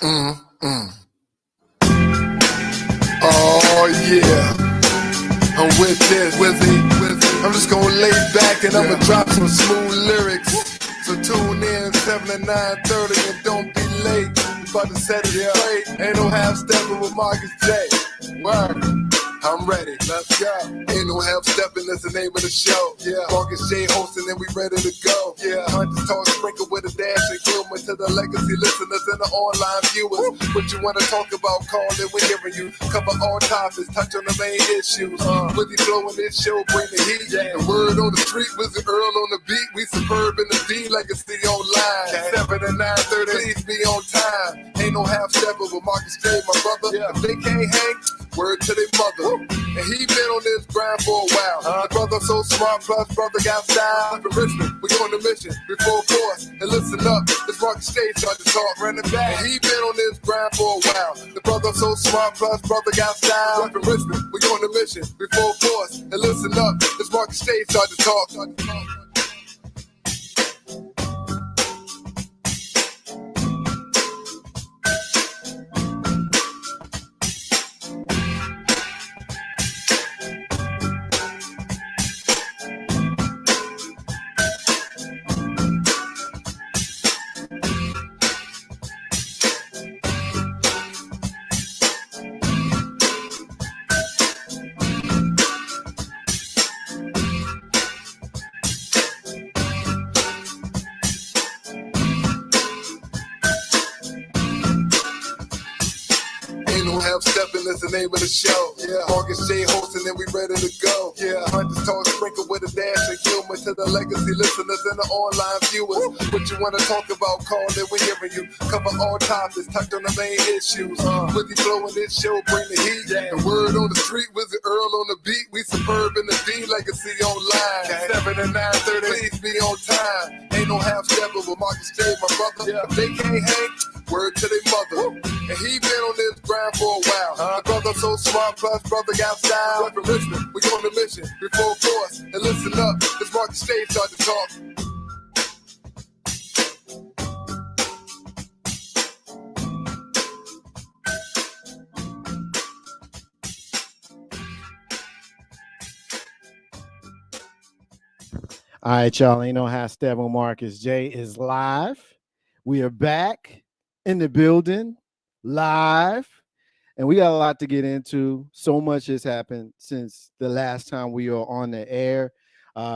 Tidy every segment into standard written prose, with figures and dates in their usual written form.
Oh yeah, I'm with this, Wizzy. I'm just gonna lay back and I'ma drop some smooth lyrics. So tune in 7 to 9:30 and don't be late. We about to set it straight. Ain't no half stepping with Marcus J. Word. I'm ready, let's go. Ain't no half stepping, that's the name of the show. Yeah, Marcus J hosting and we ready to go. Yeah, Hunters talk sprinkle with a dash of humor to the legacy listeners and the online viewers. What you wanna talk about, call it, we're hearing you. Cover all topics, touch on the main issues. With the flow in this show, bring the heat. The word on the street, Wizard Earl on the beat. We superb in the D, legacy online. 7 to 9:30, please be on time. Ain't no half stepper with Marcus J, my brother. If they can't hang, word to their mother. And he been on this grind for a while. The brother so smart, plus brother got style. From Richmond, we on the mission before force. And listen up, this Marcus Stage start to talk, running back. And he been on this grind for a while. The brother so smart, plus brother got style. From Richmond, we on the mission before force. And listen up, this Marcus Stage start to talk. Steppin, that's the name of the show. Yeah, Marcus J hosting and we ready to go. Yeah, Hunters talk sprinkle with a dash of humor to the legacy listeners and the online viewers. What you wanna talk about, call it, we're hearing you. Cover all topics, touch on the main issues. With the flow in this show, bring the heat. The word on the street, Wizard Earl on the beat. We superb in the D, legacy online. 7 to 9:30, please be on time. Ain't no half stepper with Marcus J, my brother. If they can't hang, word to their mother. And he been on this grind for a while. The brother so smart, plus brother got style. From Richmond, we on the mission before force. And listen up, this Marcus Stage start to talk. All right, y'all. Ain't no half step on Marcus J is live. We are back in the building, live, and we got a lot to get into. So much has happened since the last time we were on the air.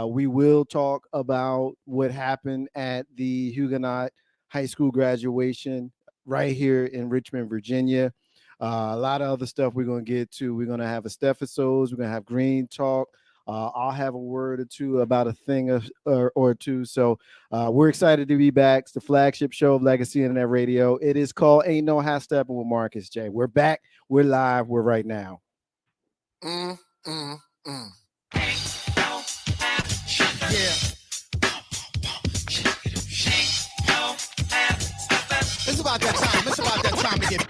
We will talk about what happened at the Huguenot High School graduation right here in Richmond, Virginia. A lot of other stuff we're going to get to. We're going to have a Stephisodes. We're going to have Green Talk. I'll have a word or two about a thing or two. So we're excited to be back. It's the flagship show of Legacy Internet Radio. It is called Ain't No Half Steppin' with Marcus J. We're back. We're live. We're right now. Yeah. It's about that time. It's about that time to get.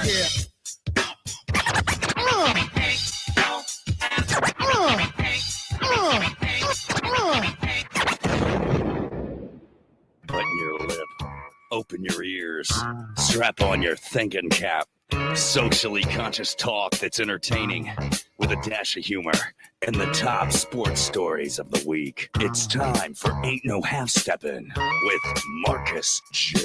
Yeah. Button your lip, open your ears, strap on your thinking cap. Socially conscious talk that's entertaining with a dash of humor and the top sports stories of the week. It's time for Ain't No Half Steppin' with Marcus J.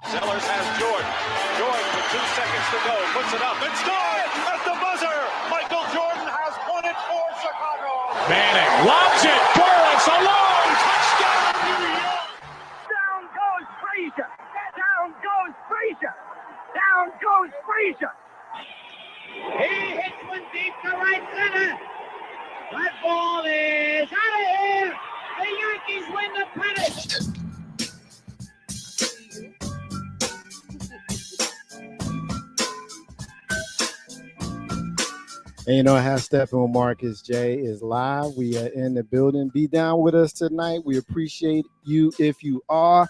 Sellers has Jordan. Jordan with 2 seconds to go. Puts it up. It's good at the buzzer. Michael Jordan has won it for Chicago. Manning lobs it. Burris alone. Touchdown, New York. Down goes Frazier. Down goes Frazier. Down goes Frazier. He hits one deep to right center. That ball is out of here. The Yankees win the pennant. Ain't No Half Steppin' with Marcus J is live. We are in the building. Be down with us tonight. We appreciate you if you are.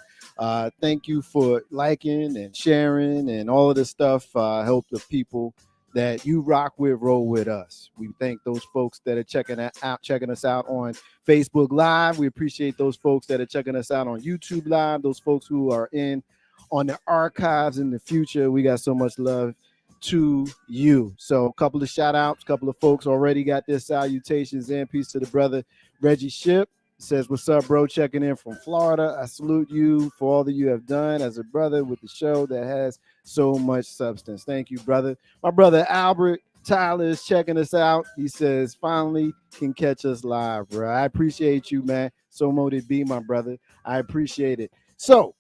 Thank you for liking and sharing and all of this stuff. Help the people that you rock with, roll with us. We thank those folks that are checking us out on Facebook Live. We appreciate those folks that are checking us out on YouTube Live. Those folks who are in on the archives in the future. We got so much love to you. So a couple of shout outs, a couple of folks already got their salutations in. Peace to the brother Reggie Ship. Says, what's up, bro? Checking in from Florida. I salute you for all that you have done as a brother with the show that has so much substance. Thank you, brother. My brother Albert Tyler is checking us out. He says, finally can catch us live, bro. I appreciate you, man. So motive be, my brother. I appreciate it. So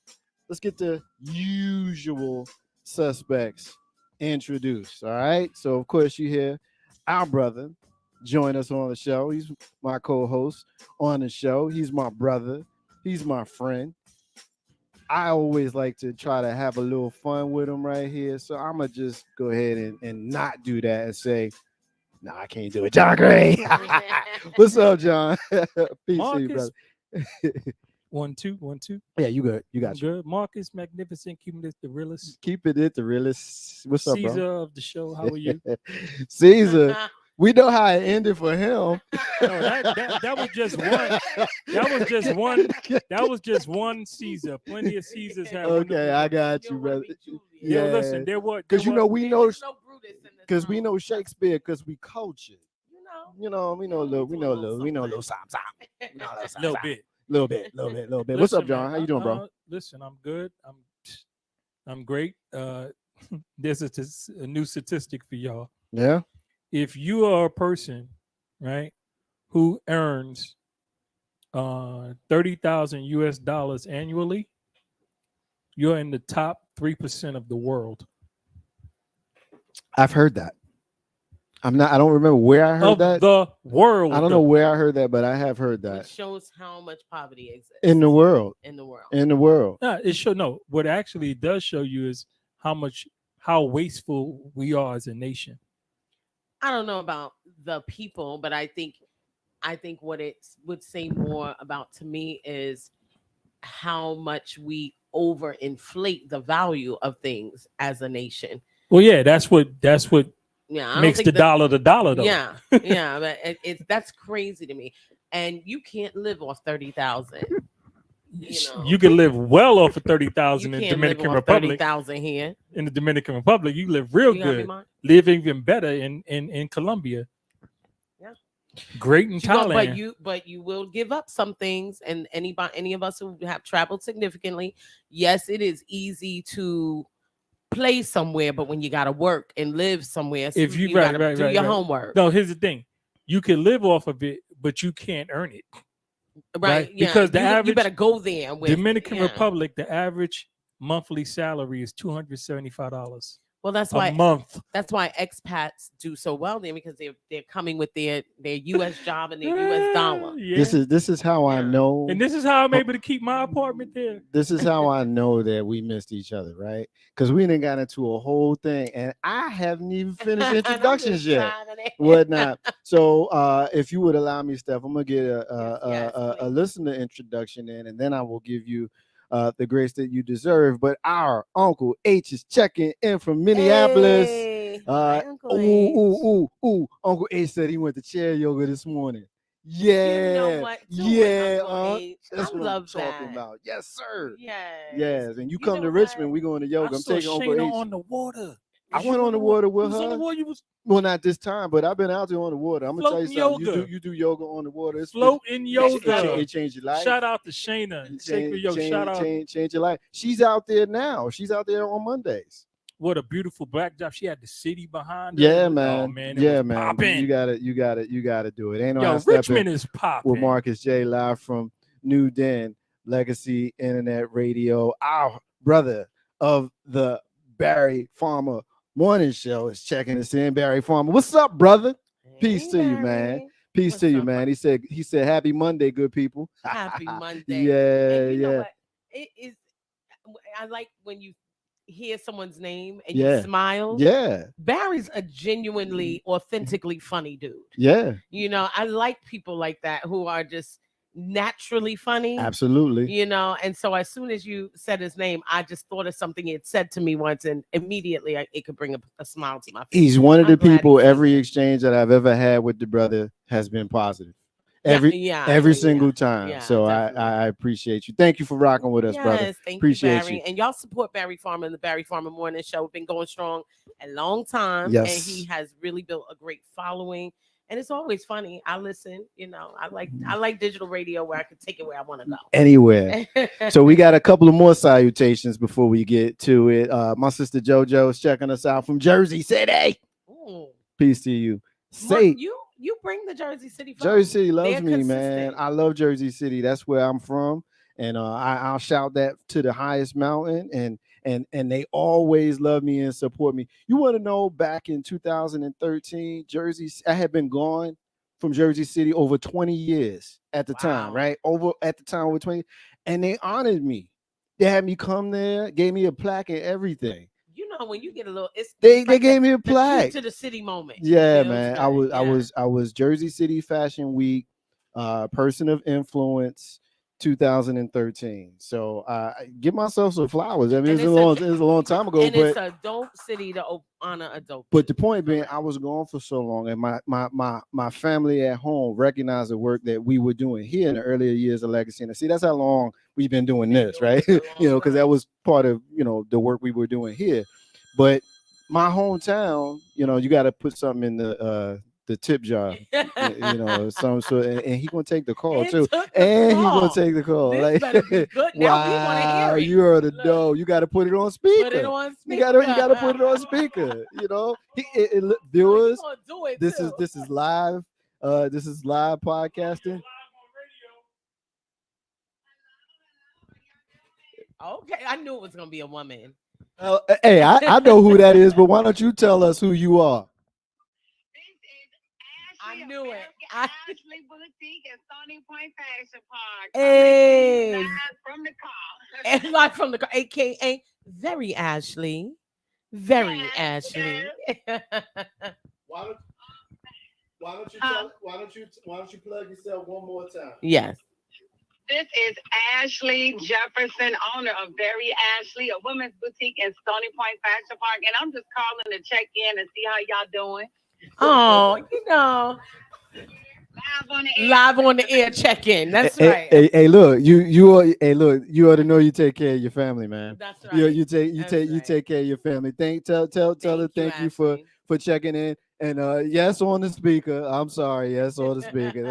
let's get the usual suspects introduced. All right. So of course you hear our brother join us on the show. He's my co-host on the show. He's my brother. He's my friend. I always like to try to have a little fun with him right here. So I'm going to just go ahead and not do that and say, no, I can't do it. John Gray. What's up, John? Peace to you, brother. 1 2 1 2. Yeah, you good. You got you. Good. Marcus, magnificent, keeping it the realest. Keep it the realest. What's up, bro? Caesar of the show. How are you? Caesar. We know how it ended for him. No, that was just one. That was just one. That was just one Caesar. Plenty of Caesars have. Okay, I got you, brother. Yeah, listen, there was because we know because we know Shakespeare because we cultured. We know a little something. Little bit. What's up, John? How you doing, bro? Listen, I'm good. I'm great. There's a new statistic for y'all. Yeah. If you are a person, right, who earns $30,000 annually, you're in the top 3% of the world. I've heard that. I don't remember where I heard that. The world. I don't know where I heard that, but I have heard that. It shows how much poverty exists in the world. In the world. No, it show no. What actually does show you is how wasteful we are as a nation. I don't know about the people, but I think what it would say more about to me is how much we overinflate the value of things as a nation. Well, yeah, that's what yeah, makes the dollar though. Yeah, but that's crazy to me. And you can't live off 30,000. You can live well off of 30,000 in the Dominican Republic. 30,000 here in the Dominican Republic, you live real good. Live even better in Colombia. Yeah, great in Thailand. But you will give up some things. And any of us who have traveled significantly, yes, it is easy to play somewhere, but when you got to work and live somewhere, so if you gotta do your homework. No, here's the thing: you can live off of it, but you can't earn it. Right? Yeah. Because the average, you better go there. Dominican Republic, the average monthly salary is $275. Well, that's a why month. That's why expats do so well there, because they're coming with their U.S. job and their U.S. dollar. Yeah. This is how I know, and this is how I'm able to keep my apartment there. This is how I know that we missed each other, right? Because we didn't got into a whole thing, and I haven't even finished introductions yet. Whatnot. So, if you would allow me, Steph, I'm gonna get a listener introduction in, and then I will give you the grace that you deserve. But our Uncle H is checking in from Minneapolis. Hey, Uncle H said he went to chair yoga this morning. Yeah, you know what? that's what I'm talking about. Yes, sir. Yes. And you come to Richmond, we going to yoga. I'm taking Uncle H on the water. I went on the water with her. Well, not this time, but I've been out there on the water. I'm gonna tell you something. You do yoga on the water. It's floating yoga. It changed your life. Shout out to Shayna. Change your life. She's out there now. She's out there on Mondays. What a beautiful backdrop. She had the city behind her. Yeah, man. Oh, man. Yeah, man. Popping. You got to do it. Ain't no Yo, Richmond is popping. With Marcus J live from NewDen Legacy Internet Radio. Our brother of the Barry Farmer Morning Show is checking us in. Barry Farmer, what's up, brother? Peace to you, man. Peace to you, man. He said happy Monday, good people. Happy Monday. Yeah, you know yeah. What? It is. I like when you hear someone's name and you smile. Yeah. Barry's a genuinely, authentically funny dude. Yeah. You know, I like people like that who are just naturally funny. Absolutely. You know, and so as soon as you said his name, I just thought of something he had said to me once, and immediately it could bring a smile to my face. He's one of the I'm glad he people, said every that. exchange that I've ever had with the brother has been positive. Yeah, Every yeah, single yeah. time. Yeah, So definitely. I appreciate you. Thank you for rocking with us, brother. Yes, thank Appreciate you, Barry. you. And y'all support Barry Farmer and the Barry Farmer Morning Show. Been going strong a long time. Yes. And he has really built a great following. And it's always funny. I listen, you know, I like digital radio where I can take it where I want to go. Anywhere. So we got a couple of more salutations before we get to it. My sister JoJo is checking us out from Jersey City. Ooh. Peace to you. Say you bring the Jersey City folks. Jersey City loves They're me, man. consistent. I love Jersey City. That's where I'm from, and I'll shout that to the highest mountain. And they always love me and support me. You want to know? Back in 2013, I had been gone from Jersey City over 20 years at the time, right? Over 20, and they honored me. They had me come there, gave me a plaque and everything. You know, when you get a little, They gave me a plaque. To the city moment. Yeah, man. I was Jersey City Fashion Week, person of influence, 2013. So give myself some flowers. I mean, it was a long time ago, and but it's a dope city to honor a dope. But the point being, I was gone for so long, and my family at home recognized the work that we were doing here in the earlier years of Legacy. And see, that's how long we've been doing this, right? You know, because that was part of the work we were doing here. But my hometown, you got to put something in the tip jar, some sort, and he gonna take the call too, and he gonna take the call. This better be good. Now we want to hear it. You heard the dough. You got to put it on speaker. Put it on speaker. You got to put it on speaker. Viewers, this is live. This is live podcasting. Okay, I knew it was gonna be a woman. Hey, I know who that is, but why don't you tell us who you are? I knew it. Ashley Boutique at Stony Point Fashion Park. Hey, live from the car. And live from the car, aka very Ashley, very Ashley. Why don't you plug yourself one more time? Yes. This is Ashley Jefferson, owner of Very Ashley, a women's boutique in Stony Point Fashion Park, and I'm just calling to check in and see how y'all doing. Oh, live on the air check in. That's right. Hey, look, you ought to know you take care of your family, man. That's right. You take care of your family. Tell her thank you for checking in. And yes, on the speaker. I'm sorry, yes, on the speaker.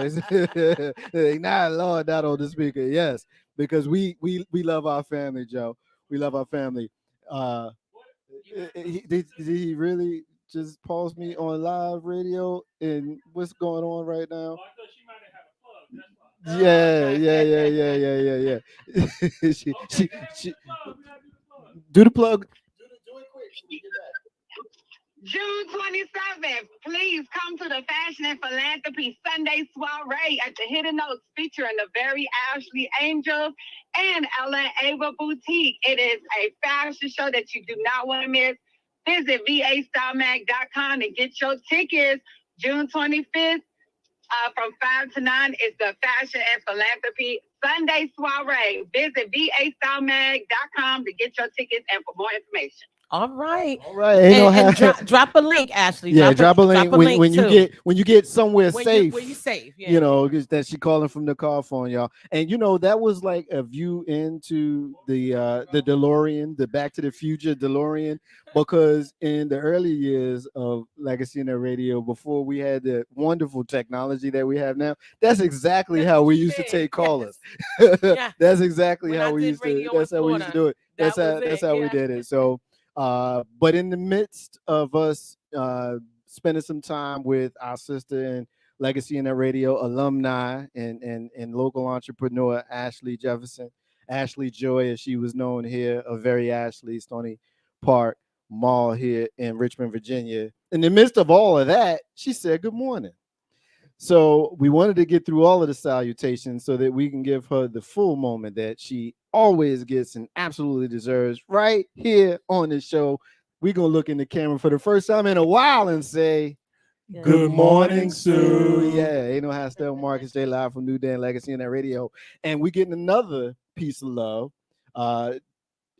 Not on the speaker. Yes, because we love our family, Joe. We love our family. Did he really just pause me on live radio? And what's going on right now? Yeah. she do the plug. Do it quick. June 27th, please come to the Fashion and Philanthropy Sunday Soiree at the Hidden Notes featuring the Very Ashley Angels and Ella Ava Boutique. It is a fashion show that you do not want to miss. Visit vastylemag.com to get your tickets. June 25th from 5 to 9 is the Fashion and Philanthropy Sunday Soiree. Visit vastylemag.com to get your tickets and for more information. All right. And drop a link, Ashley. Yeah, drop a link when you get somewhere safe. Where you safe. Yeah, that she calling from the car phone, y'all. And that was like a view into the DeLorean, the Back to the Future DeLorean, because in the early years of Legacy and Radio, before we had the wonderful technology that we have now, that's exactly how we used to take callers. Yeah. That's exactly when how we used to. That's how we used to do it. That's how we did it. So. But in the midst of us spending some time with our sister and Legacy and Radio alumni and local entrepreneur Ashley Jefferson, Ashley Joy, as she was known here, of Very Ashley, Stony Park Mall here in Richmond, Virginia. In the midst of all of that, she said good morning. So we wanted to get through all of the salutations so that we can give her the full moment that she always gets and absolutely deserves right here on the show. We're going to look in the camera for the first time in a while and say, Good morning, Sue. Yeah, ain't no how Steppin Marcus J live from NewDen Legacy in that radio. And we getting another piece of love.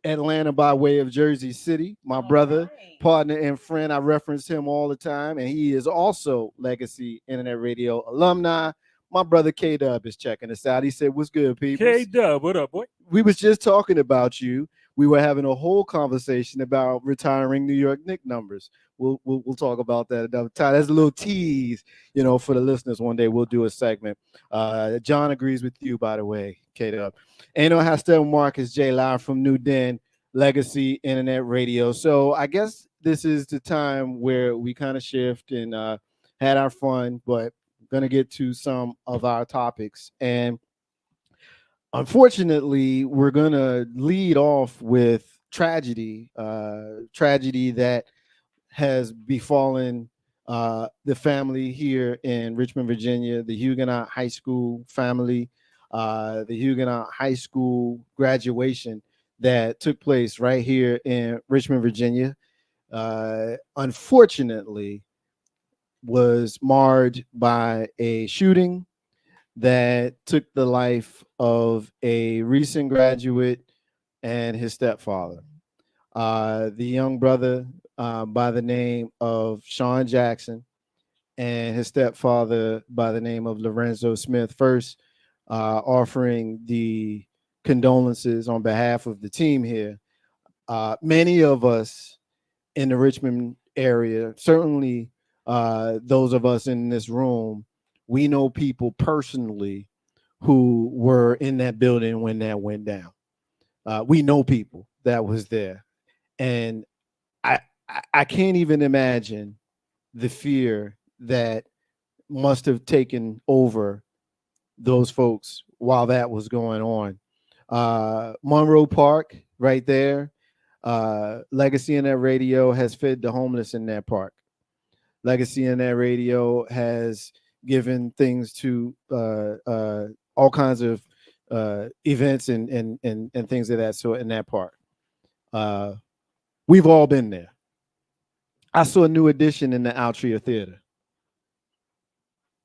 Atlanta by way of Jersey City. My brother, partner, and friend. I reference him all the time. And he is also Legacy Internet Radio alumni. My brother K-Dub is checking us out. He said, "What's good, people?" K-Dub, what up, boy? We was just talking about you. We were having a whole conversation about retiring New York Knicks numbers. We'll talk about that another time. That's a little tease, for the listeners. One day we'll do a segment. John agrees with you, by the way, K-Dub. Ain't no how Steppin Marcus J live from NewDen Legacy Internet Radio. So I guess this is the time where we kind of shift and had our fun, but gonna get to some of our topics. And unfortunately, we're going to lead off with tragedy that has befallen the family here in Richmond, Virginia, the Huguenot High School family, the Huguenot High School graduation that took place right here in Richmond, Virginia. Unfortunately, was marred by a shooting that took the life of a recent graduate and his stepfather. The young brother by the name of Sean Jackson and his stepfather by the name of Lorenzo Smith. First, offering the condolences on behalf of the team here. Many of us in the Richmond area, certainly those of us in this room, we know people personally who were in that building when that went down. We know people that was there. And I can't even imagine the fear that must have taken over those folks while that was going on. Monroe Park, right there. Legacy in that radio has fed the homeless in that park. Legacy in that radio has given things to all kinds of events and things of that sort in that park. We've all been there. I saw a new addition in the Altria Theater.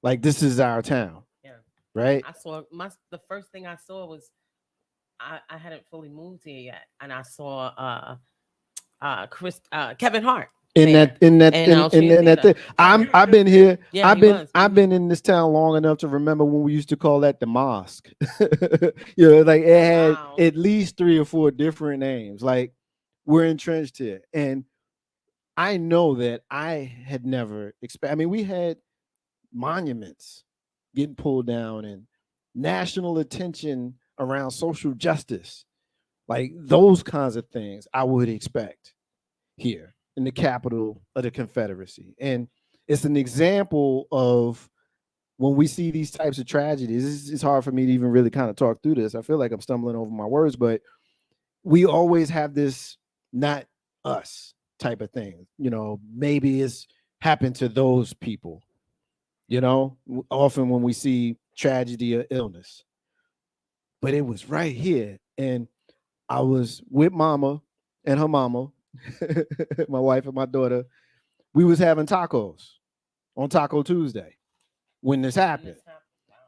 Like, this is our town. Yeah. Right? I saw the first thing I saw was I hadn't fully moved here yet, and I saw Kevin Hart. I've been here. Yeah, I've been in this town long enough to remember when we used to call that the mosque. Like it had at least 3 or 4 different names. Like, we're entrenched here, and I know that I had never expected. I mean, we had monuments getting pulled down and national attention around social justice, like those kinds of things I would expect here in the capital of the Confederacy. And it's an example of when we see these types of tragedies, it's hard for me to even really kind of talk through this. I feel like I'm stumbling over my words, but we always have this not us type of thing. Maybe it's happened to those people, often when we see tragedy or illness. But it was right here. And I was with mama and her mama, my wife and my daughter. We was having tacos on Taco Tuesday when this happened.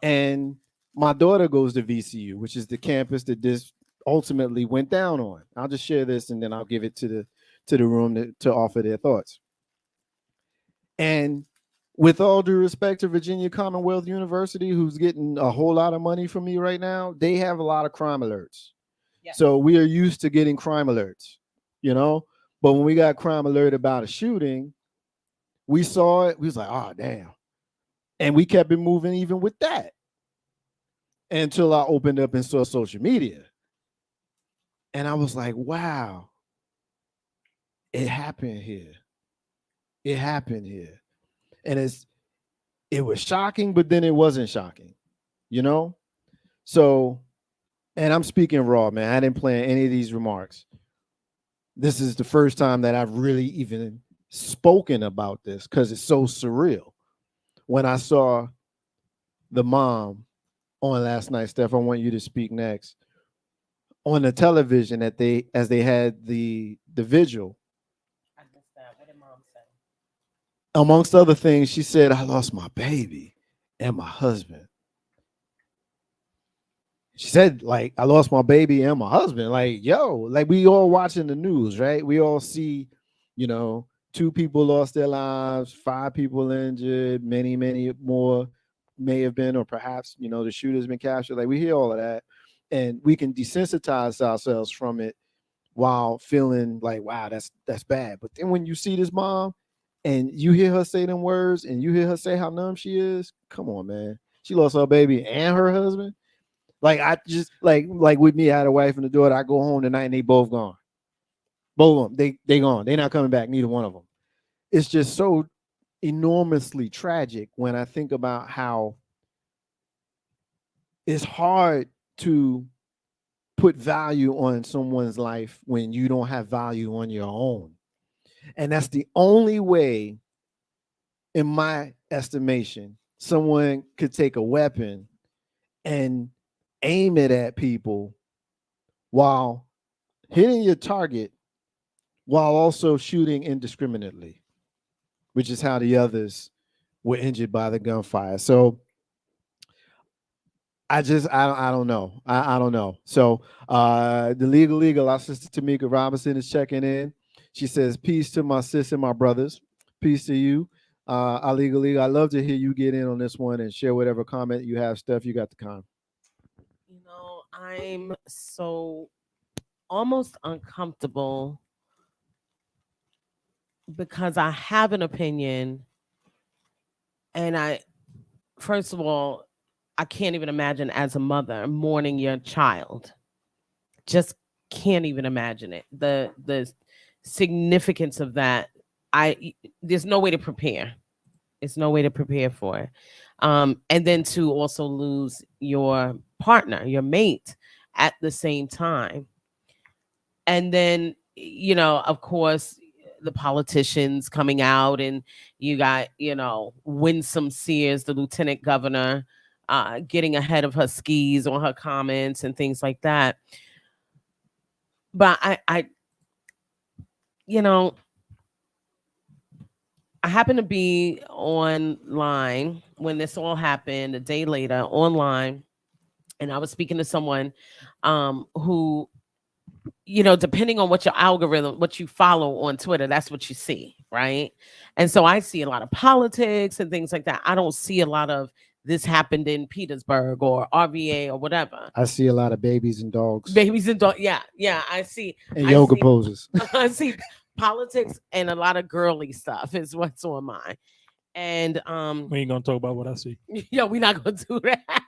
And my daughter goes to VCU, which is the campus that this ultimately went down on. I'll just share this and then I'll give it to the room to offer their thoughts. And with all due respect to Virginia Commonwealth University, who's getting a whole lot of money from me right now, they have a lot of crime alerts. Yeah. So we are used to getting crime alerts, But when we got crime alert about a shooting, we saw it. We was like, oh, damn. And we kept it moving even with that until I opened up and saw social media. And I was like, wow, it happened here. It happened here. And it was shocking, but then it wasn't shocking, So, and I'm speaking raw, man. I didn't plan any of these remarks. This is the first time that I've really even spoken about this because it's so surreal. When I saw the mom on last night, Steph, I want you to speak next. On the television as they had the vigil. I missed that. What did mom say? amongst other things, she said, I lost my baby and my husband. She said, like, I lost my baby and my husband. Like, yo, like we all watching the news, right? We all see, 2 people lost their lives, 5 people injured, many, many more may have been, or perhaps, the shooter's been captured. Like we hear all of that. And we can desensitize ourselves from it while feeling like, wow, that's bad. But then when you see this mom and you hear her say them words and you hear her say how numb she is, come on, man. She lost her baby and her husband. Like I just like with me, I had a wife and a daughter. I go home tonight and they both gone. Both of them, they gone. They're not coming back. Neither one of them. It's just so enormously tragic when I think about how it's hard to put value on someone's life when you don't have value on your own. And that's the only way, in my estimation, someone could take a weapon and aim it at people while hitting your target while also shooting indiscriminately, which is how the others were injured by the gunfire. So I don't know. I don't know. So the legal, our sister Tamika Robinson is checking in. She says, peace to my sis and my brothers. Peace to you. Our legal, I love to hear you get in on this one and share whatever comment you have. Steph, you got the con. I'm so almost uncomfortable because I have an opinion, and first of all, I can't even imagine as a mother mourning your child. Just can't even imagine it. The significance of that. There's no way to prepare. It's no way to prepare for it. And then to also lose your partner, your mate at the same time. And then, of course, the politicians coming out, and you got, Winsome Sears, the lieutenant governor, getting ahead of her skis on her comments and things like that. But I happened to be online when this all happened, a day later online, and I was speaking to someone who, depending on what your algorithm, what you follow on Twitter, that's what you see, right? And so I see a lot of politics and things like that. I don't see a lot of this happened in Petersburg or RVA or whatever. I see a lot of babies and dogs. Babies and dogs. Yeah, I see. And yoga poses. I see politics and a lot of girly stuff is what's on mine. And we ain't gonna talk about what I see. Yeah, we're not gonna do that.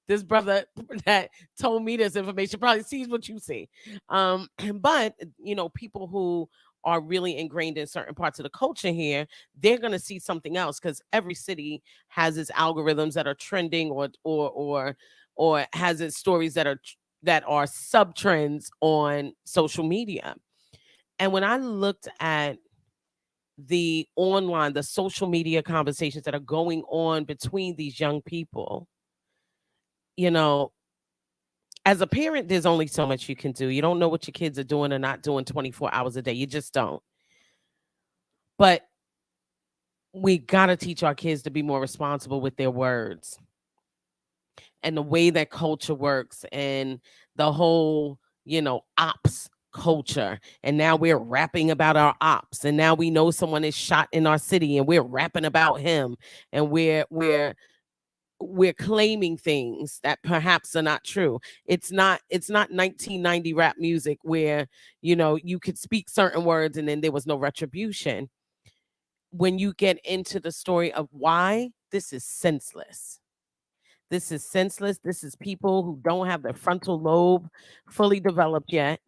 This brother that told me this information probably sees what you see. But people who are really ingrained in certain parts of the culture here, they're going to see something else because every city has its algorithms that are trending or has its stories that are sub trends on social media. And when I looked at the social media conversations that are going on between these young people, as a parent, there's only so much you can do. You don't know what your kids are doing or not doing 24 hours a day. You just don't. But we got to teach our kids to be more responsible with their words and the way that culture works and the whole, ops culture. And now we're rapping about our ops. And now we know someone is shot in our city and we're rapping about him. And we're claiming things that perhaps are not true. It's not 1990 rap music where, you could speak certain words and then there was no retribution. When you get into the story of why, this is senseless. This is senseless. This is people who don't have their frontal lobe fully developed yet,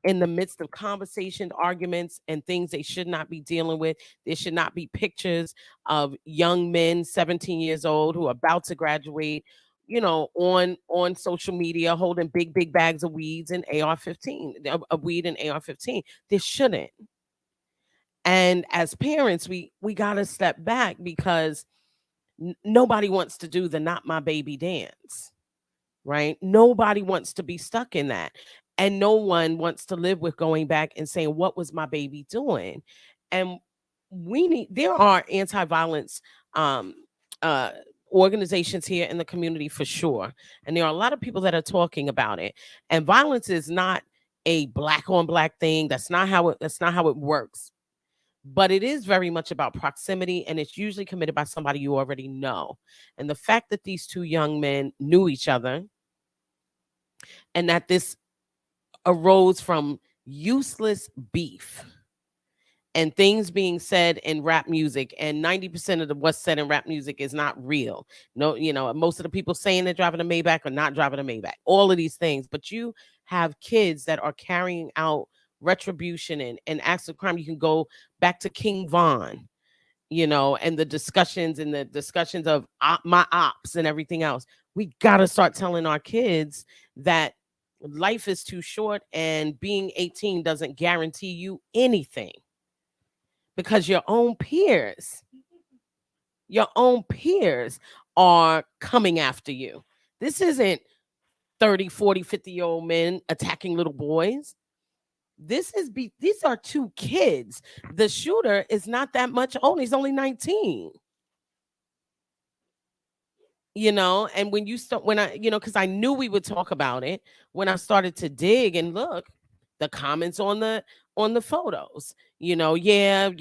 in the midst of conversation, arguments, and things they should not be dealing with. There should not be pictures of young men, 17 years old, who are about to graduate, on social media, holding big bags of weeds and AR-15, of weed and AR-15. There shouldn't. And as parents, we got to step back because nobody wants to do the not my baby dance, right? Nobody wants to be stuck in that. And no one wants to live with going back and saying, what was my baby doing? And there are anti-violence organizations here in the community for sure. And there are a lot of people that are talking about it. And violence is not a black on black thing. That's not how it works. But it is very much about proximity, and it's usually committed by somebody you already know. And the fact that these two young men knew each other and that this arose from useless beef and things being said in rap music, and 90% of what's said in rap music is not real. No, most of the people saying they're driving a Maybach are not driving a Maybach. All of these things, but you have kids that are carrying out retribution and acts of crime. You can go back to King Von, and the discussions of my ops and everything else. We got to start telling our kids that life is too short, and being 18 doesn't guarantee you anything, because your own peers are coming after you. This isn't 30, 40, 50-year-old men attacking little boys. These are two kids. The shooter is not that much old. He's only 19. And when you start, because I knew we would talk about it, when I started to dig and look, the comments on the photos, they're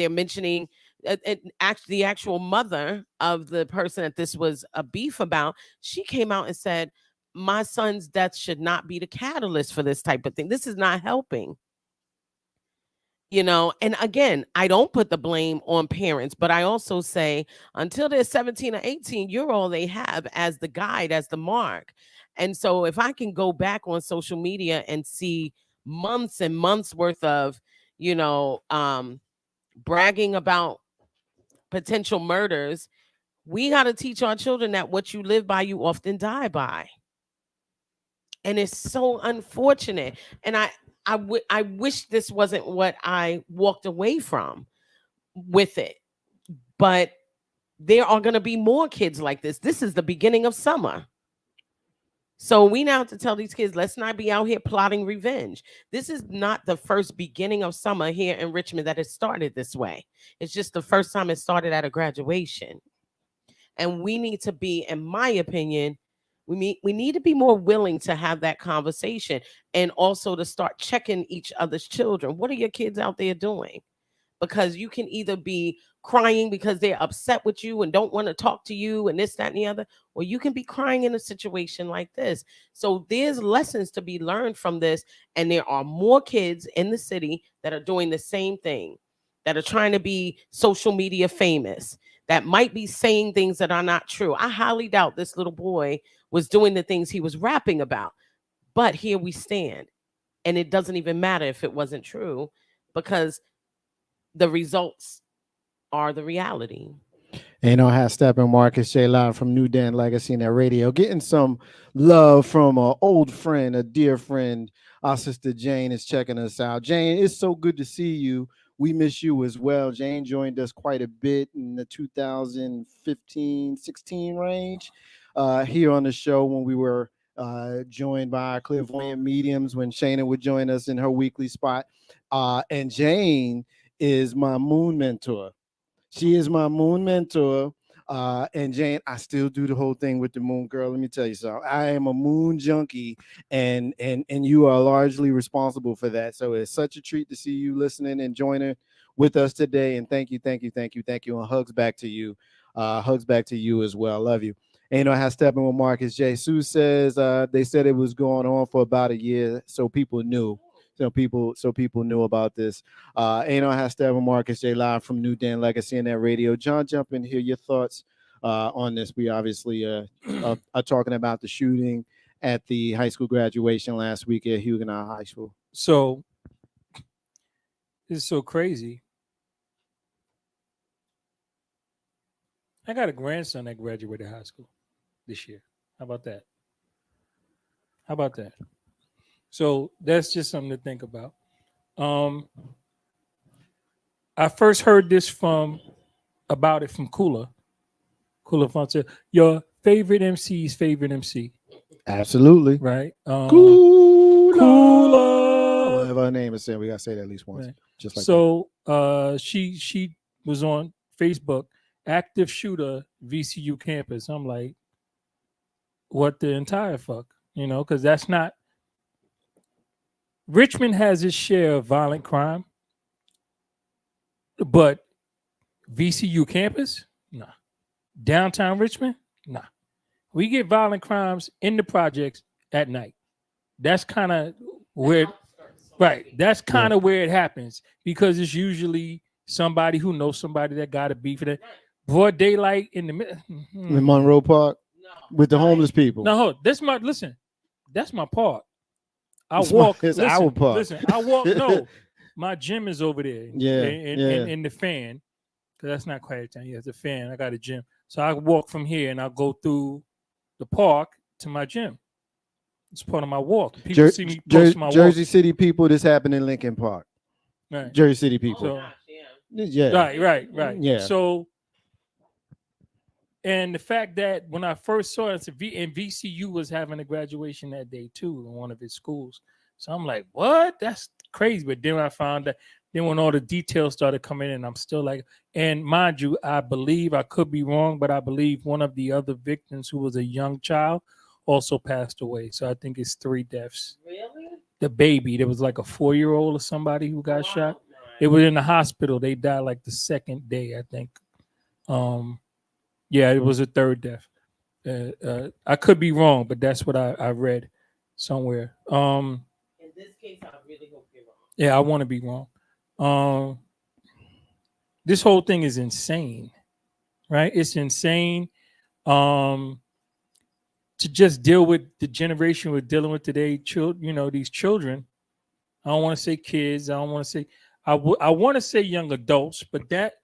mentioning the actual mother of the person that this was a beef about. She came out and said, my son's death should not be the catalyst for this type of thing. This is not helping. And again, I don't put the blame on parents, but I also say until they're 17 or 18, you're all they have as the guide, as the mark. And so if I can go back on social media and see months and months worth of, bragging about potential murders, we got to teach our children that what you live by, you often die by. And it's so unfortunate. And I wish this wasn't what I walked away from with it. But there are going to be more kids like this. This is the beginning of summer. So we now have to tell these kids, let's not be out here plotting revenge. This is not the first beginning of summer here in Richmond that has started this way. It's just the first time it started at a graduation. And we need to be, in my opinion, we need to be more willing to have that conversation, and also to start checking each other's children. What are your kids out there doing? Because you can either be crying because they're upset with you and don't want to talk to you and this, that, and the other, or you can be crying in a situation like this. So there's lessons to be learned from this. And there are more kids in the city that are doing the same thing, that are trying to be social media famous, that might be saying things that are not true. I highly doubt this little boy was doing the things he was rapping about. But here we stand. And it doesn't even matter if it wasn't true, because the results are the reality. Has Steppin, Marcus J. Live from NewDen Legacy Net Radio, getting some love from an old friend, a dear friend. Our sister Jane is checking us out. Jane, it's so good to see you. We miss you as well. Jane joined us quite a bit in the 2015-16 range here on the show when we were joined by our clairvoyant mediums, when Shayna would join us in her weekly spot. And Jane is my moon mentor. She is my moon mentor. And Jane, I still do the whole thing with the moon, girl. Let me tell you something. I am a moon junkie, and you are largely responsible for that. So it's such a treat to see you listening and joining with us today. And thank you. And hugs back to you. Hugs back to you as well. Love you. And I have Steppin with Marcus J. Sue says they said it was going on for about a year, so people knew. So people knew about this. I have Steppin, Marcus J. Live from NewDen Legacy Net Radio. John, jump in here. Your thoughts on this. We obviously are talking about the shooting at the high school graduation last week at Huguenot High School. So it's so crazy. I got a grandson that graduated high school this year. How about that? So that's just something to think about. I first heard this from Kula. Kula Fonte, your favorite MC's favorite MC. Absolutely. Right. Kula. Whatever her name is saying, we gotta say that at least once. Right. Just like so. She was on Facebook, active shooter VCU campus. I'm like, what the entire fuck? You know, because that's not. Richmond has its share of violent crime, but VCU campus, nah. Downtown Richmond, nah. We get violent crimes in the projects at night. That's kind of where, right? That's kind of where it happens because it's usually somebody who knows somebody that got a beef for that. Broad daylight in the middle. In Monroe Park with the homeless people. No, that's my That's my park. I It's walk. it's listen, our park. Listen, I walk. No, my gym is over there. Yeah, in the fan, because that's not quiet time. Yeah, it's a fan. I got a gym, so I walk from here and I go through the park to my gym. It's part of my walk. People see me post my Jersey walk. City people. This happened in Lincoln Park. Right. Jersey City people. So, yeah. Right. Yeah. So, and the fact that when I first saw it, and VCU was having a graduation that day too in one of its schools. So I'm like, what? That's crazy. But then I found that then when all the details started coming in, I'm still like, and mind you, I believe, I could be wrong, but I believe one of the other victims who was a young child also passed away. So I think it's 3 deaths. Really? The baby, there was like a 4-year-old or somebody who got shot. It was in the hospital. They died like the 2nd day, I think. Yeah, it was a 3rd death. I could be wrong, but that's what I read somewhere. In this case, I really hope you're wrong. Yeah, I want to be wrong. This whole thing is insane, right? It's insane. To just deal with the generation we're dealing with today, these children. I don't want to say kids. I don't want to say. I want to say young adults, but that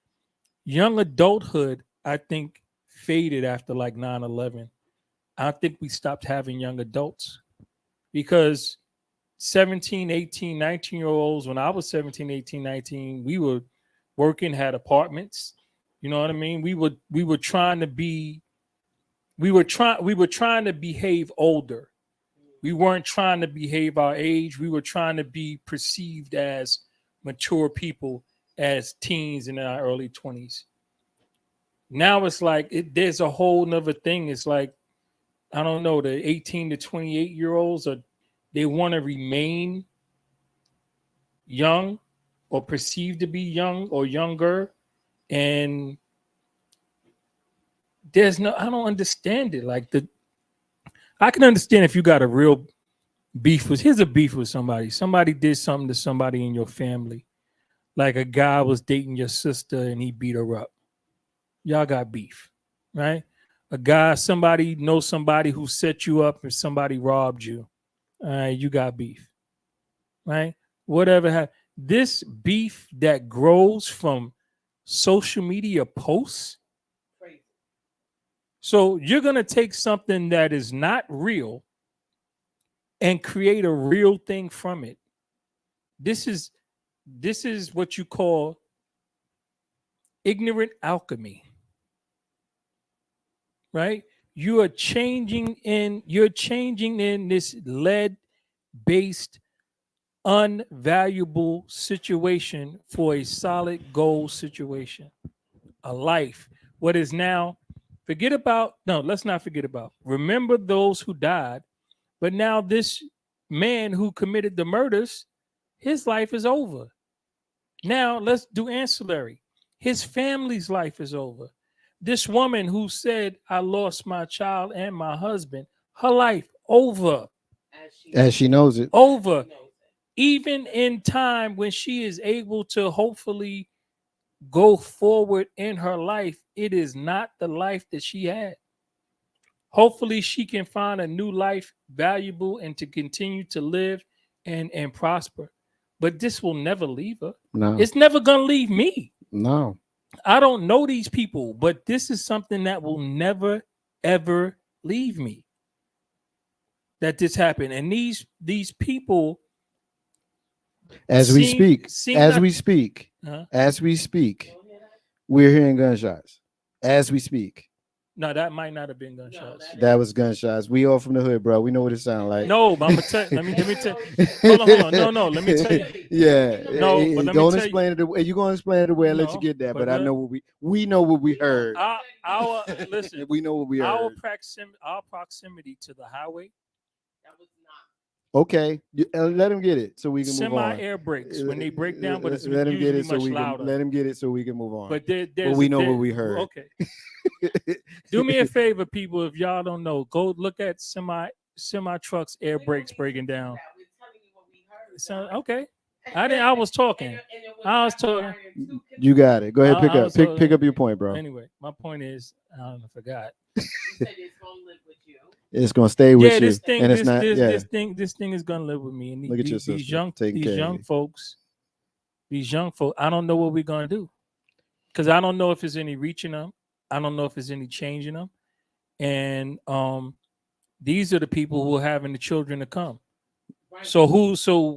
young adulthood, I think, faded after like 9/11. I think we stopped having young adults because 17, 18, 19-year-olds, when I was 17, 18, 19, we were working, had apartments. You know what I mean? We were trying to behave older. We weren't trying to behave our age. We were trying to be perceived as mature people as teens in our early 20s. Now it's like there's a whole nother thing. It's like, I don't know, the 18 to 28-year-olds they want to remain young or perceived to be young or younger. And I don't understand it. Like I can understand if you got a real beef here's a beef with somebody. Somebody did something to somebody in your family. Like a guy was dating your sister and he beat her up. Y'all got beef, right? Somebody knows somebody who set you up and somebody robbed you. All right, you got beef, right? Whatever. This beef that grows from social media posts. Crazy. So you're going to take something that is not real and create a real thing from it. This is what you call ignorant alchemy. Right? You're changing in this lead-based, unvaluable situation for a solid goal situation, a life. What is now, let's not forget about. Remember those who died, but now this man who committed the murders, his life is over. Now let's do ancillary. His family's life is over. This woman who said, I lost my child and my husband, her life over. As she knows it. Over. Even in time when she is able to hopefully go forward in her life, it is not the life that she had. Hopefully she can find a new life valuable and to continue to live and prosper. But this will never leave her. No. It's never going to leave me. No. I don't know these people, but this is something that will never, ever leave me. That this happened. And these people, as we speak, we're hearing gunshots. As we speak. No, that might not have been gunshots. That was gunshots. We all from the hood, bro. We know what it sounds like. No, but I'm gonna tell. Let me tell. Hold on. No. Let me tell you. Yeah. No, but let me don't tell explain it. You're gonna explain it the way I let you No, get that. but But I know what we know what we heard. Our listen. We know what we Our heard. proximity to the highway. Okay, let him get it so we can move on. Semi-air brakes when they break down, but it's let him get usually it so much we louder. can let him get it so we can move on. But we know what we heard. Okay. Do me a favor, people. If y'all don't know, go look at semi trucks air brakes breaking down. So, okay. I was talking. You got it. Go ahead, pick up your point, bro. Anyway, my point is, I forgot. It's gonna stay with you. This thing, and it's not. This thing is gonna live with me. And Look at your sister. These young folks. I don't know what we're gonna do, because I don't know if there's any reaching them. I don't know if there's any changing them. And these are the people who are having the children to come. So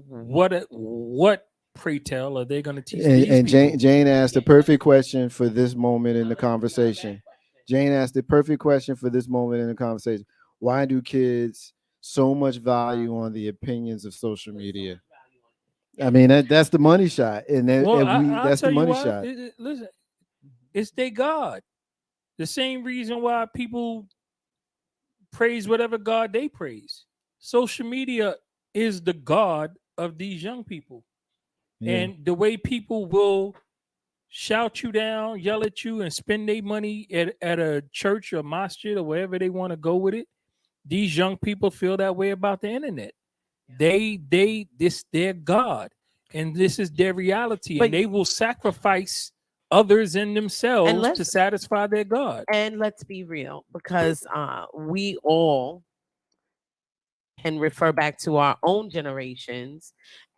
what pray tell are they going to teach? And Jane asked the perfect question for this moment in the conversation. Jane asked the perfect question for this moment in the conversation. Why do kids so much value on the opinions of social media? I mean, that's the money shot, and that's the money shot. Listen, it's their God. The same reason why people praise whatever God they praise. Social media is the God of these young people. Yeah. And the way people will shout you down, yell at you, and spend their money at a church or masjid or wherever they want to go with it, these young people feel that way about the internet. This their God, and this is their reality, and they will sacrifice others in themselves to satisfy their God. And let's be real, because we all can refer back to our own generations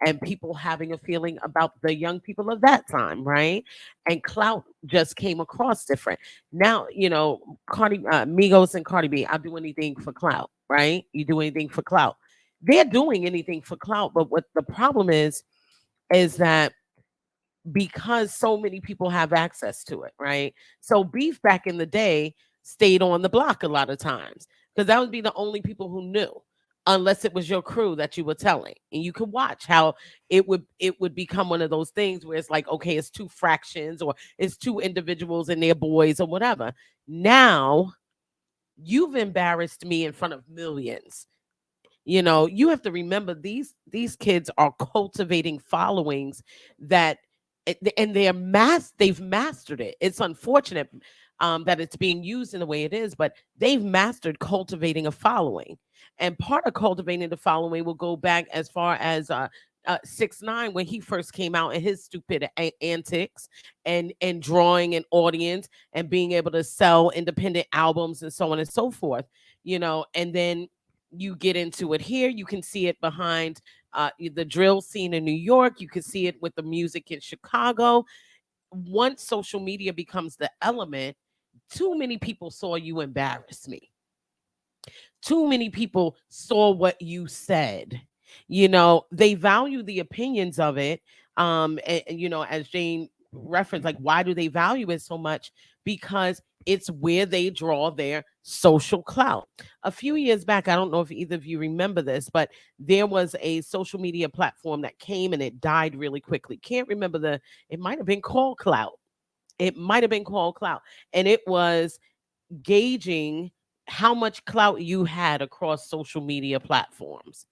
and people having a feeling about the young people of that time, right? And clout just came across different. Now, Migos and Cardi B, I'll do anything for clout, right? You do anything for clout. They're doing anything for clout, but what the problem is that because so many people have access to it, right? So beef back in the day stayed on the block a lot of times because that would be the only people who knew, unless it was your crew that you were telling. And you could watch how it would become one of those things where it's like, okay, it's two fractions or it's two individuals and their boys or whatever. Now you've embarrassed me in front of millions. You have to remember these kids are cultivating followings and they've mastered it. It's unfortunate that it's being used in the way it is, but they've mastered cultivating a following. And part of cultivating the following will go back as far as 6ix9ine when he first came out and his stupid antics and drawing an audience and being able to sell independent albums and so on and so forth. And then you get into it here. You can see it behind the drill scene in New York. You can see it with the music in Chicago. Once social media becomes the element, too many people saw you embarrass me. Too many people saw what you said. They value the opinions of it. And as Jane referenced, like, why do they value it so much? Because it's where they draw their social clout. A few years back, I don't know if either of you remember this, but there was a social media platform that came and it died really quickly. Can't remember it might have been called Clout. And it was gauging how much clout you had across social media platforms.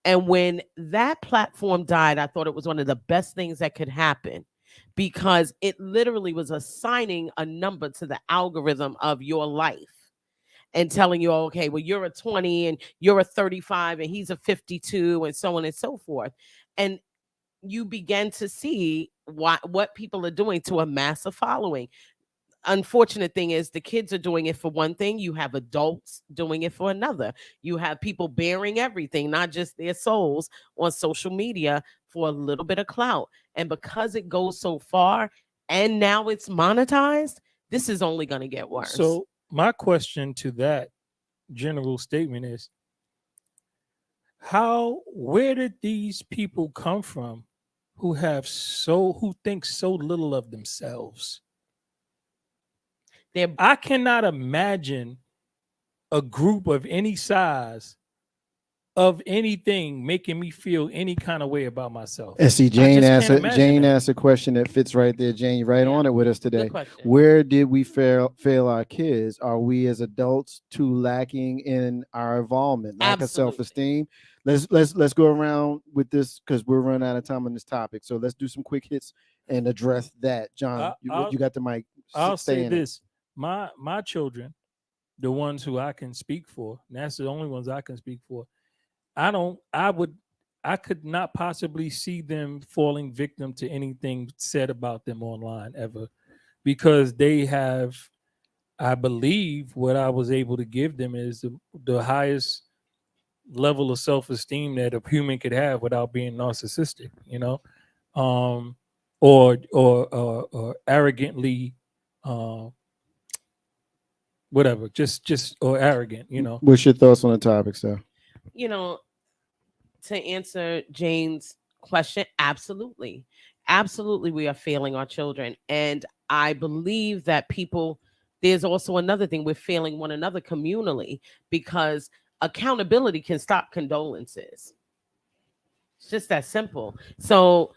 And when that platform died, I thought it was one of the best things that could happen, because it literally was assigning a number to the algorithm of your life and telling you, okay, well, you're a 20 and you're a 35 and he's a 52 and so on and so forth. And you began to see what people are doing to amass a following. Unfortunate thing is the kids are doing it for one thing. You have adults doing it for another. You have people bearing everything, not just their souls, on social media for a little bit of clout. And because it goes so far and now it's monetized, this is only going to get worse. So my question to that general statement is, where did these people come from who think so little of themselves? I cannot imagine a group of any size of anything making me feel any kind of way about myself. And see, I Jane just asked can't imagine that. asked a question that fits right there. Jane, you're right Yeah. on it with us today. Good question. Where did we fail our kids? Are we as adults too lacking in our involvement, lack of Absolutely. self-esteem? Let's go around with this because we're running out of time on this topic. So let's do some quick hits and address that. John, you got the mic. I'll Stay say in it. this: my children, the ones who I can speak for, and that's the only ones I can speak for. I could not possibly see them falling victim to anything said about them online ever, because they have, I believe, what I was able to give them is the highest level of self-esteem that a human could have without being narcissistic, or arrogantly, whatever, just or arrogant, What's your thoughts on the topic, sir? To answer Jane's question, absolutely. Absolutely, we are failing our children. And I believe that there's also another thing, we're failing one another communally, because accountability can stop condolences. It's just that simple. So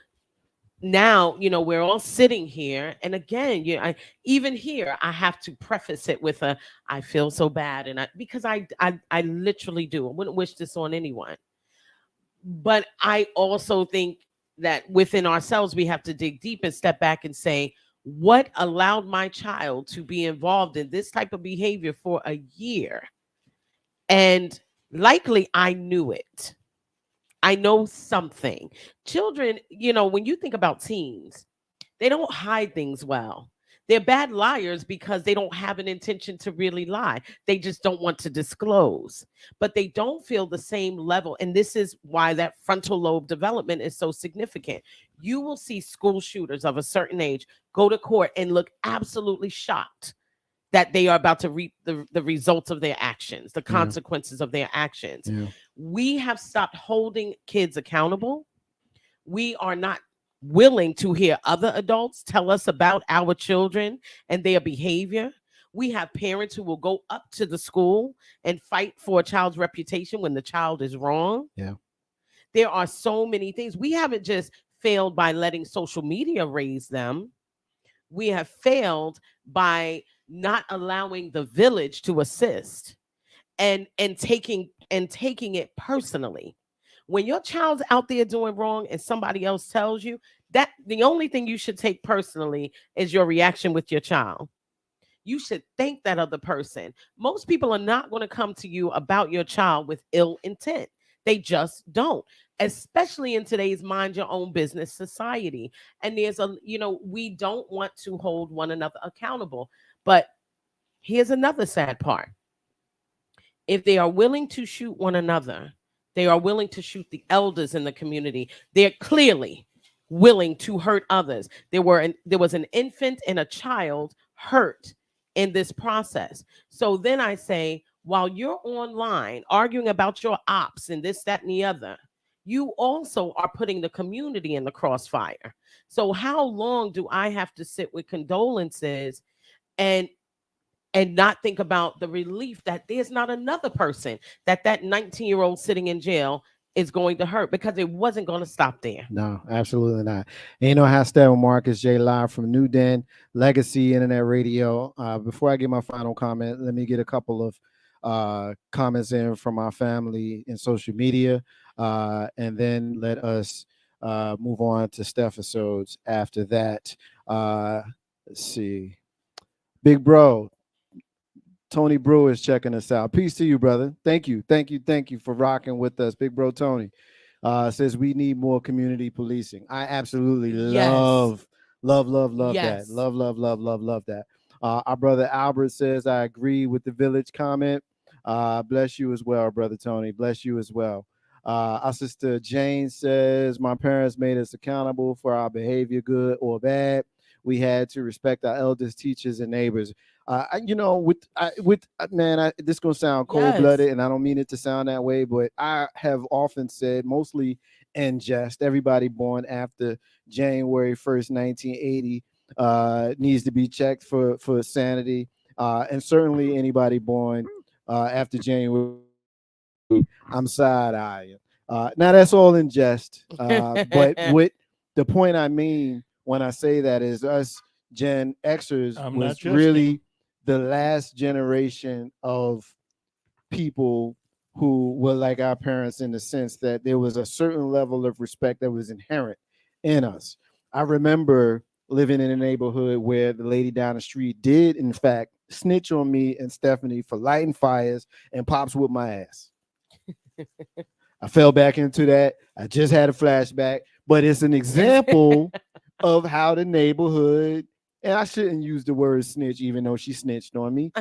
now, we're all sitting here, and again, even here, I have to preface it with I feel so bad, and because I literally do. I wouldn't wish this on anyone. But I also think that within ourselves, we have to dig deep and step back and say, what allowed my child to be involved in this type of behavior for a year? And likely I knew it. I know something. Children, when you think about teens, they don't hide things well. They're bad liars because they don't have an intention to really lie. They just don't want to disclose, but they don't feel the same level. And this is why that frontal lobe development is so significant. You will see school shooters of a certain age go to court and look absolutely shocked that they are about to reap the results of their actions, the consequences of their actions. Yeah. We have stopped holding kids accountable. We are not willing to hear other adults tell us about our children and their behavior. We have parents who will go up to the school and fight for a child's reputation when the child is wrong. Yeah. There are so many things. We haven't just failed by letting social media raise them. We have failed by not allowing the village to assist and taking it personally. When your child's out there doing wrong and somebody else tells you, that the only thing you should take personally is your reaction with your child. You should thank that other person. Most people are not going to come to you about your child with ill intent. They just don't, especially in today's mind your own business society. And we don't want to hold one another accountable. But here's another sad part. If they are willing to shoot one another, they are willing to shoot the elders in the community. They're clearly willing to hurt others. There was an infant and a child hurt in this process. So then I say, while you're online arguing about your ops and this, that, and the other, you also are putting the community in the crossfire. So how long do I have to sit with condolences and not think about the relief that there's not another person that 19-year-old sitting in jail is going to hurt, because it wasn't going to stop there. No, absolutely not. And how Steppin Marcus J live from NewDen Legacy Internet Radio. Before I get my final comment, let me get a couple of comments in from our family in social media, and then let us move on to Steph episodes after that. Let's see. Big bro, Tony Brewer is checking us out. Peace to you, brother. Thank you for rocking with us. Big bro Tony says we need more community policing. I absolutely love Yes. that. Love that. Our brother Albert says I agree with the village comment. Bless you as well, brother Tony. Bless you as well. Our sister Jane says my parents made us accountable for our behavior, good or bad. We had to respect our elders, teachers, and neighbors. This gonna sound cold-blooded, and I don't mean it to sound that way, but I have often said, mostly in jest, everybody born after January 1st, 1980 needs to be checked for sanity, and certainly anybody born after January, I'm side eyeing. Now that's all in jest, but what the point I mean when I say that is us Gen Xers I'm was not jesting. really the last generation of people who were like our parents in the sense that there was a certain level of respect that was inherent in us. I remember living in a neighborhood where the lady down the street did, in fact, snitch on me and Stephanie for lighting fires and Pops with my ass. I fell back into that. I just had a flashback, but it's an example of how the neighborhood, and I shouldn't use the word snitch, even though she snitched on me,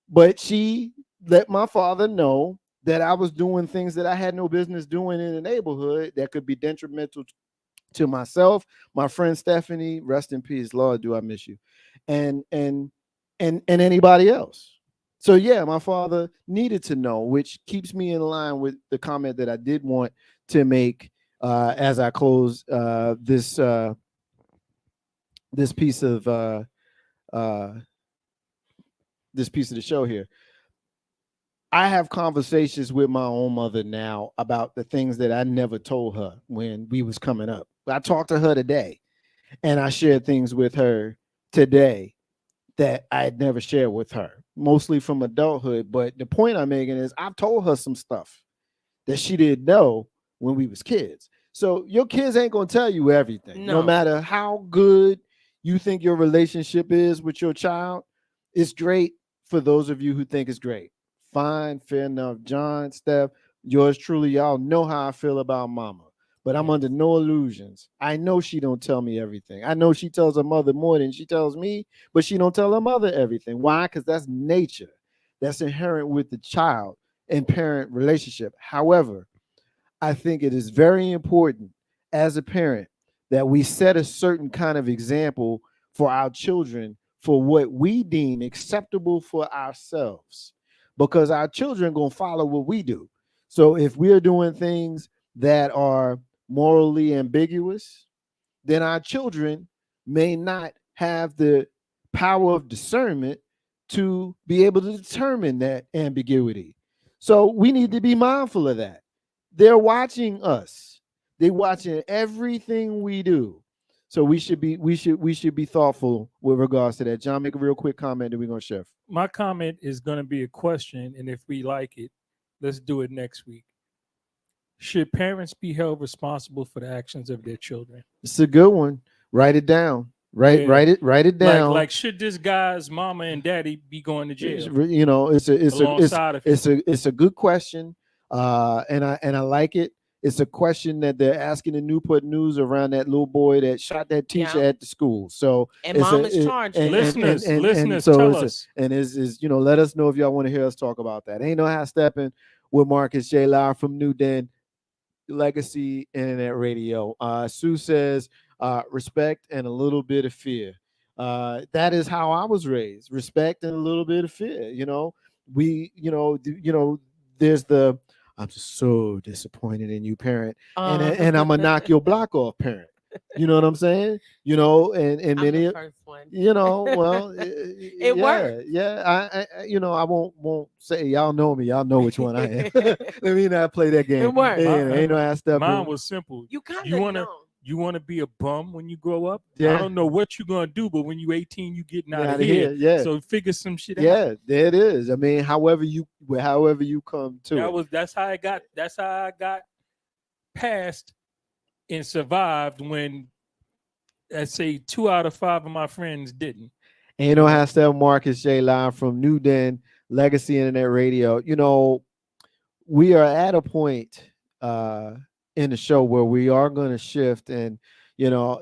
but she let my father know that I was doing things that I had no business doing in the neighborhood that could be detrimental to myself, my friend Stephanie, rest in peace, Lord, do I miss you, and anybody else. So yeah, my father needed to know, which keeps me in line with the comment that I did want to make as I close this piece of this piece of the show here. I have conversations with my own mother now about the things that I never told her when we was coming up. I talked to her today, and I shared things with her today that I had never shared with her, mostly from adulthood. But the point I'm making is I've told her some stuff that she didn't know when we was kids. So your kids ain't gonna tell you everything, no matter how good you think your relationship is with your child. It's great for those of you who think it's great. Fine, fair enough. John, Steph, yours truly, y'all know how I feel about mama. But I'm under no illusions. I know she don't tell me everything. I know she tells her mother more than she tells me, but she don't tell her mother everything. Why? Because that's nature. That's inherent with the child and parent relationship. However, I think it is very important as a parent that we set a certain kind of example for our children for what we deem acceptable for ourselves, because our children going to follow what we do. So if we're doing things that are morally ambiguous, then our children may not have the power of discernment to be able to determine that ambiguity. So we need to be mindful of that. They're watching us. They're watching everything we do. So we should be thoughtful with regards to that. John, make a real quick comment, then we're gonna shift. My comment is going to be a question, and if we like it, let's do it next week. Should parents be held responsible for the actions of their children? It's a good one. Write it down. Write it down. Like should this guy's mama and daddy be going to jail? You know, it's a good question. And I like it. It's a question that they're asking the Newport News around that little boy that shot that teacher at the school. So and mom is charged. Listeners, so tell us. And is let us know if y'all want to hear us talk about that. Ain't no how stepping with Marcus J. Live from NewDen Legacy Internet Radio. Sue says respect and a little bit of fear. That is how I was raised. Respect and a little bit of fear. There's the I'm just so disappointed in you, parent, and I'm gonna knock your block off, parent. You know what I'm saying? And many the first one. Well, it worked. Yeah, I won't say y'all know me. Y'all know which one I am. Let me not play that game. It worked. Ain't no ass stuff. Mine was simple. You want to be a bum when you grow up? Yeah. I don't know what you're going to do, but when you're 18, you getting out of here. Yeah. So figure some shit out. Yeah, there it is. I mean, however you come to That's how I got past and survived when, let's say, 2 out of 5 of my friends didn't. Ain't no hashtag Marcus J. Live from NewDen Legacy Internet Radio. We are at a point in the show where we are going to shift, and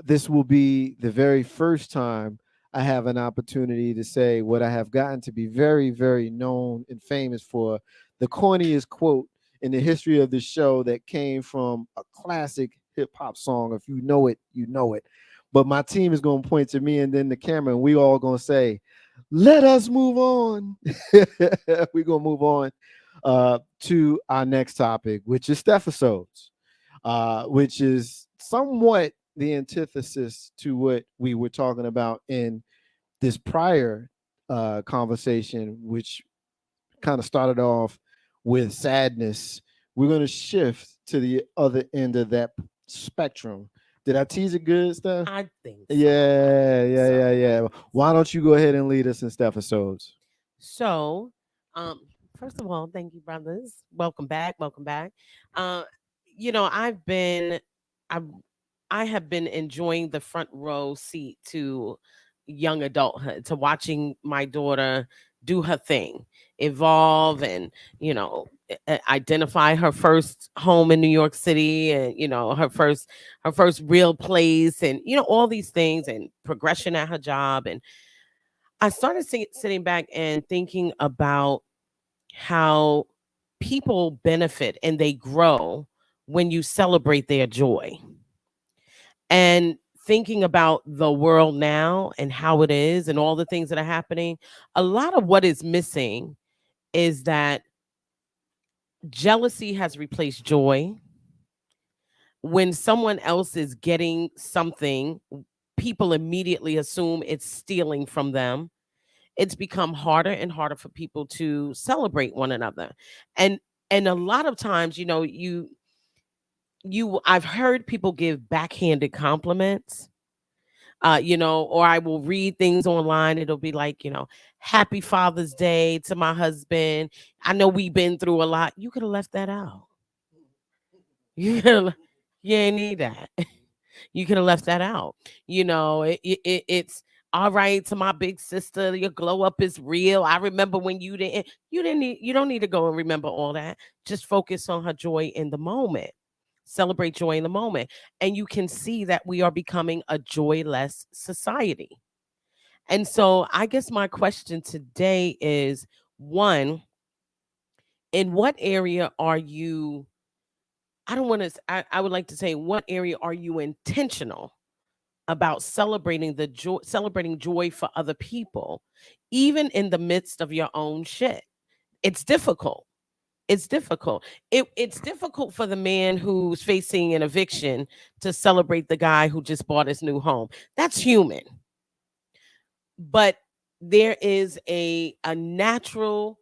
this will be the very first time I have an opportunity to say what I have gotten to be very, very known and famous for, the corniest quote in the history of the show that came from a classic hip-hop song. If you know it, you know it. But my team is going to point to me and then the camera, and we all going to say, let us move on. We're going to move on to our next topic, which is Stephisodes. Which is somewhat the antithesis to what we were talking about in this prior conversation, which kind of started off with sadness, we're going to shift to the other end of that spectrum. Did I tease it good, Steph? I think so. Yeah. Why don't you go ahead and lead us in Steph episodes? So, first of all, thank you, brothers. Welcome back. Welcome back. Uh, I I have been enjoying the front row seat to young adulthood, to watching my daughter do her thing, evolve, and identify her first home in New York City, and her first real place, and all these things, and progression at her job. And I started sitting back and thinking about how people benefit and they grow when you celebrate their joy. And thinking about the world now and how it is and all the things that are happening, a lot of what is missing is that jealousy has replaced joy. When someone else is getting something, people immediately assume it's stealing from them. It's become harder and harder for people to celebrate one another. And a lot of times, I've heard people give backhanded compliments, or I will read things online. It'll be like, happy Father's Day to my husband. I know we've been through a lot. You could have left that out. You ain't need that. You could have left that out. It's all right to my big sister. Your glow up is real. I remember when you don't need to go and remember all that. Just focus on her joy in the moment. Celebrate joy in the moment. And you can see that we are becoming a joyless society. And so I guess my question today is, one, in what area are you, I don't want to, I would like to say, what area are you intentional about celebrating joy for other people, even in the midst of your own shit? It's difficult. It's difficult. It's difficult for the man who's facing an eviction to celebrate the guy who just bought his new home. That's human. But there is a natural,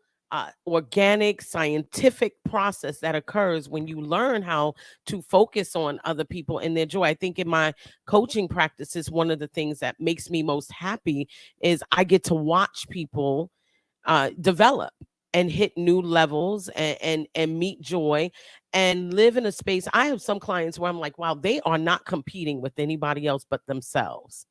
organic, scientific process that occurs when you learn how to focus on other people and their joy. I think in my coaching practices, one of the things that makes me most happy is I get to watch people develop and hit new levels, and meet joy and live in a space. I have some clients where I'm like, wow, they are not competing with anybody else but themselves.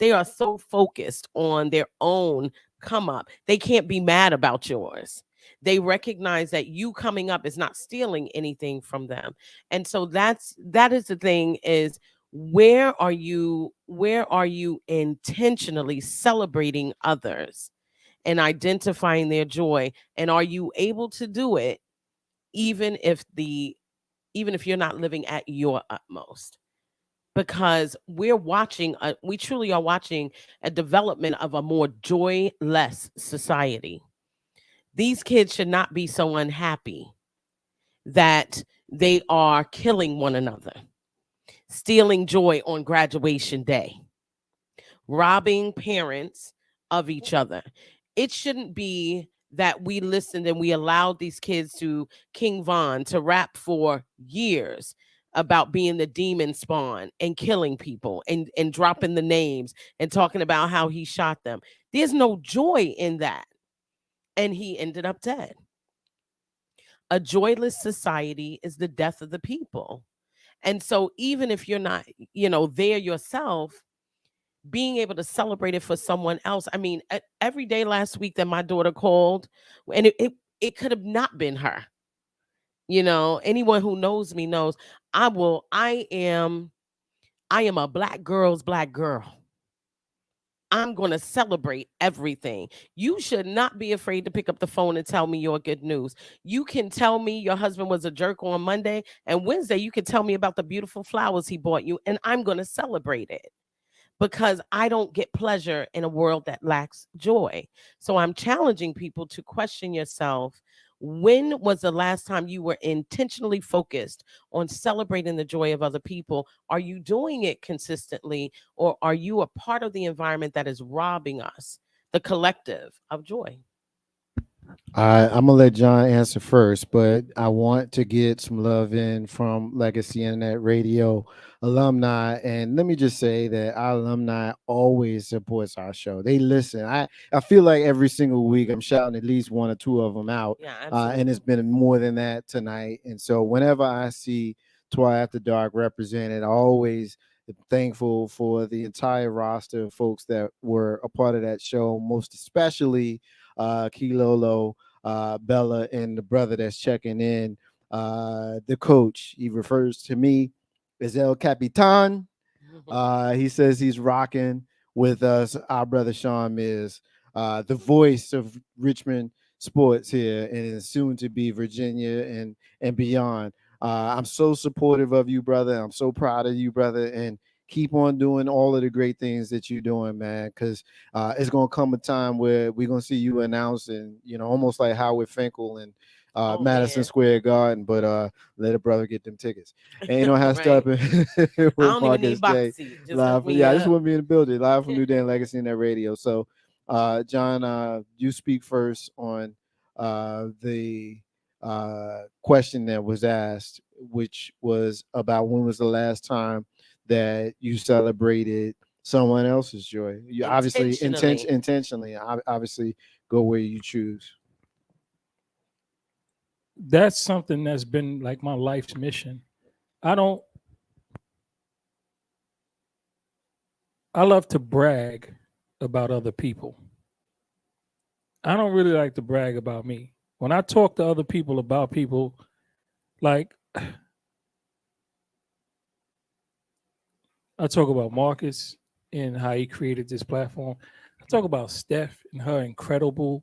They are so focused on their own come up. They can't be mad about yours. They recognize that you coming up is not stealing anything from them. And so that is the thing, is where are you intentionally celebrating others and identifying their joy? And are you able to do it even if you're not living at your utmost? Because we truly are watching a development of a more joyless society. These kids should not be so unhappy that they are killing one another, stealing joy on graduation day, robbing parents of each other. It shouldn't be that we listened and we allowed these kids to King Von to rap for years about being the demon spawn and killing people and dropping the names and talking about how he shot them. There's no joy in that. And he ended up dead. A joyless society is the death of the people. And so even if you're not, there yourself, being able to celebrate it for someone else. I mean, every day last week that my daughter called, and it could have not been her. Anyone who knows me knows I am a black girl's black girl. I'm going to celebrate everything. You should not be afraid to pick up the phone and tell me your good news. You can tell me your husband was a jerk on Monday, and Wednesday you can tell me about the beautiful flowers he bought you, and I'm going to celebrate it. Because I don't get pleasure in a world that lacks joy. So I'm challenging people to question yourself. When was the last time you were intentionally focused on celebrating the joy of other people? Are you doing it consistently, or are you a part of the environment that is robbing us the collective of joy. I'm gonna let John answer first, but I want to get some love in from Legacy Internet Radio alumni, and let me just say that our alumni always supports our show. They listen. I feel like every single week I'm shouting at least one or two of them out, Yeah, and absolutely. it's been more than that tonight. And so whenever I see Twilight After Dark represented, I always thankful for the entire roster of folks that were a part of that show, most especially Kilolo, Bella, and the brother that's checking in, the coach. He refers to me as El Capitan. He says he's rocking with us. Our brother Sean is the voice of Richmond sports here, and is soon to be Virginia and beyond. I'm so supportive of you, brother. I'm so proud of you, brother, and keep on doing all of the great things that you're doing, man. Because it's gonna come a time where we're gonna see you announcing, almost like Howard Finkel and Madison Man. Square Garden. But let a brother get them tickets. And you know how Right. Steppin I with don't even Marcus need box J. seat. Just Live hook from, me I just up. want to be in the building, live from NewDen Legacy Net Radio. So John, you speak first on the question that was asked, which was about when was the last time that you celebrated someone else's joy. You obviously intentionally, obviously go where you choose. That's something that's been like my life's mission. I love to brag about other people. I don't really like to brag about me. When I talk to other people about people, like I talk about Marcus and how he created this platform. I talk about Steph and her incredible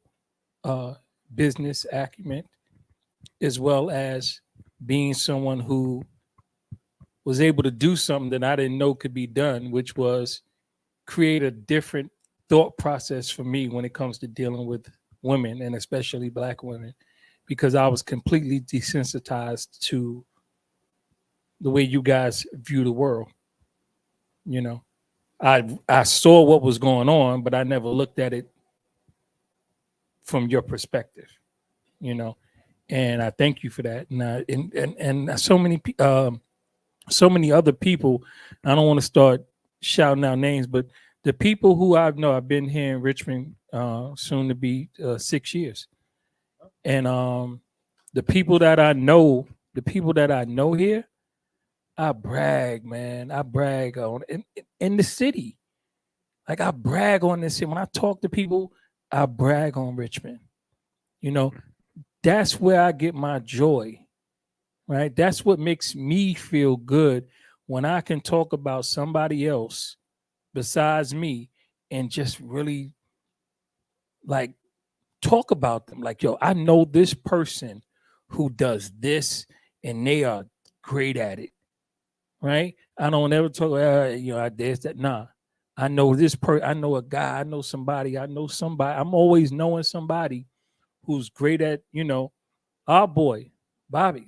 business acumen, as well as being someone who was able to do something that I didn't know could be done, which was create a different thought process for me when it comes to dealing with women, and especially Black women, because I was completely desensitized to the way you guys view the world. I saw what was going on, but I never looked at it from your perspective, and I thank you for that. And so many other people. I don't want to start shouting out names, but the people who I know, I've been here in Richmond soon to be 6 years, and the people that I know here, I brag, man. I brag on in the city. Like I brag on this city. When I talk to people, I brag on Richmond. That's where I get my joy, right? That's what makes me feel good when I can talk about somebody else besides me and just really like talk about them. Like, yo, I know this person who does this and they are great at it, right? I don't ever talk, I did that. Nah, I know this person, I know a guy, I know somebody. I'm always knowing somebody who's great at, our boy, Bobby.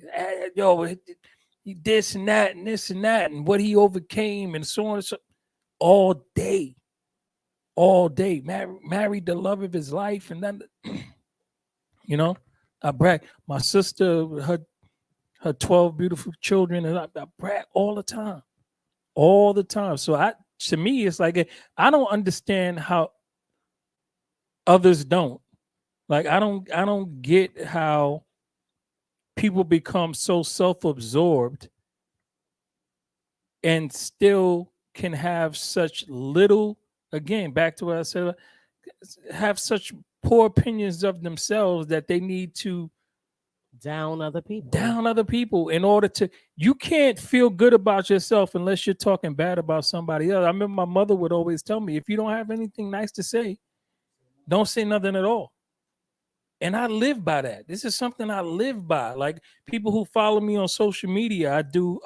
This and that and this and that and what he overcame and so on and so all day. Married the love of his life. And then, I brag. My sister, her 12 beautiful children, and I brag all the time. So to me, it's like I don't understand how others don't. Like I don't get how people become so self-absorbed and still can have such little, again, back to what I said, have such poor opinions of themselves that they need to down other people in order to, you can't feel good about yourself unless you're talking bad about somebody else. I remember my mother would always tell me, if you don't have anything nice to say, don't say nothing at all. And I live by that. This is something I live by. Like people who follow me on social media, I do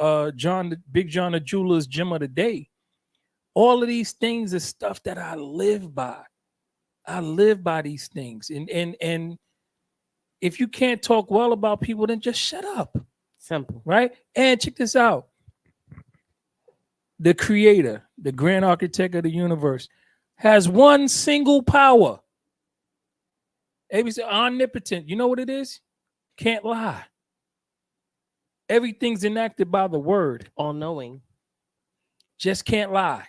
Big John the Jeweler's Gem of the Day. All of these things is stuff that I live by. I live by these things. And if you can't talk well about people, then just shut up. Simple. Right? And check this out. The creator, the grand architect of the universe, has one single power. ABC omnipotent. You know what it is? Can't lie. Everything's enacted by the word. All knowing. Just can't lie.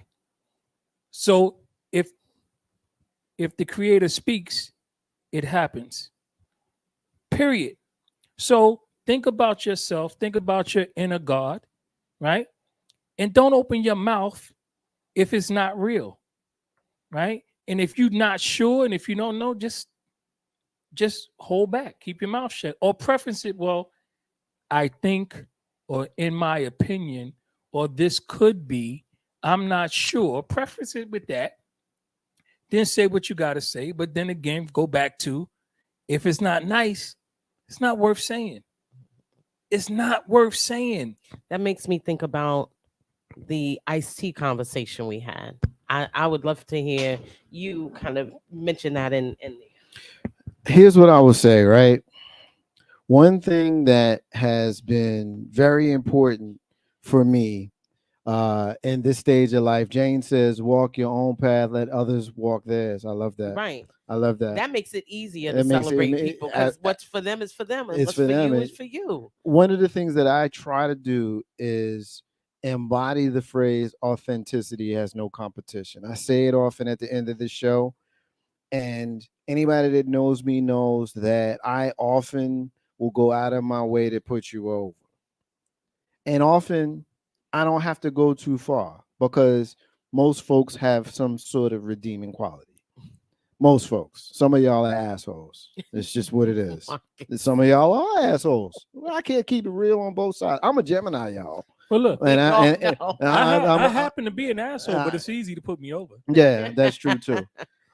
So if the creator speaks, it happens. Period. So think about yourself, think about your inner God, right? And don't open your mouth if it's not real, right? And if you're not sure and if you don't know, just hold back, keep your mouth shut, or preference it. Well, I think, or in my opinion, or this could be, I'm not sure. Preference it with that. Then say what you got to say. But then again, go back to, if it's not nice, it's not worth saying. It's not worth saying. That makes me think about the iced tea conversation we had. I would love to hear you kind of mention that in Here's what I will say, right? One thing that has been very important for me in this stage of life, Jane says, walk your own path, let others walk theirs. I love that. right. I love that. That makes it easier That to makes it- celebrate it- people because what's for them is for them, and it's what's for for them. you is for you. One of the things that I try to do is embody the phrase authenticity has no competition. I say it often at the end of the show. And anybody that knows me knows that I often will go out of my way to put you over. And often I don't have to go too far because most folks have some sort of redeeming quality. Most folks. Some of y'all are assholes. It's just what it is. Some of y'all are assholes. Well, I can't keep it real on both sides. I'm a Gemini, y'all. Well, look, And I happen to be an asshole, but it's easy to put me over. Yeah, that's true too.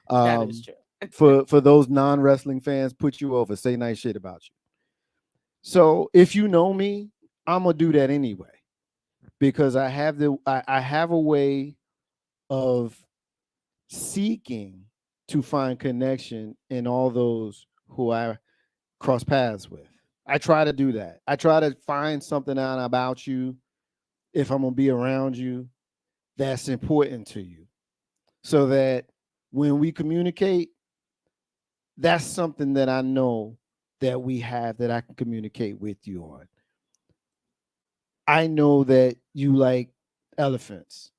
That is true. For those non-wrestling fans, put you over, say nice shit about you. So if you know me, I'm gonna do that anyway, because I have a way of seeking to find connection in all those who I cross paths with. I try to do that. I try to find something out about you, if I'm gonna be around you, that's important to you, so that when we communicate, that's something that I know that we have that I can communicate with you on. I know that you like elephants,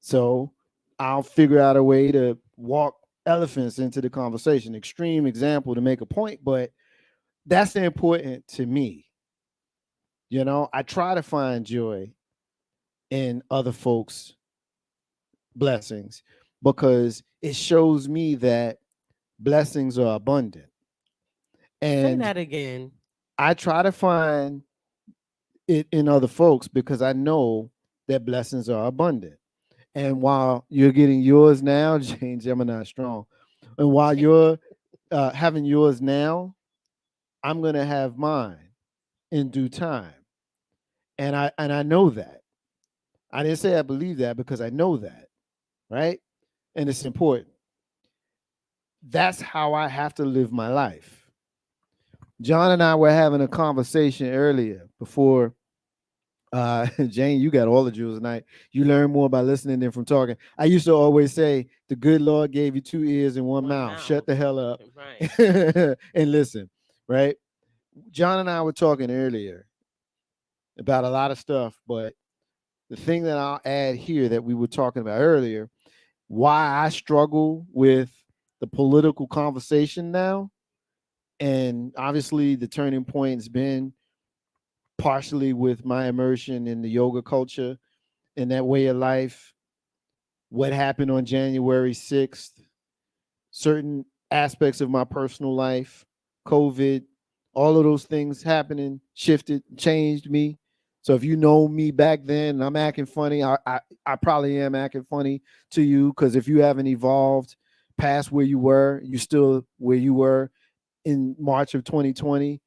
so I'll figure out a way to walk elephants into the conversation. Extreme example to make a point, but that's important to me. You know, I try to find joy in other folks' blessings because it shows me that blessings are abundant. Say And that again. I try to find it in other folks because I know that blessings are abundant. And while you're getting yours now, Jane Gemini strong, and while you're having yours now, I'm gonna have mine in due time. And I know that. I didn't say I believe that because I know that, right? And it's important. That's how I have to live my life. John and I were having a conversation earlier before Jane, you got all the jewels tonight. You learn more by listening than from talking. I used to always say, the good Lord gave you 2 ears and one mouth. Shut the hell up Right. and listen, right? John and I were talking earlier about a lot of stuff, but the thing that I'll add here that we were talking about earlier, why I struggle with the political conversation now, and obviously the turning point has been partially with my immersion in the yoga culture and that way of life, what happened on January 6th, certain aspects of my personal life, COVID, all of those things happening, shifted, changed me. So if you know me back then and I'm acting funny, I probably am acting funny to you, because if you haven't evolved past where you were, you still where you were in March of 2020,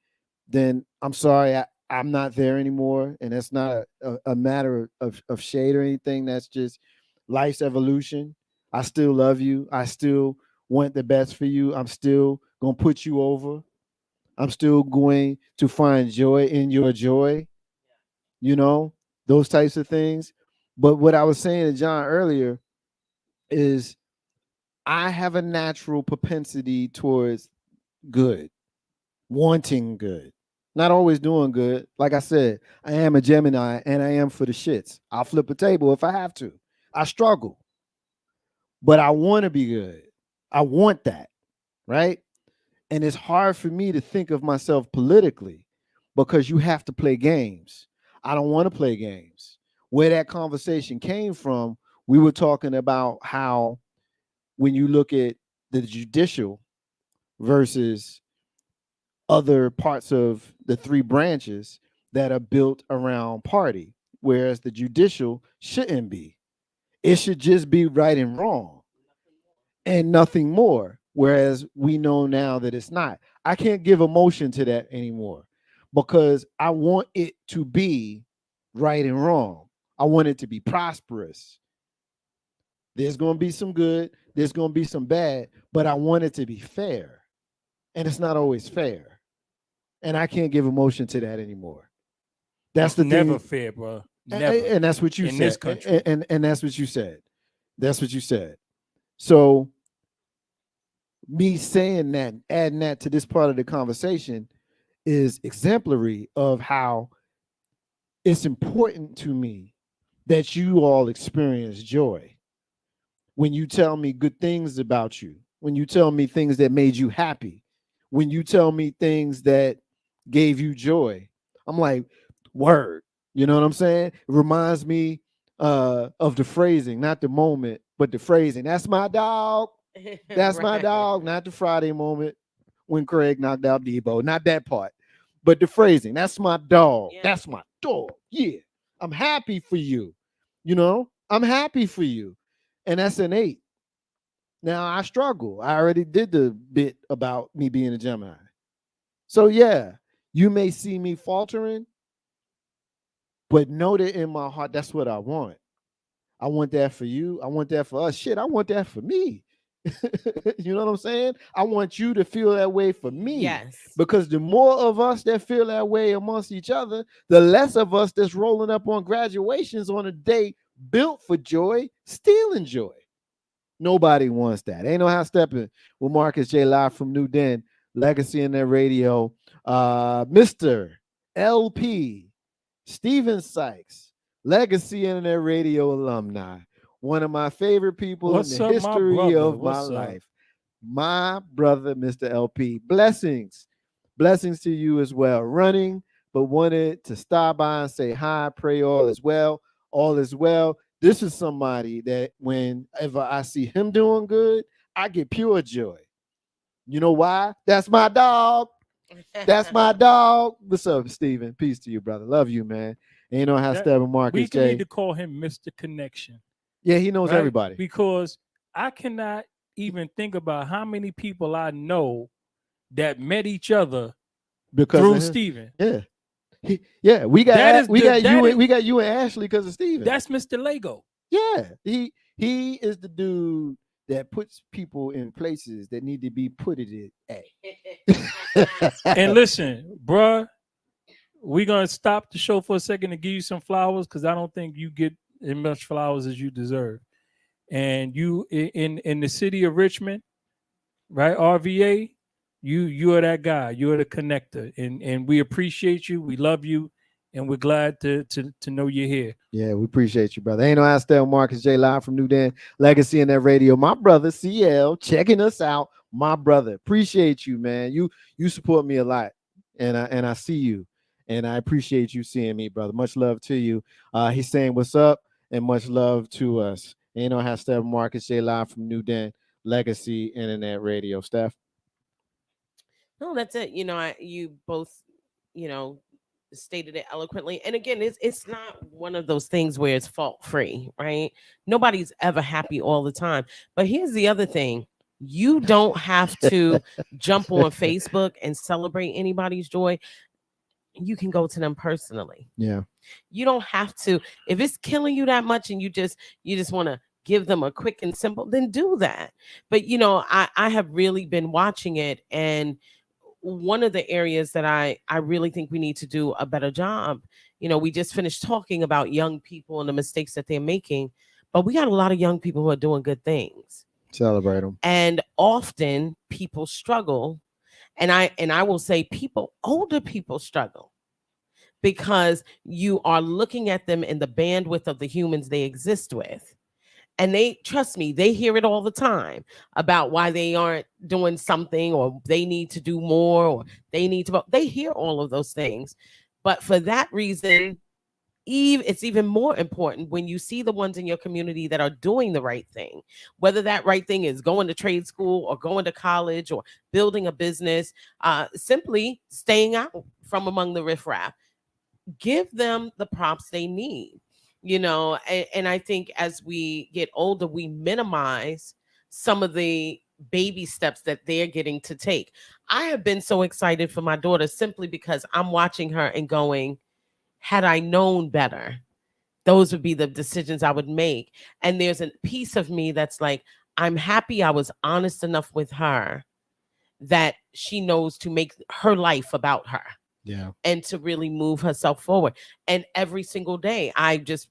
then I'm sorry, I'm not there anymore. And that's not a matter of shade or anything. That's just life's evolution. I still love you. I still want the best for you. I'm still going to put you over. I'm still going to find joy in your joy, you know, those types of things. But what I was saying to John earlier is I have a natural propensity towards good, wanting good, not always doing good. Like I said, I am a Gemini and I am for the shits. I'll flip a table if I have to. I struggle, but I want to be good. I want that, right? And it's hard for me to think of myself politically because you have to play games. I don't want to play games. Where that conversation came from, we were talking about how when you look at the judicial versus other parts of the three branches that are built around party, whereas the judicial shouldn't be. It should just be right and wrong and nothing more. Whereas we know now that it's not. I can't give emotion to that anymore because I want it to be right and wrong. I want it to be prosperous. There's going to be some good, there's going to be some bad, but I want it to be fair. And it's not always fair. And I can't give emotion to that anymore. That's the never thing. fair, bro. Never. And that's what you in said. this country. And that's what you said. That's what you said. So me saying that, adding that to this part of the conversation is exemplary of how it's important to me that you all experience joy. When you tell me good things about you, when you tell me things that made you happy, when you tell me things that gave you joy, I'm like, word. You know what I'm saying? It reminds me of the phrasing, not the moment, but the phrasing. That's my dog. That's my dog. Not the Friday moment when Craig knocked out Debo. Not that part, but the phrasing. That's my dog. Yeah. That's my dog. Yeah. I'm happy for you. You know, I'm happy for you. And that's an 8. Now I struggle. I already did the bit about me being a Gemini. So yeah, you may see me faltering, but know that in my heart, that's what I want. I want that for you. I want that for us. Shit, I want that for me. You know what I'm saying? I want you to feel that way for me. Yes. Because the more of us that feel that way amongst each other, the less of us that's rolling up on graduations on a day built for joy, stealing joy. Nobody wants that. Ain't no how stepping with Marcus J. Live from NewDen, Legacy in their radio. Mr. LP, Steven Sykes, Legacy Internet Radio alumni, one of my favorite people What's in the up, my history brother? of my What's up? life. My brother, Mr. LP. Blessings. Blessings to you as well. Running, but wanted to stop by and say hi, pray all is well. All is well. This is somebody that whenever I see him doing good, I get pure joy. You know why? That's my dog. That's my dog. What's up, Steven? Peace to you, brother. Love you, man. And you know how That- Steppin Marcus We J. need to call him Mr. Connection. Yeah, he knows right? everybody. Because I cannot even think about how many people I know that met each other Because through of him. Steven. Yeah. Yeah, we got That is we the- got that you is- and we got you and Ashley because of Steven. That's Mr. Lego. Yeah, he is the dude that puts people in places that need to be put it at. And listen, bruh, we're gonna stop the show for a second to give you some flowers because I don't think you get as much flowers as you deserve. And you in the city of Richmond, right? RVA, you are that guy. You are the connector, and we appreciate you. We love you, and we're glad to know you're here. Yeah, we appreciate you, brother. Ain't no Astel Marcus J. Live from NewDen, Legacy in that radio. My brother CL checking us out. My brother, appreciate you, man. You support me a lot, and I see you, and I appreciate you seeing me, brother. Much love to you. He's saying what's up, and much love to us. Ain't no Astel Marcus J. Live from NewDen, Legacy Internet Radio. Steph. No, that's it. You both, stated it eloquently. And again, it's not one of those things where it's fault free, right? Nobody's ever happy all the time. But here's the other thing. You don't have to jump on Facebook and celebrate anybody's joy. You can go to them personally. Yeah. You don't have to. If it's killing you that much and you just want to give them a quick and simple, then do that. But I have really been watching it, and one of the areas that I really think we need to do a better job. We just finished talking about young people and the mistakes that they're making, but we got a lot of young people who are doing good things. Celebrate them. And often people struggle, and I will say older people struggle because you are looking at them in the bandwidth of the humans they exist with. And trust me, they hear it all the time about why they aren't doing something, or they need to do more, or they hear all of those things. But for that reason, it's even more important when you see the ones in your community that are doing the right thing, whether that right thing is going to trade school or going to college or building a business, simply staying out from among the riffraff. Give them the props they need, and I think as we get older, we minimize some of the baby steps that they're getting to take. I have been so excited for my daughter simply because I'm watching her and going, had I known better, those would be the decisions I would make. And there's a piece of me that's like, I'm happy I was honest enough with her that she knows to make her life about her. Yeah. And to really move herself forward. And every single day, I just,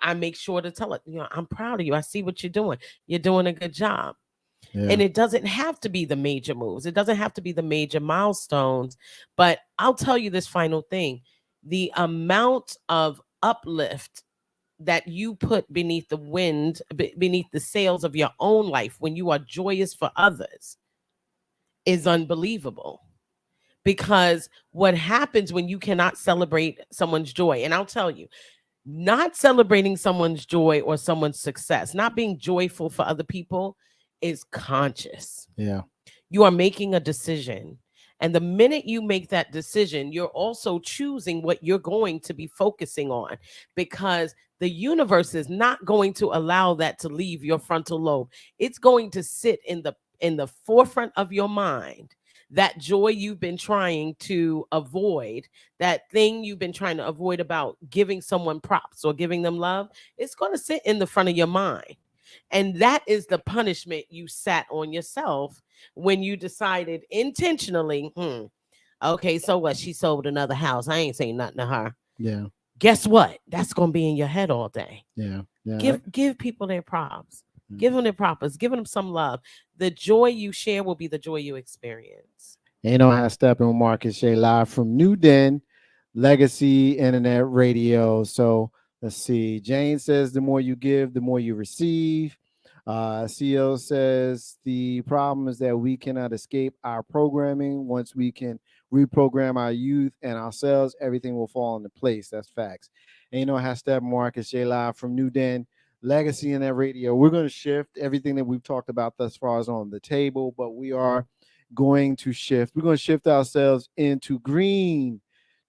I make sure to tell her, I'm proud of you. I see what you're doing. You're doing a good job. Yeah. And it doesn't have to be the major moves. It doesn't have to be the major milestones. But I'll tell you this final thing. The amount of uplift that you put beneath the sails of your own life when you are joyous for others is unbelievable. Because what happens when you cannot celebrate someone's joy, and I'll tell you, not celebrating someone's joy or someone's success, not being joyful for other people is conscious. Yeah. You are making a decision. And the minute you make that decision, you're also choosing what you're going to be focusing on, because the universe is not going to allow that to leave your frontal lobe. It's going to sit in the forefront of your mind. That joy you've been trying to avoid, that thing you've been trying to avoid about giving someone props or giving them love, it's going to sit in the front of your mind. And that is the punishment you sat on yourself when you decided intentionally, okay, so what? She sold another house. I ain't saying nothing to her. Yeah. Guess what? That's going to be in your head all day. Yeah. Yeah. Give people their props. Give them their props. Give them some love. The joy you share will be the joy you experience. Ain't no how Steppin with Marcus Shay live from NewDen Legacy Internet Radio. So let's see. Jane says the more you give, the more you receive. CO says the problem is that we cannot escape our programming. Once we can reprogram our youth and ourselves, everything will fall into place. That's facts. Ain't no how Steppin Marcus Shay live from NewDen Legacy Internet Radio. We're going to shift everything that we've talked about thus far is on the table, but we are going to shift. We're going to shift ourselves into green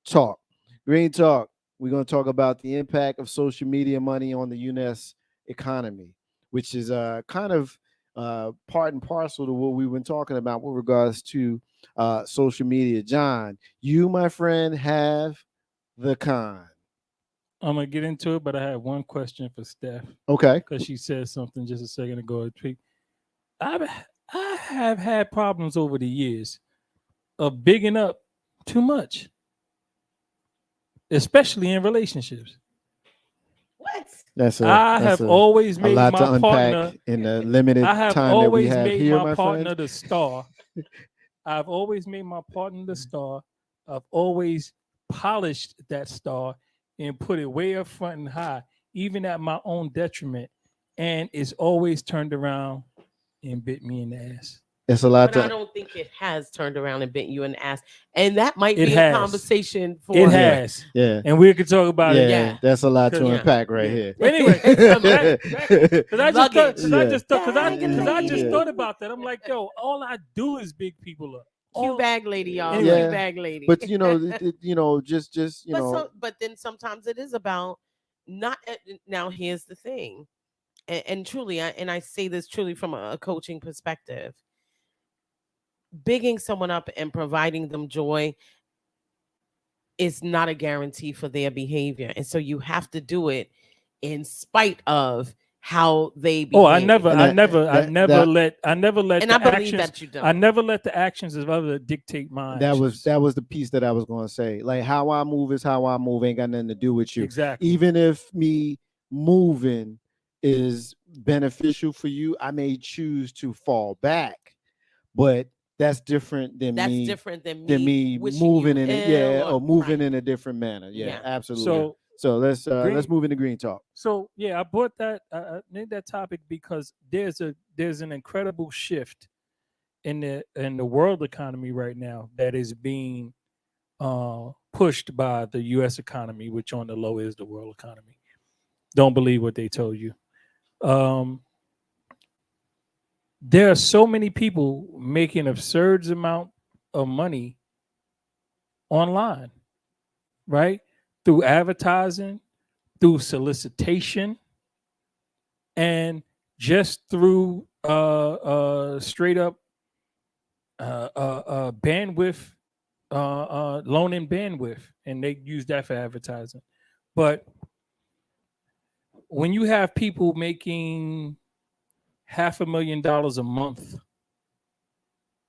talk. Green talk. We're going to talk about the impact of social media money on the U.S. economy, which is kind of part and parcel to what we've been talking about with regards to social media. John, you, my friend, have the con. I'm going to get into it, but I have one question for Steph. Okay. Because she said something just a second ago. I have had problems over the years of bigging up too much, especially in relationships. What? I have always made my partner in the limited time that we have here, my partner friend. the star. I've always made my partner the star. I've always polished that star and put it way up front and high, even at my own detriment. And it's always turned around and bit me in the ass. It's a lot. But I don't think it has turned around and bit you in the ass. And that might be a conversation for it has. Yeah. And we could talk about it. Yeah. That's a lot to unpack right here. Anyway, because I just thought about that. I'm like, yo, all I do is big people up. Cue bag lady, y'all. Yeah. Cue bag lady. But just but then sometimes it is about not. Now here's the thing, and truly, I say this truly from a coaching perspective. Bigging someone up and providing them joy is not a guarantee for their behavior, and so you have to do it in spite of how they behave. Oh, I never let and I believe that you don't. I never let the actions of others dictate mine. That was the piece that I was going to say. Like, how I move is how I move. Ain't got nothing to do with you. Exactly. Even if me moving is beneficial for you, I may choose to fall back, but that's different than That's me different than wishing moving you in it, ill or moving right. in a different manner. Yeah, Yeah. absolutely. So let's green- move into green talk. So yeah, I brought that. I made that topic because there's an incredible shift in the world economy right now that is being pushed by the U.S. economy, which on the low is the world economy. Don't believe what they told you. There are so many people making absurd amount of money online, right? Through advertising, through solicitation, and just through straight up bandwidth, loaning bandwidth, and they use that for advertising. But when you have people making $500,000 a month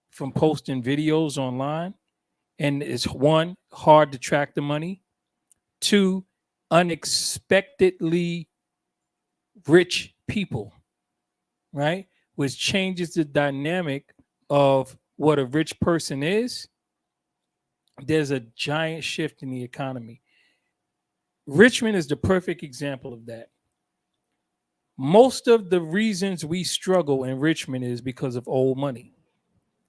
from posting videos online, and it's one, hard to track the money, two, unexpectedly rich people, right? Which changes the dynamic of what a rich person is. There's a giant shift in the economy. Richmond is the perfect example of that. Most of the reasons we struggle in Richmond is because of old money,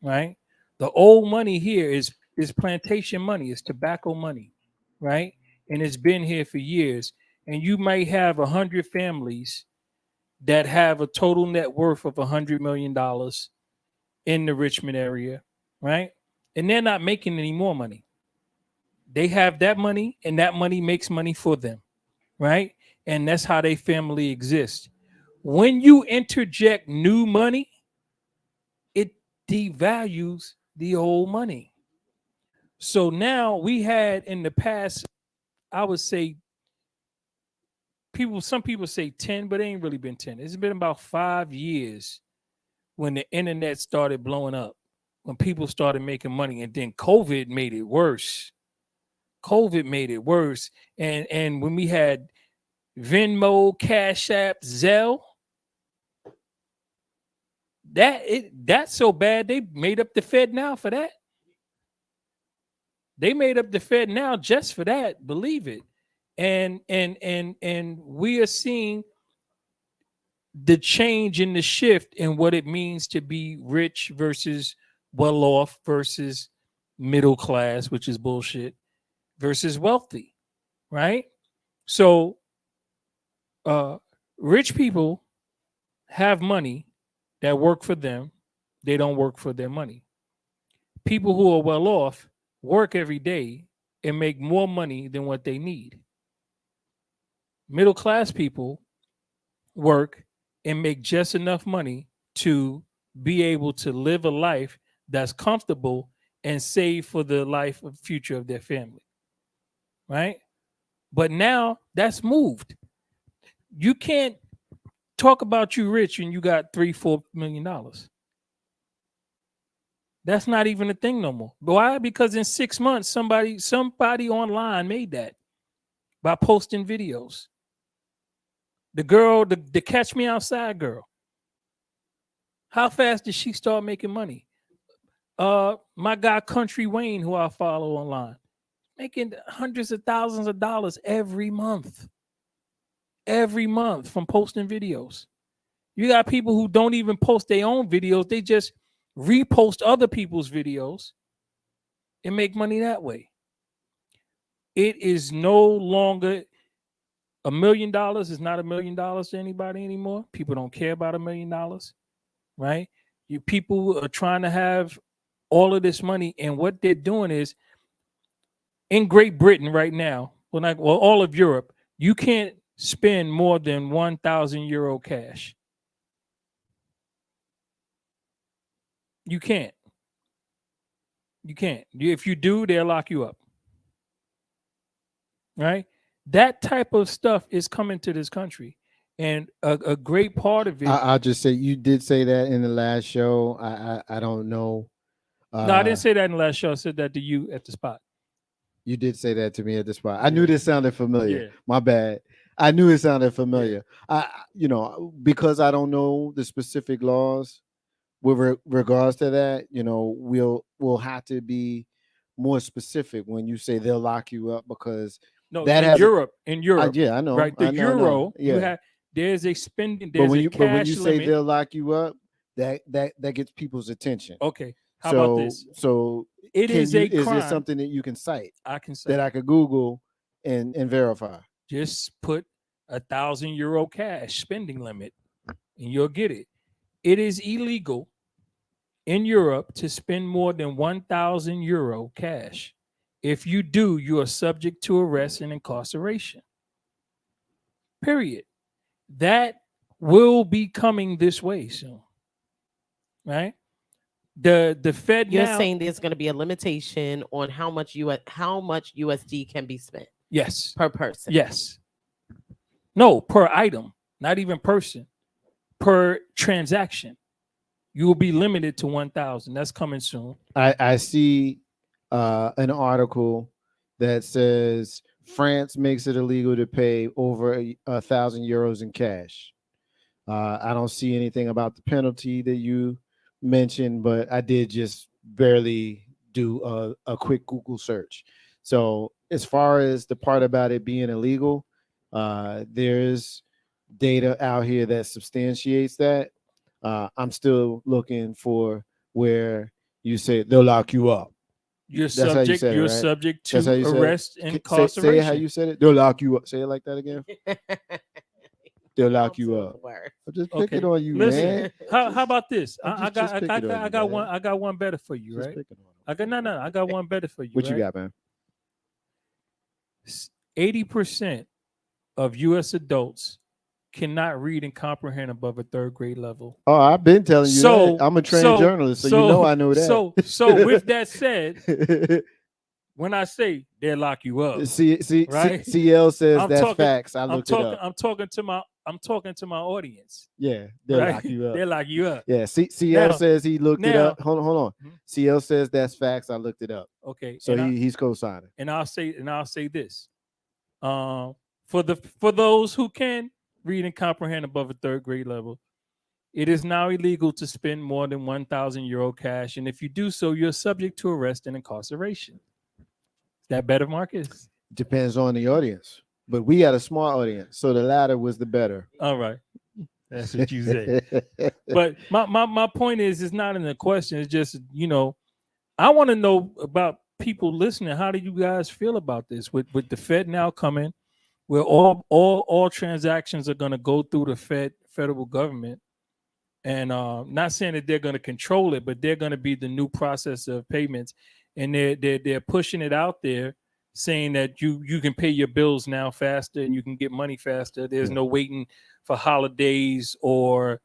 right? The old money here is plantation money, it's tobacco money, right? And it's been here for years. And you might have 100 families that have a total net worth of $100 million in the Richmond area, right? And they're not making any more money. They have that money, and that money makes money for them, right? And that's how their family exists. When you interject new money, it devalues the old money. So now we had in the past, I would say, some people say 10, but it ain't really been 10. It's been about 5 years when the internet started blowing up, when people started making money, and then COVID made it worse. COVID made it worse. And when we had Venmo, Cash App, Zelle, that's so bad they made up the Fed now for that. They made up the Fed now just for that, believe it. And we are seeing the change in the shift in what it means to be rich versus well off versus middle class, which is bullshit, versus wealthy, right? So rich people have money that work for them. They don't work for their money. People who are well off work every day and make more money than what they need. Middle class people work and make just enough money to be able to live a life that's comfortable and save for the life of future of their family. Right? But now that's moved. You can't talk about you rich and you got $3-4 million. That's not even a thing no more. Why? Because in 6 months, somebody online made that by posting videos. The girl, the Catch Me Outside girl. How fast did she start making money? My guy Country Wayne, who I follow online, making hundreds of thousands of dollars every month from posting videos. You got people who don't even post their own videos. They just repost other people's videos and make money that way. It is no longer $1 million is not $1 million to anybody anymore. People don't care about $1 million, right? You people are trying to have all of this money, and what they're doing is in Great Britain right now, all of Europe, you can't spend more than €1,000 cash. You can't. You can't. If you do, they'll lock you up. Right? That type of stuff is coming to this country. And a great part of it. I'll just say you did say that in the last show. I don't know. No, I didn't say that in the last show. I said that to you at the spot. You did say that to me at the spot. I knew this sounded familiar. Yeah. My bad. I knew it sounded familiar. You know, because I don't know the specific laws with regards to that. You know, we'll have to be more specific when you say they'll lock you up because No, that in has Europe, in Europe, yeah, I know, right? The I know, euro, yeah. you have there's a spending, But there's when a you cash say limit. they'll lock you up, that gets people's attention. Okay, how about this? So It is a is there crime. something that you can cite I can say that I could Google and verify? just put €1,000 cash spending limit, and you'll get it. It is illegal in Europe to spend more than €1,000 cash. If you do, you are subject to arrest and incarceration. Period. That will be coming this way soon, right? The Fed You're now, saying there's going to be a limitation on how much USD can be spent yes, per person. yes, no, per item, not even person, per transaction. You will be limited to 1,000. That's coming soon. I see an article that says France makes it illegal to pay over €1,000 in cash. I don't see anything about the penalty that you mentioned, but I did just barely do a quick Google search. So as far as the part about it being illegal, there's data out here that substantiates that. I'm still looking for where you say they'll lock you up. You're That's how you subject. said it, you're right? subject That's how to you said it? arrest and Say incarceration. it how you said it. They'll lock you up. Say it like that again. They'll lock you up. I'm just picking on you, Listen, man. how about this? I'm I just picking on you, got man. I got one better for you, Just right? picking on I got I got one better for you. What you right? got, man? 80% of U.S. adults cannot read and comprehend above a third grade level. Oh, I've been telling you that. I'm a trained journalist, so you know I know that. So with that said, when I say they'll lock you up, right? CL says that's facts. I looked it up. I'm talking to my audience. Yeah, they'll right? lock you up. They'll lock you up. Yeah, CL says he looked it up. Hold on. Mhm. CL says that's facts. I looked it up. Okay, so he's co-signing. And I'll say this, for those who can read and comprehend above a third grade level, it is now illegal to spend more than €1,000 cash, and if you do so, you're subject to arrest and incarceration. Is that better, Marcus? Depends on the audience, but we got a small audience, so the latter was the better. All right, that's what you say. But my point is, it's not in the question. It's just, I want to know about people listening. How do you guys feel about this with the Fed now coming, where all transactions are going to go through the federal government, and not saying that they're going to control it, but they're going to be the new process of payments, and they're pushing it out there, saying that you can pay your bills now faster and you can get money faster. There's no waiting for holidays or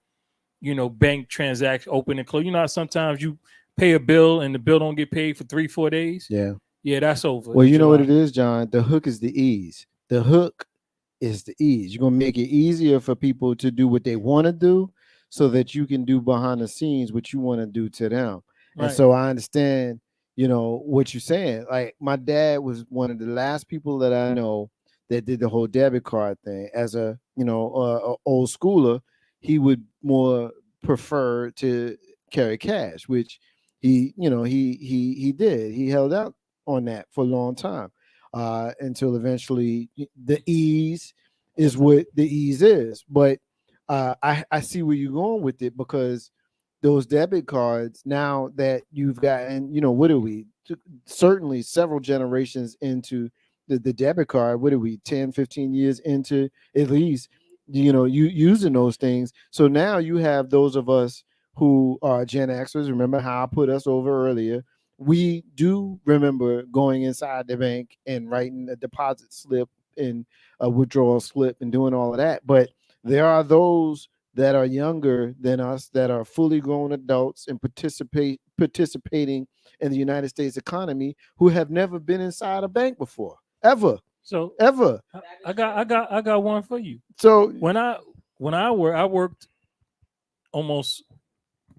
bank transaction open and close. You know how sometimes you pay a bill and the bill don't get paid for 3-4 days. Yeah, that's over. Well, you know what it is, John. The hook is the ease. The hook is the ease. You're gonna make it easier for people to do what they want to do, so that you can do behind the scenes what you want to do to them. Right. And so I understand, what you're saying. Like my dad was one of the last people that I know that did the whole debit card thing. As a old schooler, he would more prefer to carry cash, which he did. He held out on that for a long time, until eventually the ease is what the ease is. But I see where you're going with it, because those debit cards, now that you've gotten, what are we? Certainly several generations into the debit card. What are we? 10, 15 years into at least, you using those things. So now you have those of us who are Gen Xers. Remember how I put us over earlier? We do remember going inside the bank and writing a deposit slip and a withdrawal slip and doing all of that. But there are those that are younger than us that are fully grown adults and participating in the United States economy who have never been inside a bank before, ever. So ever. I got one for you. So when I worked almost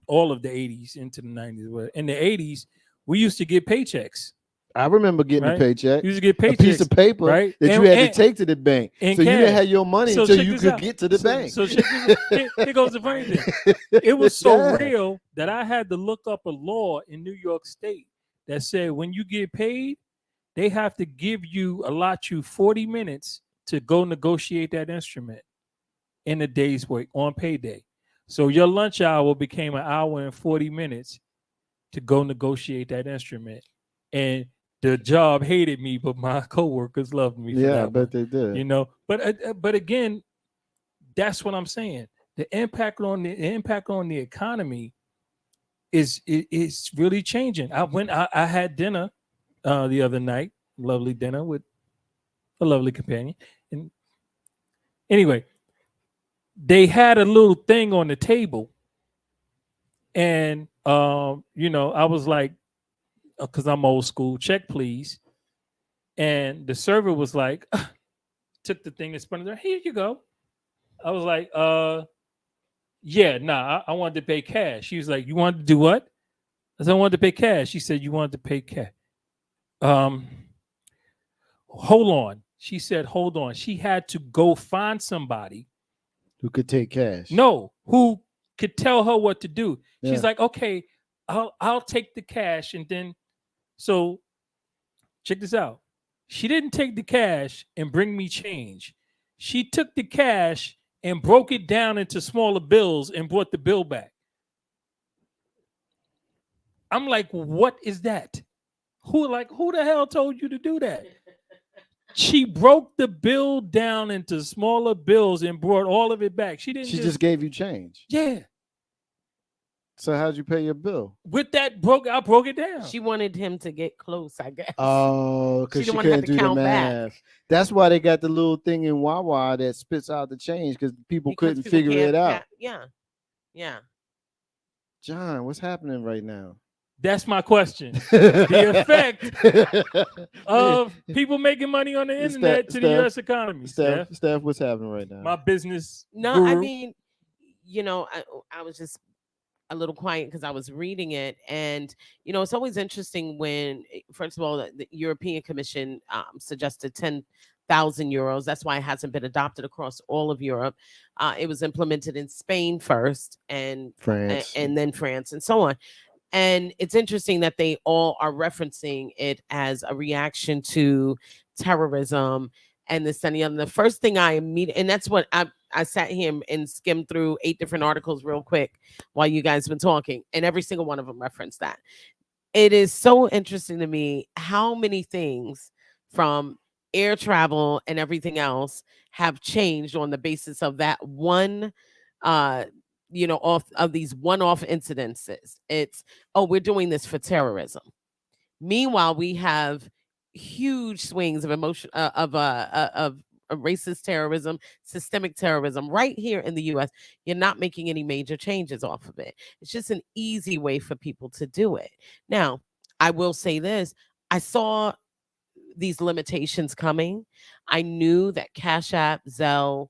all of the 80s into the 90s. But in the 80s, we used to get paychecks. I remember getting right? a paycheck. You used to get A paychecks, piece of paper right? that you had to take to the bank. and So you didn't cash. have your money So until check you this could out. get to the bank. So check this out. Here goes the funny thing. It was so Yeah. real that I had to look up a law in New York State that said when you get paid, they have to allot you 40 minutes to go negotiate that instrument in a day's work on payday. So your lunch hour became an hour and 40 minutes to go negotiate that instrument. And the job hated me, but my coworkers loved me for Yeah, I that bet one. they did. You know, but again, that's what I'm saying. The impact on the economy is really changing. I had dinner the other night, lovely dinner with a lovely companion. And anyway, they had a little thing on the table, and I was like, because I'm old school, check please. And the server was like, took the thing and spun it there. Here you go. I was like, yeah, nah, I wanted to pay cash. She was like, you wanted to do what? I said, I wanted to pay cash. She said, you wanted to pay cash. Hold on. She said, hold on. She had to go find somebody Who could take cash? No, who could tell her what to do. Yeah. She's like, okay, I'll take the cash. And then, so check this out. She didn't take the cash and bring me change. She took the cash and broke it down into smaller bills and brought the bill back. I'm like, what is that? Who the hell told you to do that? She broke the bill down into smaller bills and brought all of it back. She didn't. She just gave you change. Yeah. So how'd you pay your bill? With that I broke it down. She wanted him to get close, I guess. Oh, because she didn't wanna have couldn't to do the count back. math. That's why they got the little thing in Wawa that spits out the change because people Because couldn't people figure can't it out. Yeah. John, what's happening right now? That's my question. The effect of people making money on the internet to the U.S. economy. Steph, what's happening right now? My business. No, guru. I mean, I was just a little quiet because I was reading it. And, it's always interesting when, first of all, the European Commission suggested 10,000 euros. That's why it hasn't been adopted across all of Europe. It was implemented in Spain first and France. and then France and so on. And it's interesting that they all are referencing it as a reaction to terrorism and this and the other. The first thing and that's what I sat here and skimmed through 8 different articles real quick while you guys been talking, and every single one of them referenced that. It is so interesting to me how many things from air travel and everything else have changed on the basis of that one off of these one-off incidences. It's, we're doing this for terrorism. Meanwhile, we have huge swings of emotion of racist terrorism, systemic terrorism right here in the US. You're not making any major changes off of it. It's just an easy way for people to do it. Now, I will say this. I saw these limitations coming. I knew that Cash App, Zelle,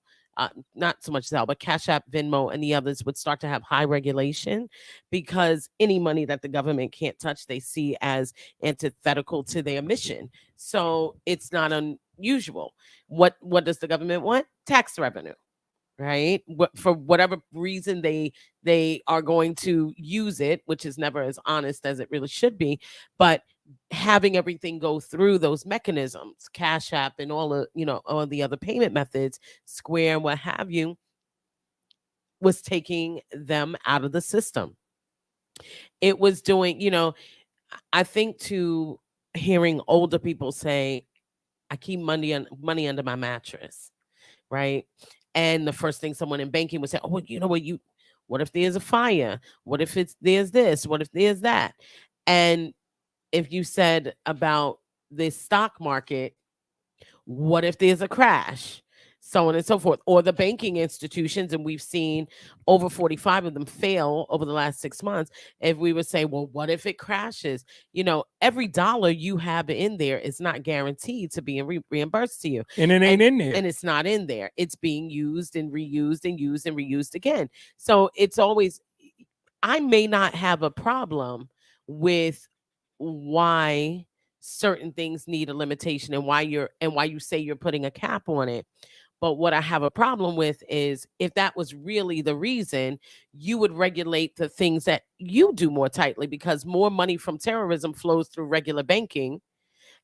not so much Zelle, but Cash App, Venmo, and the others would start to have high regulation because any money that the government can't touch, they see as antithetical to their mission. So it's not unusual. What does the government want? Tax revenue, right? For whatever reason they are going to use it, which is never as honest as it really should be, but having everything go through those mechanisms, Cash App and all the other payment methods, Square and what have you, was taking them out of the system. It was doing, I think to hearing older people say, I keep money under my mattress, right? And the first thing someone in banking would say, oh, what if there's a fire? What if there's this? What if there's that? And if you said about the stock market, what if there's a crash? So on and so forth. Or the banking institutions, and we've seen over 45 of them fail over the last 6 months. If we would say, well, what if it crashes? Every dollar you have in there is not guaranteed to be reimbursed to you. And it ain't in there. And it's not in there. It's being used and reused and used and reused again. So it's always, I may not have a problem with why certain things need a limitation and why you say you're putting a cap on it. But what I have a problem with is if that was really the reason, you would regulate the things that you do more tightly, because more money from terrorism flows through regular banking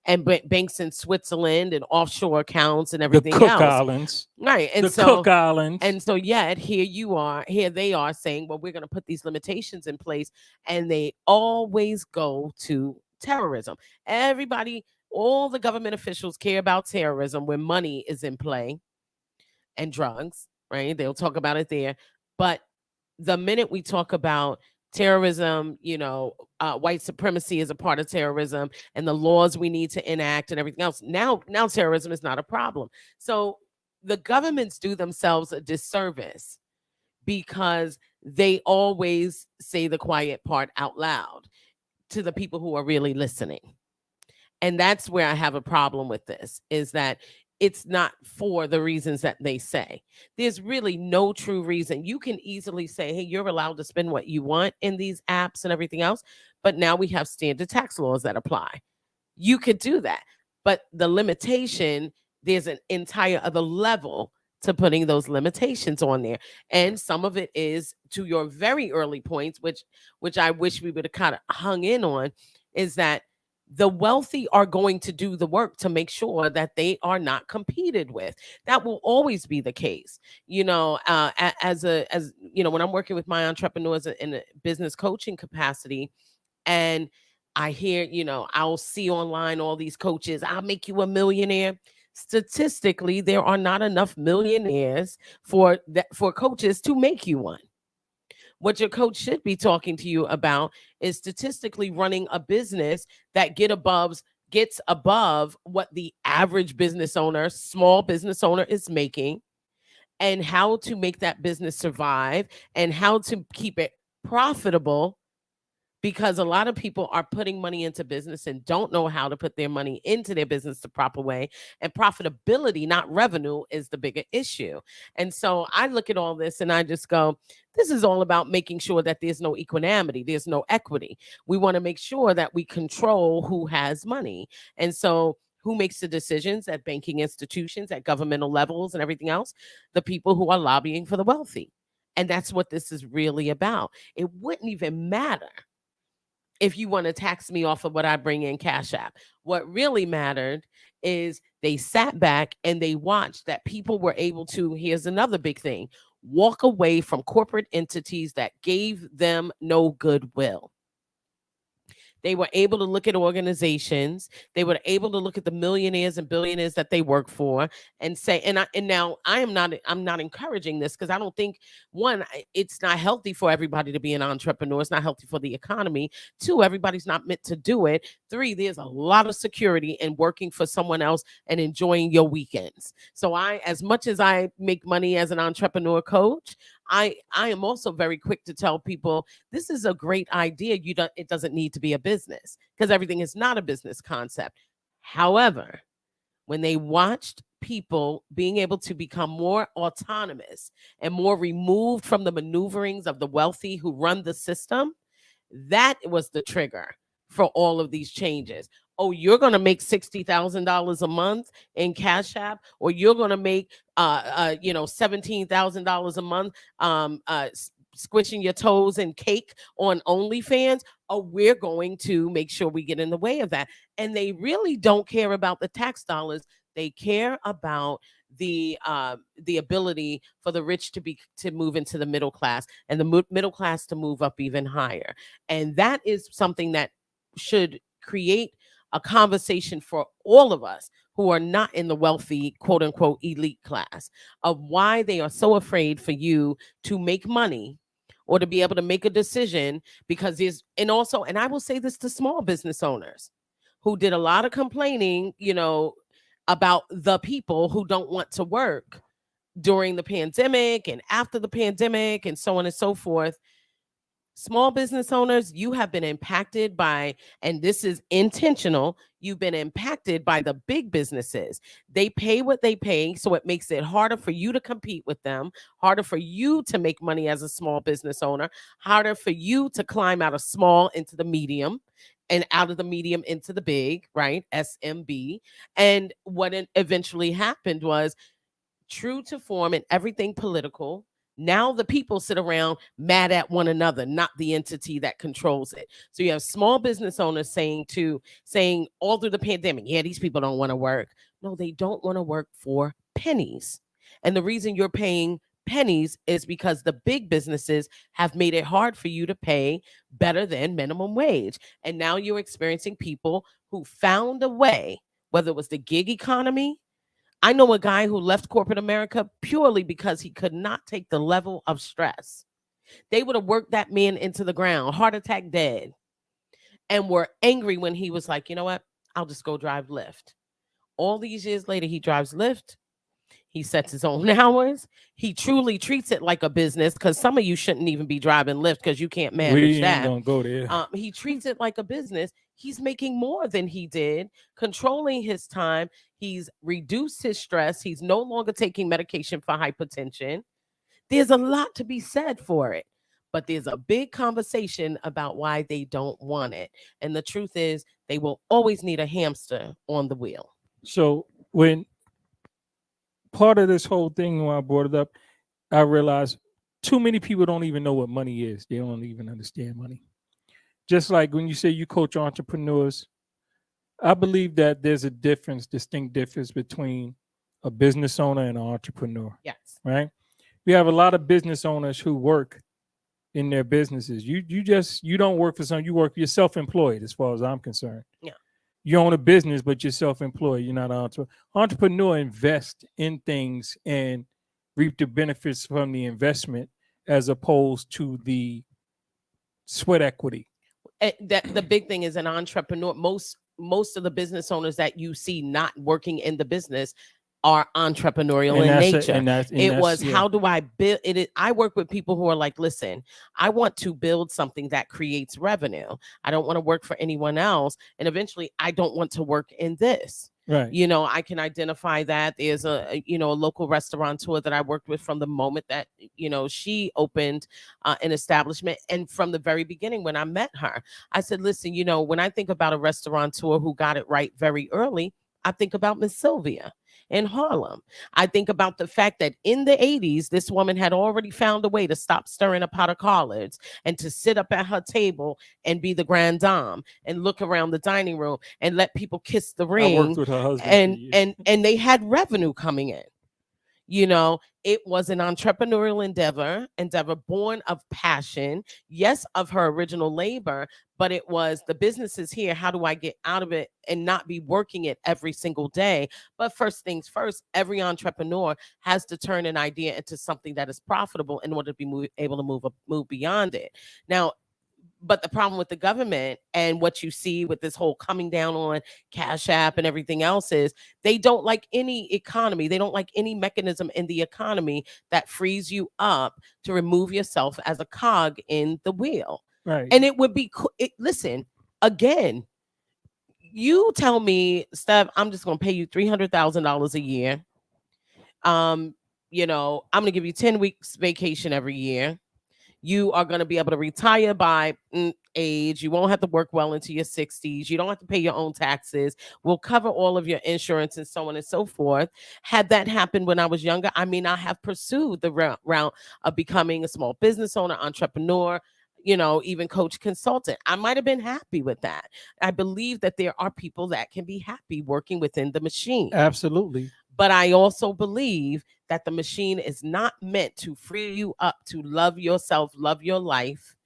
and banks in Switzerland and offshore accounts and The everything Cook else. Islands. Right. And The so Cook Islands. and so yet here they are saying, well, we're going to put these limitations in place, and they always go to terrorism. Everybody, all the government officials care about terrorism when money is in play and drugs, right? They'll talk about it there. But the minute we talk about terrorism, white supremacy is a part of terrorism, and the laws we need to enact and everything else, now terrorism is not a problem. So the governments do themselves a disservice because they always say the quiet part out loud to the people who are really listening. And that's where I have a problem with this, is that it's not for the reasons that they say. There's really no true reason. You can easily say, hey, you're allowed to spend what you want in these apps and everything else, but now we have standard tax laws that apply. You could do that. But the limitation, there's an entire other level to putting those limitations on there. And some of it is, to your very early points, which I wish we would have kind of hung in on, is that the wealthy are going to do the work to make sure that they are not competed with. That will always be the case. When I'm working with my entrepreneurs in a business coaching capacity, and I hear, I'll see online all these coaches, I'll make you a millionaire. Statistically, there are not enough millionaires for coaches to make you one. What your coach should be talking to you about is statistically running a business that gets above what the average business owner, small business owner, is making, and how to make that business survive and how to keep it profitable. Because a lot of people are putting money into business and don't know how to put their money into their business the proper way. And profitability, not revenue, is the bigger issue. And so I look at all this and I just go, this is all about making sure that there's no equanimity, there's no equity. We want to make sure that we control who has money. And so who makes the decisions at banking institutions, at governmental levels and everything else? The people who are lobbying for the wealthy. And that's what this is really about. It wouldn't even matter if you want to tax me off of what I bring in Cash App. What really mattered is they sat back and they watched that people were able to, here's another big thing, walk away from corporate entities that gave them no goodwill. They were able to look at organizations. They were able to look at the millionaires and billionaires that they work for and say, I'm not encouraging this, because I don't think, one, it's not healthy for everybody to be an entrepreneur. It's not healthy for the economy. Two, everybody's not meant to do it. Three, there's a lot of security in working for someone else and enjoying your weekends. So as much as I make money as an entrepreneur coach, I am also very quick to tell people, this is a great idea. It doesn't need to be a business, because everything is not a business concept. However, when they watched people being able to become more autonomous and more removed from the maneuverings of the wealthy who run the system, that was the trigger for all of these changes. Oh, you're going to make $60,000 a month in Cash App, or you're going to make $17,000 a month squishing your toes in cake on OnlyFans. Oh, we're going to make sure we get in the way of that. And they really don't care about the tax dollars. They care about the ability for the rich to move into the middle class, and the middle class to move up even higher. And that is something that should create a conversation for all of us who are not in the wealthy, quote unquote, elite class, of why they are so afraid for you to make money or to be able to make a decision. Because and I will say this to small business owners who did a lot of complaining, about the people who don't want to work during the pandemic and after the pandemic and so on and so forth. Small business owners, you have been impacted by, and this is intentional, you've been impacted by the big businesses. They pay what they pay, so it makes it harder for you to compete with them, harder for you to make money as a small business owner, harder for you to climb out of small into the medium. and out of the medium into the big, right? SMB. And what eventually happened was, true to form and everything political, now the people sit around mad at one another, not the entity that controls it. So you have small business owners saying all through the pandemic, yeah, these people don't want to work. No, they don't want to work for pennies. And the reason you're paying pennies is because the big businesses have made it hard for you to pay better than minimum wage. And now you're experiencing people who found a way, whether it was the gig economy. I know a guy who left corporate America purely because he could not take the level of stress. They would have worked that man into the ground, heart attack dead, and were angry when he was like, you know what? I'll just go drive Lyft. All these years later, he drives Lyft. He sets his own hours. He truly treats it like a business, because some of you shouldn't even be driving Lyft because you can't manage We that. ain't gonna go there. He treats it like a business. He's making more than he did, controlling his time. He's reduced his stress. He's no longer taking medication for hypertension. There's a lot to be said for it, but there's a big conversation about why they don't want it. And the truth is, they will always need a hamster on the wheel. So when part of this whole thing, when I brought it up, I realized too many people don't even know what money is. They don't even understand money. Just like when you say you coach entrepreneurs, I believe that there's a distinct difference between a business owner and an entrepreneur. Yes. Right? We have a lot of business owners who work in their businesses. You don't work for someone, you're self-employed as far as I'm concerned. Yeah. You own a business, but you're self-employed. You're not an entrepreneur. Entrepreneur invest in things and reap the benefits from the investment, as opposed to the sweat equity. That the big thing is, an entrepreneur, most of the business owners that you see not working in the business are entrepreneurial in nature. How do I build it? I work with people who are like, listen, I want to build something that creates revenue. I don't want to work for anyone else. And eventually I don't want to work in this. Right. You know, I can identify that. There's a local restaurateur that I worked with from the moment that, she opened an establishment. And from the very beginning, when I met her, I said, listen, when I think about a restaurateur who got it right very early, I think about Miss Sylvia in Harlem. I think about the fact that in the 80s, this woman had already found a way to stop stirring a pot of collards and to sit up at her table and be the grande dame and look around the dining room and let people kiss the ring. I worked with her husband and they had revenue coming in. It was an entrepreneurial endeavor born of passion, yes, of her original labor, but it was the businesses here. How do I get out of it and not be working it every single day? But first things first, every entrepreneur has to turn an idea into something that is profitable in order to be able to move beyond it. Now, but the problem with the government and what you see with this whole coming down on Cash App and everything else is they don't like any economy. They don't like any mechanism in the economy that frees you up to remove yourself as a cog in the wheel. Right. And it would be, listen, again, you tell me, Steph, I'm just going to pay you $300,000 a year. I'm going to give you 10 weeks vacation every year. You are going to be able to retire by age. You won't have to work well into your 60s. You don't have to pay your own taxes. We'll cover all of your insurance and so on and so forth. Had that happened when I was younger, I may not have pursued the route of becoming a small business owner, entrepreneur, even coach, consultant. I might have been happy with that. I believe that there are people that can be happy working within the machine. Absolutely. But I also believe that the machine is not meant to free you up to love yourself, love your life,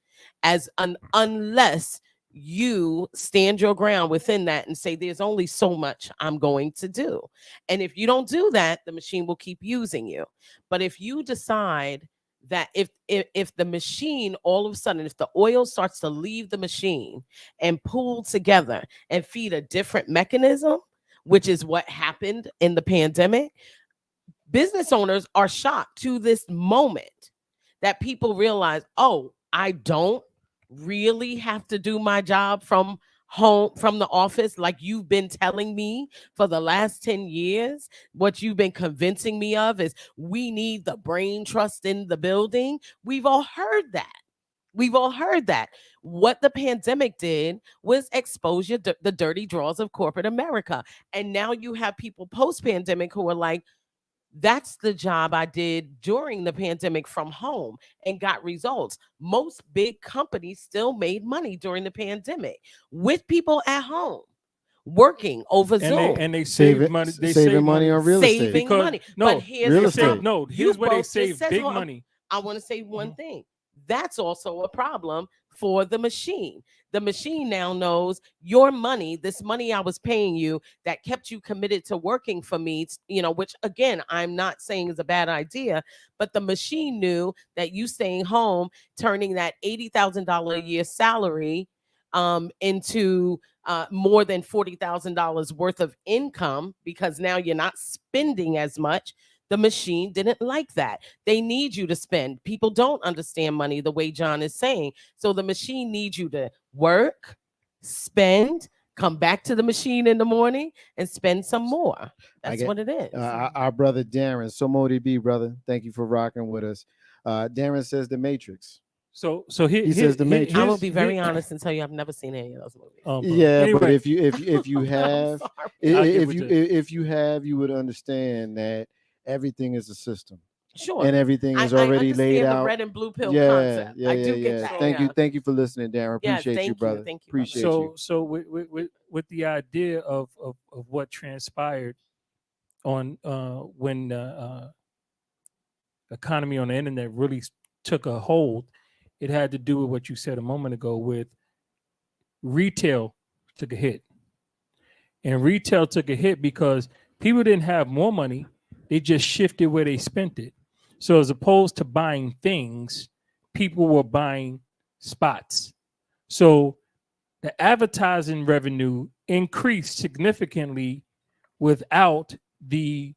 unless you stand your ground within that and say, there's only so much I'm going to do. And if you don't do that, the machine will keep using you. But if you decide that if the machine, all of a sudden, if the oil starts to leave the machine and pull together and feed a different mechanism, which is what happened in the pandemic, business owners are shocked to this moment that people realize, oh, I don't really have to do my job from home, from the office, like you've been telling me for the last 10 years. What you've been convincing me of is we need the brain trust in the building. We've all heard that. We've all heard that. What the pandemic did was expose you the dirty draws of corporate America. And now you have people post-pandemic who are like, that's the job I did during the pandemic from home and got results. Most big companies still made money during the pandemic with people at home working over Zoom. And they saved money. They saving saved money on real estate. Saving Because money. no, But here's real the estate. problem. No, You here's where they both just save said- big hold on. money. I want to say one thing. That's also a problem for the machine. The machine now knows your money, this money I was paying you that kept you committed to working for me, which again, I'm not saying is a bad idea, but the machine knew that you staying home, turning that $80,000 a year salary into more than $40,000 worth of income, because now you're not spending as much. The machine didn't like that. They need you to spend. People don't understand money the way John is saying. So the machine needs you to work, spend, come back to the machine in the morning and spend some more. That's what it is. Our brother Darren, SoMoDB, brother, thank you for rocking with us. Darren says The Matrix. So he says The Matrix. I will be very honest and tell you I've never seen any of those movies. Yeah, anyway. but if you have, sorry. if you have, you would understand that everything is a system. Sure. And everything is I already laid understand out. the red and blue pill concept. I do get that. Thank you for listening, Darren. Yeah, Appreciate you, brother. Thank you, Appreciate brother. you. So with the idea of what transpired on when economy on the internet really took a hold, it had to do with what you said a moment ago with retail took a hit. And retail took a hit because people didn't have more money. They just shifted where they spent it. So as opposed to buying things, people were buying spots. So the advertising revenue increased significantly without the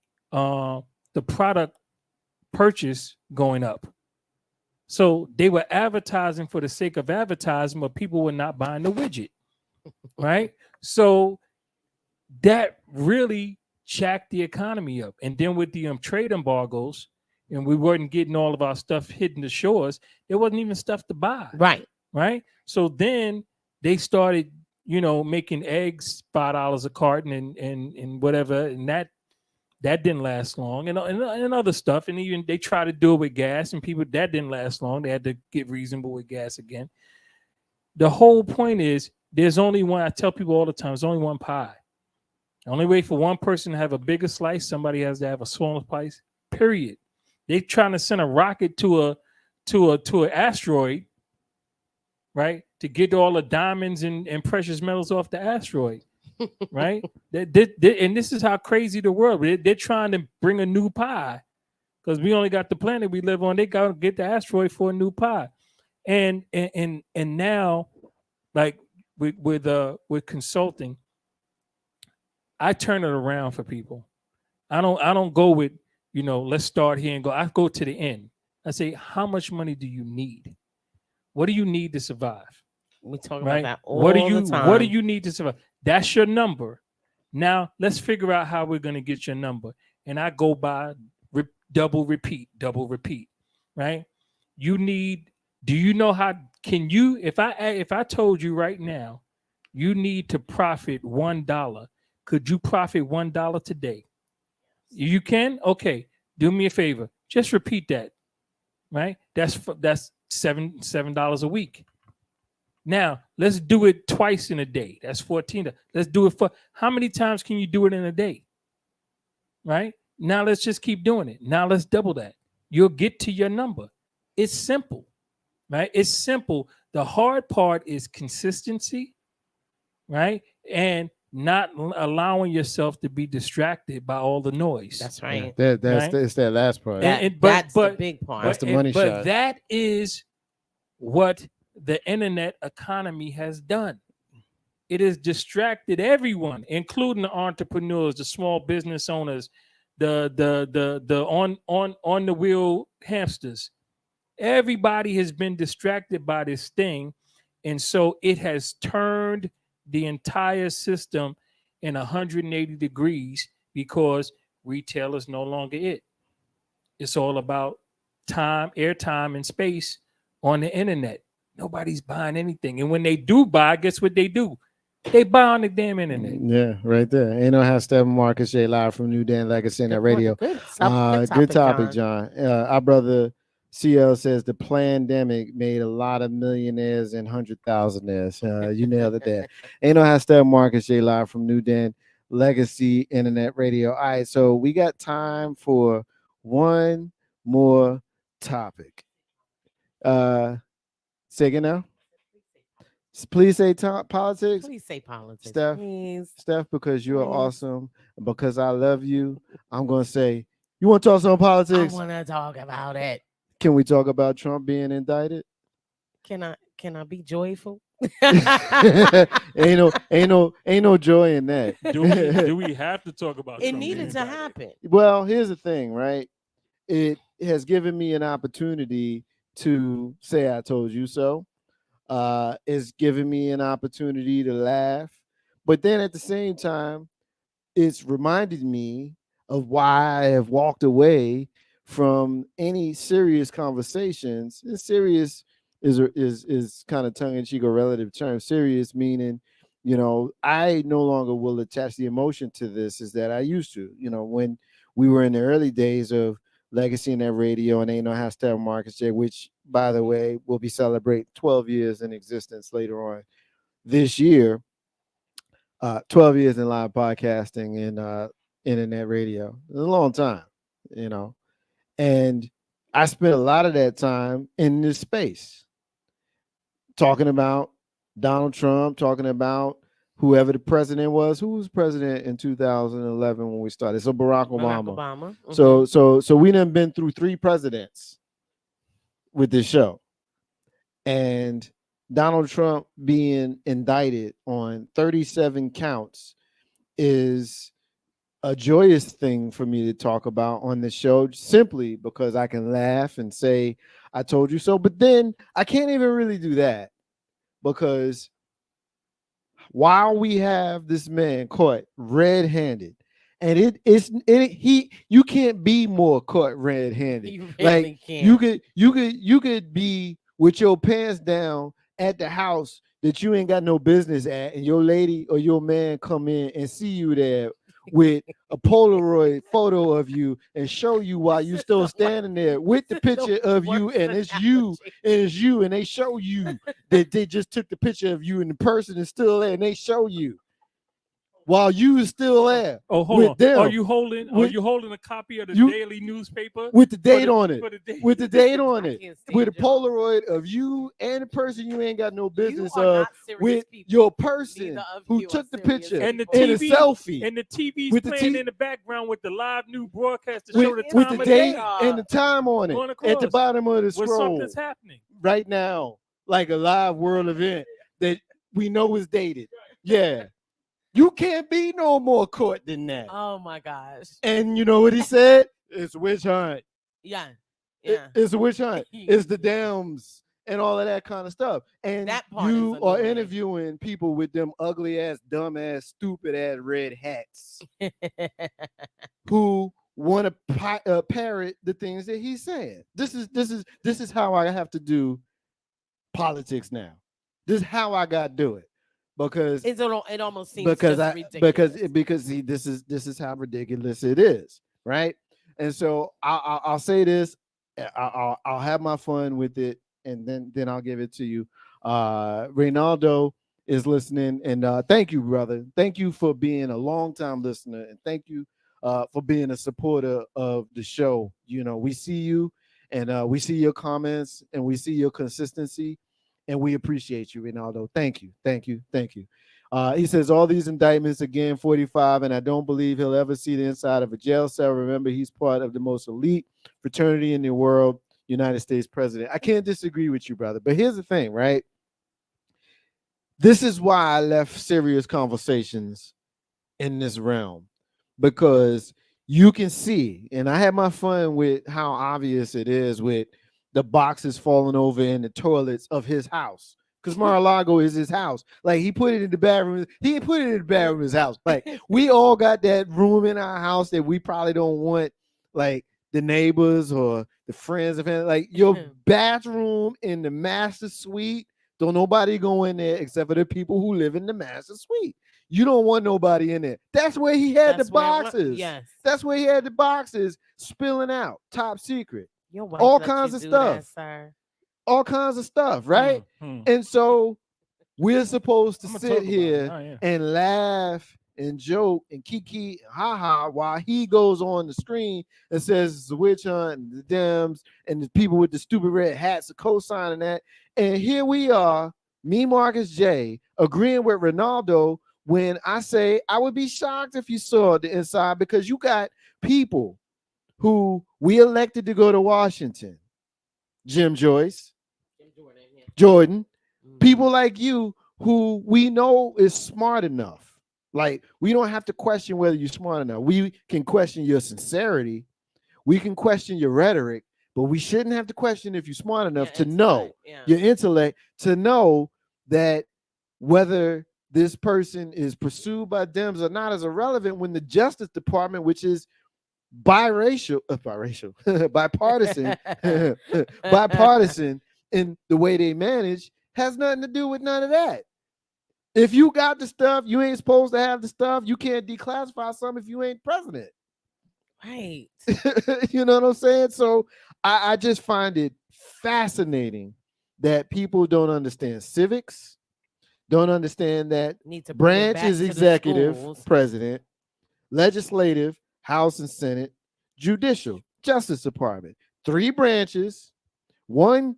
product purchase going up. So they were advertising for the sake of advertising, but people were not buying the widget, right? So that really jacked the economy up. And then with the trade embargoes, and we weren't getting all of our stuff hidden the shores, there wasn't even stuff to buy. Right. So then they started, making eggs $5 a carton and whatever, and that didn't last long, and other stuff. And even they tried to do it with gas, and people that didn't last long. They had to get reasonable with gas again. The whole point is there's only one. I tell people all the time, there's only one pie. The only way for one person to have a bigger slice, somebody has to have a smaller slice. Period. They're trying to send a rocket to an asteroid, right, to get all the diamonds and precious metals off the asteroid. Right? And this is how crazy the world is. They're trying to bring a new pie because we only got the planet we live on. They got to get the asteroid for a new pie. And now, like with consulting, I turn it around for people. I don't go with, let's start here and go. I go to the end. I say, how much money do you need? What do you need to survive? We talk about that all the time. What do you need to survive? That's your number. Now let's figure out how we're going to get your number. And I go by double repeat, right? Do you know how can you, if I told you right now, you need to profit $1, could you profit $1 today? You can? Okay. Do me a favor. Just repeat that, right? That's $7 a week. Now, let's do it twice in a day. That's 14. Let's do it for how many times can you do it in a day? Right? Now, let's just keep doing it. Now, let's double that. You'll get to your number. It's simple, right? It's simple. The hard part is consistency, right? And not allowing yourself to be distracted by all the noise. That's right. It's that last part. That's the big part. That's the money shot. But that is what the internet economy has done. It has distracted everyone, including the entrepreneurs, the small business owners, the on the wheel hamsters. Everybody has been distracted by this thing, and so it has turned the entire system in 180 degrees because retail is no longer it. It's all about time, airtime, and space on the internet. Nobody's buying anything. And when they do buy, guess what they do? They buy on the damn internet. Yeah, right there. Ain't no how Steppin, Marcus J live from NewDen Legacy Net Radio. Good topic, John. Our brother CL says the pandemic made a lot of millionaires and 100,000aires. You nailed it there. Ain't no how Steppin, Marcus J live from NewDen Legacy Internet Radio. All right, so we got time for one more topic. Say again now. Please say politics. Please say politics. Steph, please. Steph, because you're awesome, because I love you, I'm going to say, you want to talk some politics? I want to talk about it. Can we talk about Trump being indicted? Can I be joyful? ain't no joy in that. Do we have to talk about it? Trump Needed to happen. Well, here's the thing, right? It has given me an opportunity to say I told you so. It's giving me an opportunity to laugh, but then at the same time, it's reminded me of why I have walked away from any serious conversations. And serious is kind of tongue-in-cheek or relative term. Serious meaning, I no longer will attach the emotion to this as that I used to. When we were in the early days of Legacy Net Radio and Ain't No Hashtag Marcus J, which, by the way, will be celebrating 12 years in existence later on this year. 12 years in live podcasting and internet radio. It's a long time, And I spent a lot of that time in this space talking about Donald Trump, talking about whoever the president was. Who was president in 2011 when we started? So Barack Obama. Mm-hmm. So we done been through 3 presidents with this show. And Donald Trump being indicted on 37 counts is a joyous thing for me to talk about on this show, simply because I can laugh and say, I told you so. But then I can't even really do that, because while we have this man caught red-handed, and you can't be more caught red-handed. You really can't. You could be with your pants down at the house that you ain't got no business at, and your lady or your man come in and see you there with a Polaroid photo of you and show you while you still standing there with the picture of you, and it's you, and they show you that they just took the picture of you and the person is still there, and they show you while you is still there. Oh, hold on. Them. Are you holding a copy of the daily newspaper with the date on it? With the date on it, with a Polaroid of you and the person you ain't got no business of, with your person who took the picture and the TV, and a selfie, and the TV's with playing in the background with the live new broadcast to show the time with the of date day and the time on it at the bottom of the scroll. Something's happening right now, like a live world event that we know is dated. Yeah. You can't be no more caught than that. Oh my gosh. And you know what he said? It's a witch hunt. Yeah. It's a witch hunt. It's the dams and all of that kind of stuff. And that part you are interviewing people with them ugly ass, dumb ass, stupid ass red hats who want to parrot the things that he's saying. This is how I have to do politics now. This is how I got to do it. Because it almost seems ridiculous. Because see, this is how ridiculous it is, right? And so I'll say this, I'll have my fun with it, and then I'll give it to you. Reynaldo is listening, and thank you, brother. Thank you for being a long-time listener, and thank you for being a supporter of the show. We see you, and we see your comments, and we see your consistency. And we appreciate you, Reynaldo. Thank you. He says, all these indictments, again, 45, and I don't believe he'll ever see the inside of a jail cell. Remember, he's part of the most elite fraternity in the world, United States president. I can't disagree with you, brother. But here's the thing, right? This is why I left serious conversations in this realm, because you can see, and I had my fun with how obvious it is with the boxes falling over in the toilets of his house, because Mar-a-Lago is his house. Like, he put it in the bathroom. He put it in the bathroom of his house. Like, we all got that room in our house that we probably don't want, like, the neighbors or the friends of it. Like your bathroom in the master suite, don't nobody go in there except for the people who live in the master suite. You don't want nobody in there. That's where he had That's the where it wa- boxes. yes. That's where he had the boxes spilling out, top secret. Your wife All let kinds you of do stuff. that, sir. All kinds of stuff, right? And so we're supposed to I'ma sit talk about it. here Oh, yeah. and laugh and joke and kiki and ha while he goes on the screen and says it's a witch hunt and the Dems and the people with the stupid red hats are co-signing that. And here we are, me, Marcus J, agreeing with Ronaldo when I say I would be shocked if you saw the inside, because you got people who we elected to go to Washington. Jim Joyce, Jordan, people like you who we know is smart enough. Like, we don't have to question whether you're smart enough. We can question your sincerity. We can question your rhetoric, but we shouldn't have to question if you're smart enough to know your intellect, to know that whether this person is pursued by Dems or not is irrelevant when the Justice Department, which is bipartisan in the way they manage, has nothing to do with none of that. If you got the stuff, you ain't supposed to have the stuff. You can't declassify something if you ain't president. Right. You know what I'm saying? So I just find it fascinating that people don't understand civics, don't understand that Need to bring it branch back is to the executive, schools. president, legislative, House and Senate, judicial, Justice Department. 3 branches. One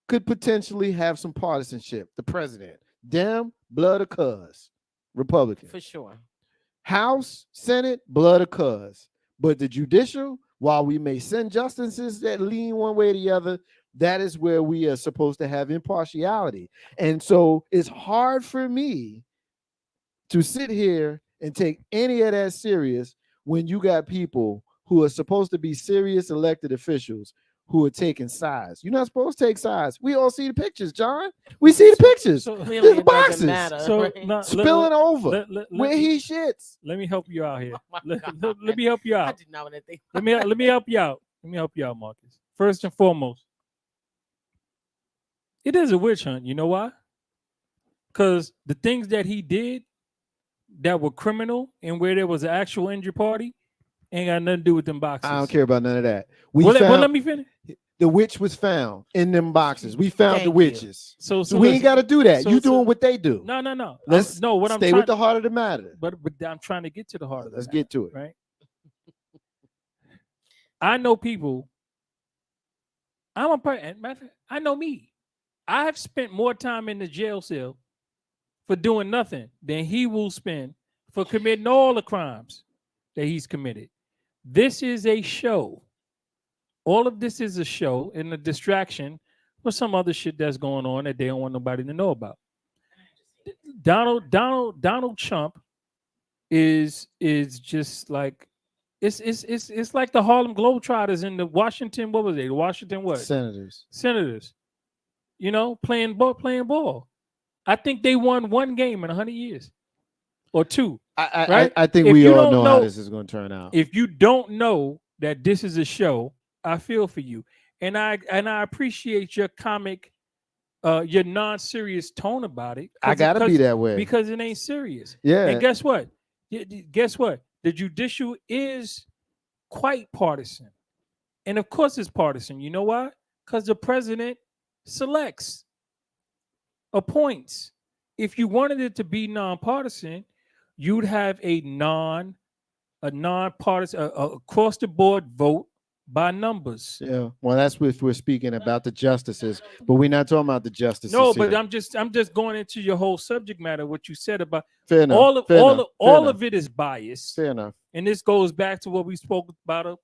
could potentially have some partisanship. The president, Dem, blood of cuz, Republican. For sure. House, Senate, blood of cuz. But the judicial, while we may send justices that lean one way or the other, that is where we are supposed to have impartiality. And so it's hard for me to sit here and take any of that serious when you got people who are supposed to be serious elected officials who are taking sides. You're not supposed to take sides. We all see the pictures, John. We see the pictures. Clearly There's it doesn't boxes matter, So right? now, spilling over let where he shits. let me help you out here. Oh my Let God. me help you I out. did not want to think. Let me help you out. Let me help you out, Marcus. First and foremost, it is a witch hunt. You know why? Because the things that he did that were criminal and where there was an actual injured party ain't got nothing to do with them boxes. I don't care about none of that. Well, let me finish. The witch was found in them boxes. We found Thank the you. witches. So we ain't listen, got to do that. so- You doing so- what they do. No. Let's what I'm stay trying with the heart of the matter. but I'm trying to get to the heart of it. Let's get to it. Right. I know people. I'm a person. I know me. I've spent more time in the jail cell for doing nothing than he will spend for committing all the crimes that he's committed. This is a show. All of this is a show and a distraction for some other shit that's going on that they don't want nobody to know about. Donald Trump is just like it's like the Harlem Globetrotters in the Washington. What was it? The Washington what? Senators. You know, playing ball. I think they won 1 game in 100 years or 2. Right? I think If we you all don't know how this is going to turn out. If you don't know that this is a show, I feel for you, and I appreciate your comic, your non-serious tone about it. I gotta be that way because it ain't serious. Yeah. And guess what? The judicial is quite partisan, and of course it's partisan. You know why? Because the president selects, appoints. If you wanted it to be nonpartisan, you'd have a nonpartisan, across the board vote by numbers. Yeah. Well, that's if we're speaking about the justices, but we're not talking about the justices. No, but here. I'm just going into your whole subject matter. What you said about Fair enough. all of it is biased. Fair enough. And this goes back to what we spoke about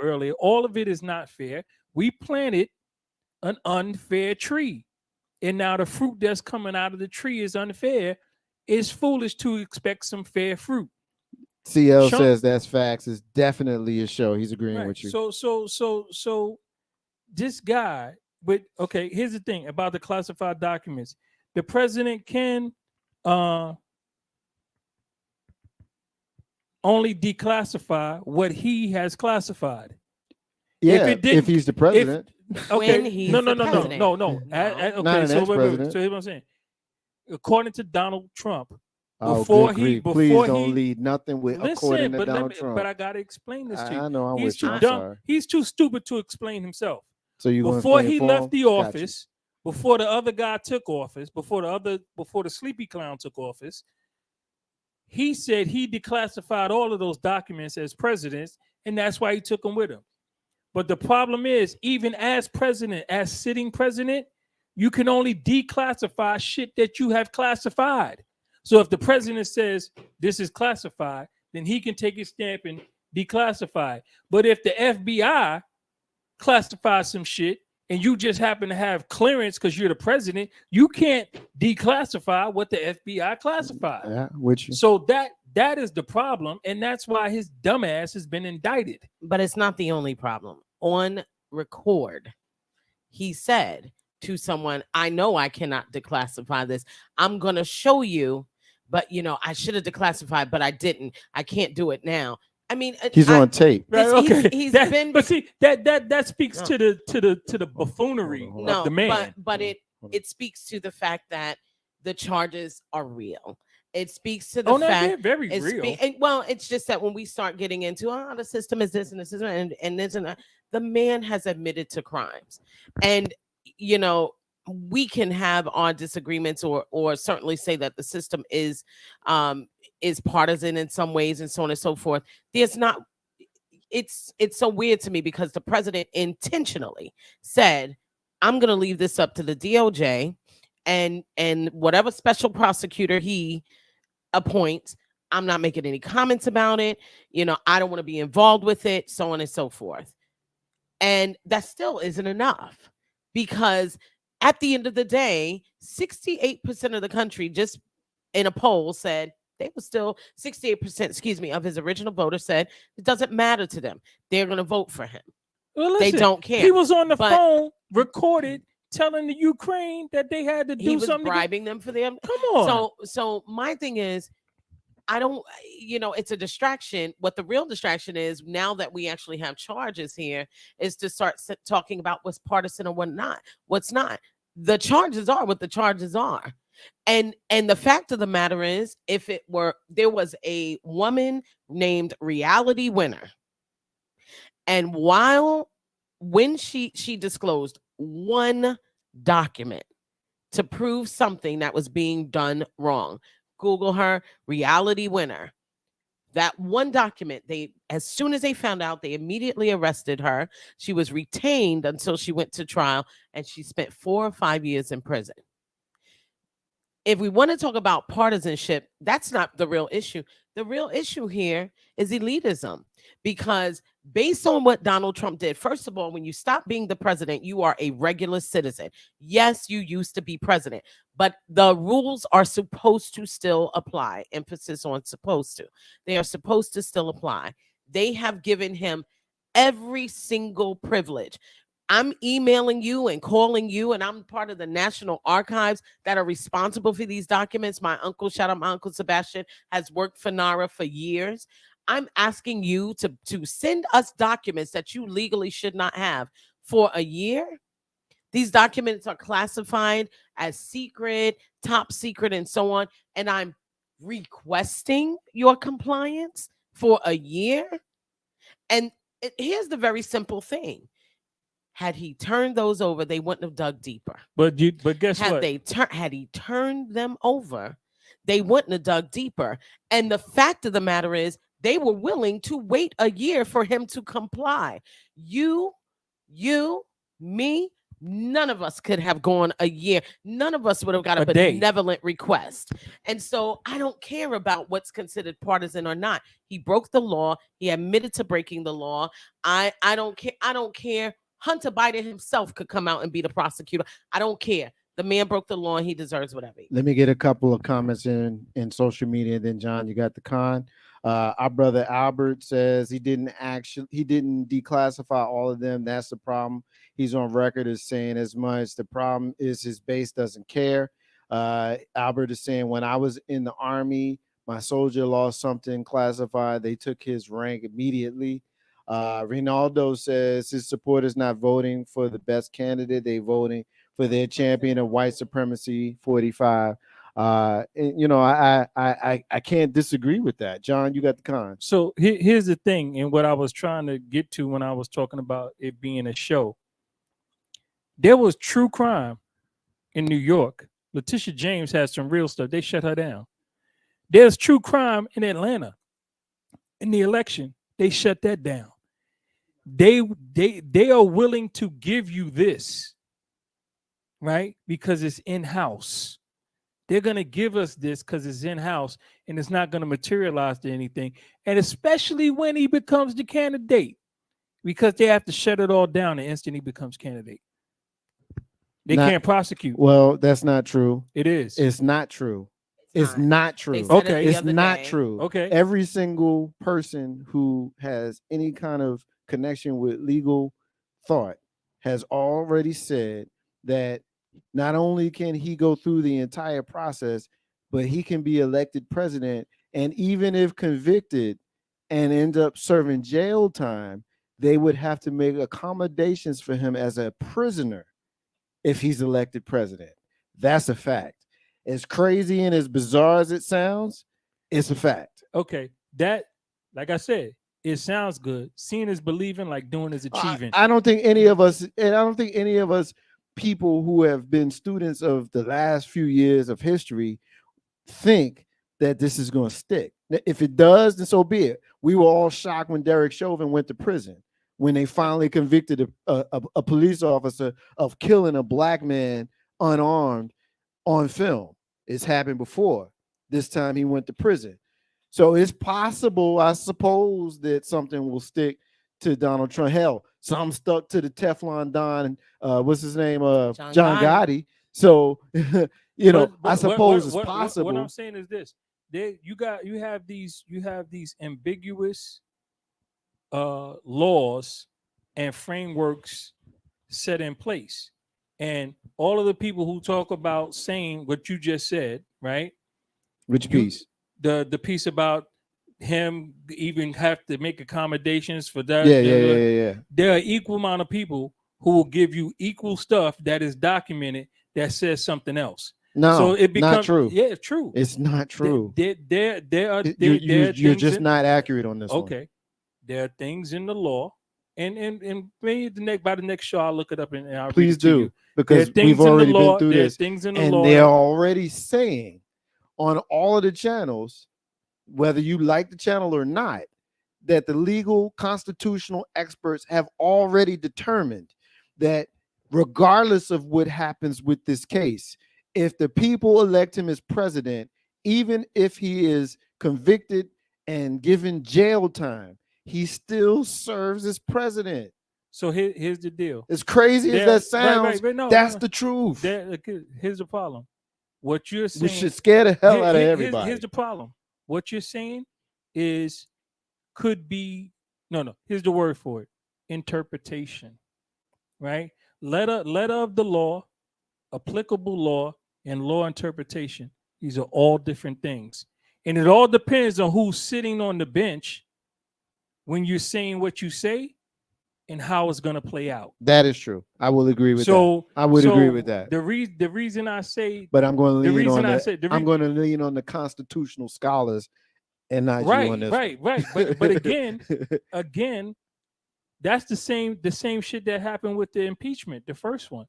earlier. All of it is not fair. We planted an unfair tree, and now the fruit that's coming out of the tree is unfair. It's foolish to expect some fair fruit. CL says that's facts. It's definitely a show. He's agreeing with you. So this guy, but okay, here's the thing about the classified documents. The president can only declassify what he has classified. Yeah, it didn't, if he's the president. okay, When he's no, the no. president. Okay, Not an so ex-president. so here's what I'm saying. According to Donald Trump, Oh, before good he, grief. Please don't he, lead nothing with according listen, to but Donald Trump. I gotta explain this to you. I know I'm He's with you. too I'm dumb. sorry. He's too stupid to explain himself. So you going to Before explain he it for left him? the Got you. office, before the other guy took office, before the sleepy clown took office, he said he declassified all of those documents as presidents, and that's why he took them with him. But the problem is, even as president, as sitting president, you can only declassify shit that you have classified. So if the president says this is classified, then he can take his stamp and declassify it. But if the FBI classifies some shit and you just happen to have clearance because you're the president, you can't declassify what the FBI classified. Yeah, with you. So that is the problem, and that's why his dumbass has been indicted. But it's not the only problem. On record, he said to someone, I know I cannot declassify this. I'm going to show you, but I should have declassified, but I didn't. I can't do it now. I mean, he's on tape. Right, okay. He's that, been. But see, that speaks to the buffoonery of the man. But it speaks to the fact that the charges are real. It speaks to the fact they're very real. Well, it's just that when we start getting into the system is this and the system and this and that, the man has admitted to crimes, and we can have our disagreements or certainly say that the system is partisan in some ways and so on and so forth. There's not. It's so weird to me because the president intentionally said, "I'm going to leave this up to the DOJ and whatever special prosecutor he appoints. I'm not making any comments about it. I don't want to be involved with it, so on and so forth." And that still isn't enough, because at the end of the day, 68% of the country, just in a poll, said they were still 68%, of his original voters said it doesn't matter to them. They're going to vote for him. Well, listen, they don't care. He was on the phone, recorded, telling the Ukraine that they had to do he was something. Bribing them for them. Come on. So my thing is, I don't, it's a distraction. What the real distraction is, now that we actually have charges here, is to start talking about what's partisan or what's not. The charges are what the charges are. And the fact of the matter is, there was a woman named Reality Winner. And when she disclosed one document to prove something that was being done wrong, Google her, Reality Winner. That one document, as soon as they found out, they immediately arrested her. She was retained until she went to trial, and she spent 4 or 5 years in prison. If we want to talk about partisanship, that's not the real issue. The real issue here is elitism, because based on what Donald Trump did, first of all, when you stop being the president, you are a regular citizen. Yes, you used to be president, but the rules are supposed to still apply. Emphasis on supposed to. They are supposed to still apply. They have given him every single privilege. I'm emailing you and calling you, and I'm part of the National Archives that are responsible for these documents. My uncle, shout out my Uncle Sebastian, has worked for NARA for years. I'm asking you to send us documents that you legally should not have for a year. These documents are classified as secret, top secret, and so on. And I'm requesting your compliance for a year. And here's the very simple thing. Had he turned those over, they wouldn't have dug deeper. But guess what? Had he turned them over, they wouldn't have dug deeper. And the fact of the matter is, they were willing to wait a year for him to comply. You, me, none of us could have gone a year. None of us would have got a benevolent request. And so I don't care about what's considered partisan or not. He broke the law. He admitted to breaking the law. I don't care. I don't care. Hunter Biden himself could come out and be the prosecutor. I don't care. The man broke the law and he deserves whatever. Let me get a couple of comments in social media. Then, John, you got the con. Our brother Albert says he didn't declassify all of them. That's the problem. He's on record as saying as much. The problem is his base doesn't care. Albert is saying, when I was in the Army, my soldier lost something classified. They took his rank immediately. Rinaldo says his supporters not voting for the best candidate; they voting for their champion of white supremacy. 45. I can't disagree with that. John, you got the con. So here's the thing, and what I was trying to get to when I was talking about it being a show. There was true crime in New York. Letitia James had some real stuff. They shut her down. There's true crime in Atlanta. In the election, they shut that down. They are willing to give you this, right? Because it's in-house. They're going to give us this because it's in-house and it's not going to materialize to anything. And especially when he becomes the candidate, because they have to shut it all down the instant he becomes candidate. They can't prosecute. Well, that's not true. It is. It's not true. It's not true. Okay. It's not true. Okay. Every single person who has any kind of connection with legal thought has already said that not only can he go through the entire process, but he can be elected president. And even if convicted and end up serving jail time, they would have to make accommodations for him as a prisoner if he's elected president. That's a fact. As crazy and as bizarre as it sounds, it's a fact. Okay. That, like I said, it sounds good. Seeing is believing, like doing is achieving. I don't think any of us, people who have been students of the last few years of history think that this is going to stick. If it does, then so be it. We were all shocked when Derek Chauvin went to prison, when they finally convicted a police officer of killing a black man unarmed on film. It's happened before. This time he went to prison. So it's possible, I suppose, that something will stick to Donald Trump. Hell, some stuck to the Teflon Don, what's his name? John Gotti. So, I suppose it's possible. What I'm saying is this. You have these ambiguous laws and frameworks set in place. And all of the people who talk about saying what you just said, right? Which piece? The piece about him even have to make accommodations for that. Yeah. There are equal amount of people who will give you equal stuff that is documented that says something else. No, so it becomes not true. Yeah, it's true. It's not true. You're just not accurate on this. Okay, there are things in the law, and maybe by the next show I'll look it up and I'll please do, because we've already been through this. Things in the and law, they're already saying on all of the channels, whether you like the channel or not, that the legal constitutional experts have already determined that regardless of what happens with this case, if the people elect him as president, even if he is convicted and given jail time, he still serves as president. So here's the deal. As crazy as that sounds, that's the truth. Here's the problem. What you're saying, we should scare the hell out of everybody. Here's the problem. What you're saying is could be here's the word for it: interpretation. Right? Letter of the law, applicable law, and law interpretation. These are all different things, and it all depends on who's sitting on the bench when you're saying what you say and how it's going to play out. That is true. I will agree with that. I would agree with that. The reason I say, but I'm going to lean on I'm going to lean on the constitutional scholars and not you on this. Right. But again, that's the same shit that happened with the impeachment, the first one.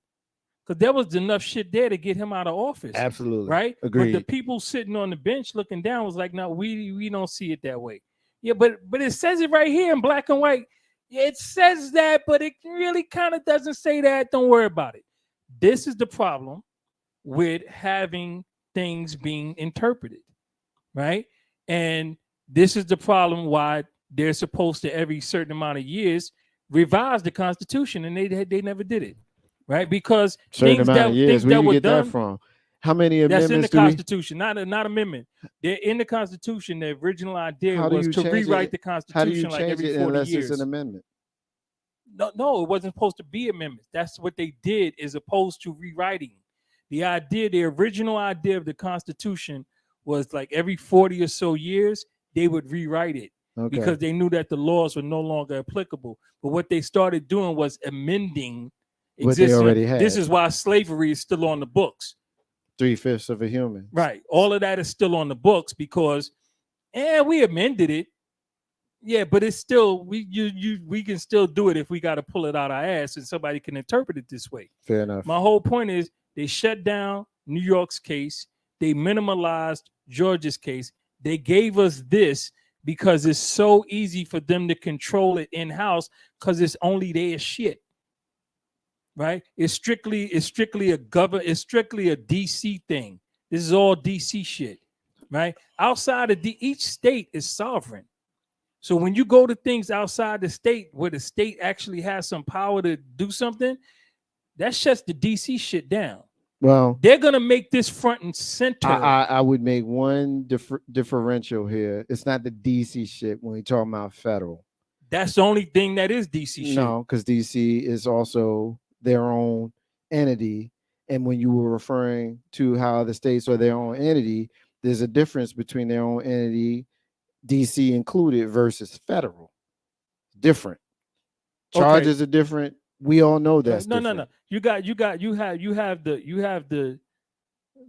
Because there was enough shit there to get him out of office. Absolutely. Right? Agreed. But the people sitting on the bench looking down was like, no, we don't see it that way. Yeah, but it says it right here in black and white. It says that, but it really kind of doesn't say that. Don't worry about it. This is the problem with having things being interpreted, right? And this is the problem why they're supposed to every certain amount of years revise the Constitution, and they never did it. Right, because certain amount of years. Where you get that from? How many amendments? That's in the Constitution, not amendment. They're in the Constitution. The original idea was to rewrite the Constitution like every 40 years. It's an amendment? No, it wasn't supposed to be amendments. That's what they did, as opposed to rewriting. The original idea of the Constitution was like every 40 or so years they would rewrite it, Okay. because they knew that the laws were no longer applicable. But what they started doing was amending What they existing. already had. This is why slavery is still on the books. 3/5 of a human. Right. All of that is still on the books because, we amended it. Yeah, but it's still we can still do it if we got to pull it out our ass and somebody can interpret it this way. Fair enough. My whole point is they shut down New York's case. They minimalized Georgia's case. They gave us this because it's so easy for them to control it in-house because it's only their shit. Right? It's strictly a DC thing. This is all DC shit. Right? Outside of each state is sovereign. So when you go to things outside the state where the state actually has some power to do something, that shuts the DC shit down. Well, they're gonna make this front and center. I would make one differential here. It's not the DC shit when we talk about federal. That's the only thing that is DC shit. No, because DC is also their own entity. And when you were referring to how the states are their own entity, there's a difference between their own entity, DC included, versus federal. Different. Charges are different. We all know that's no. different. You have the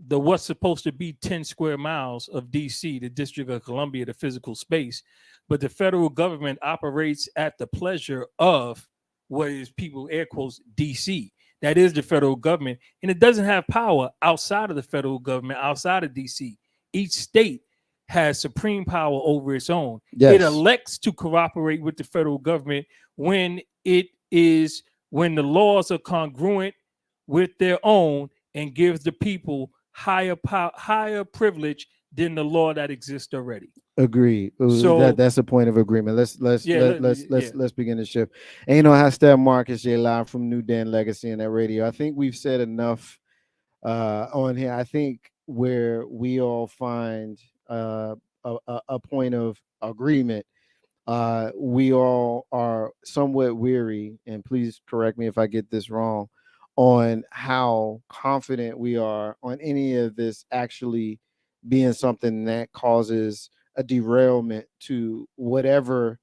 what's supposed to be 10 square miles of DC, the District of Columbia, the physical space, but the federal government operates at the pleasure of what is people air quotes DC. That is the federal government, and it doesn't have power outside of the federal government, outside of DC. Each state has supreme power over its own. Yes. It elects to cooperate with the federal government when the laws are congruent with their own and gives the people higher privilege than the law that exists already. Agreed. So that's a point of agreement. Let's begin the shift. And you know how Steph Marcus J live from NewDen Legacy and that radio. I think we've said enough on here. I think where we all find a point of agreement, we all are somewhat weary, and please correct me if I get this wrong, on how confident we are on any of this actually being something that causes a derailment to whatever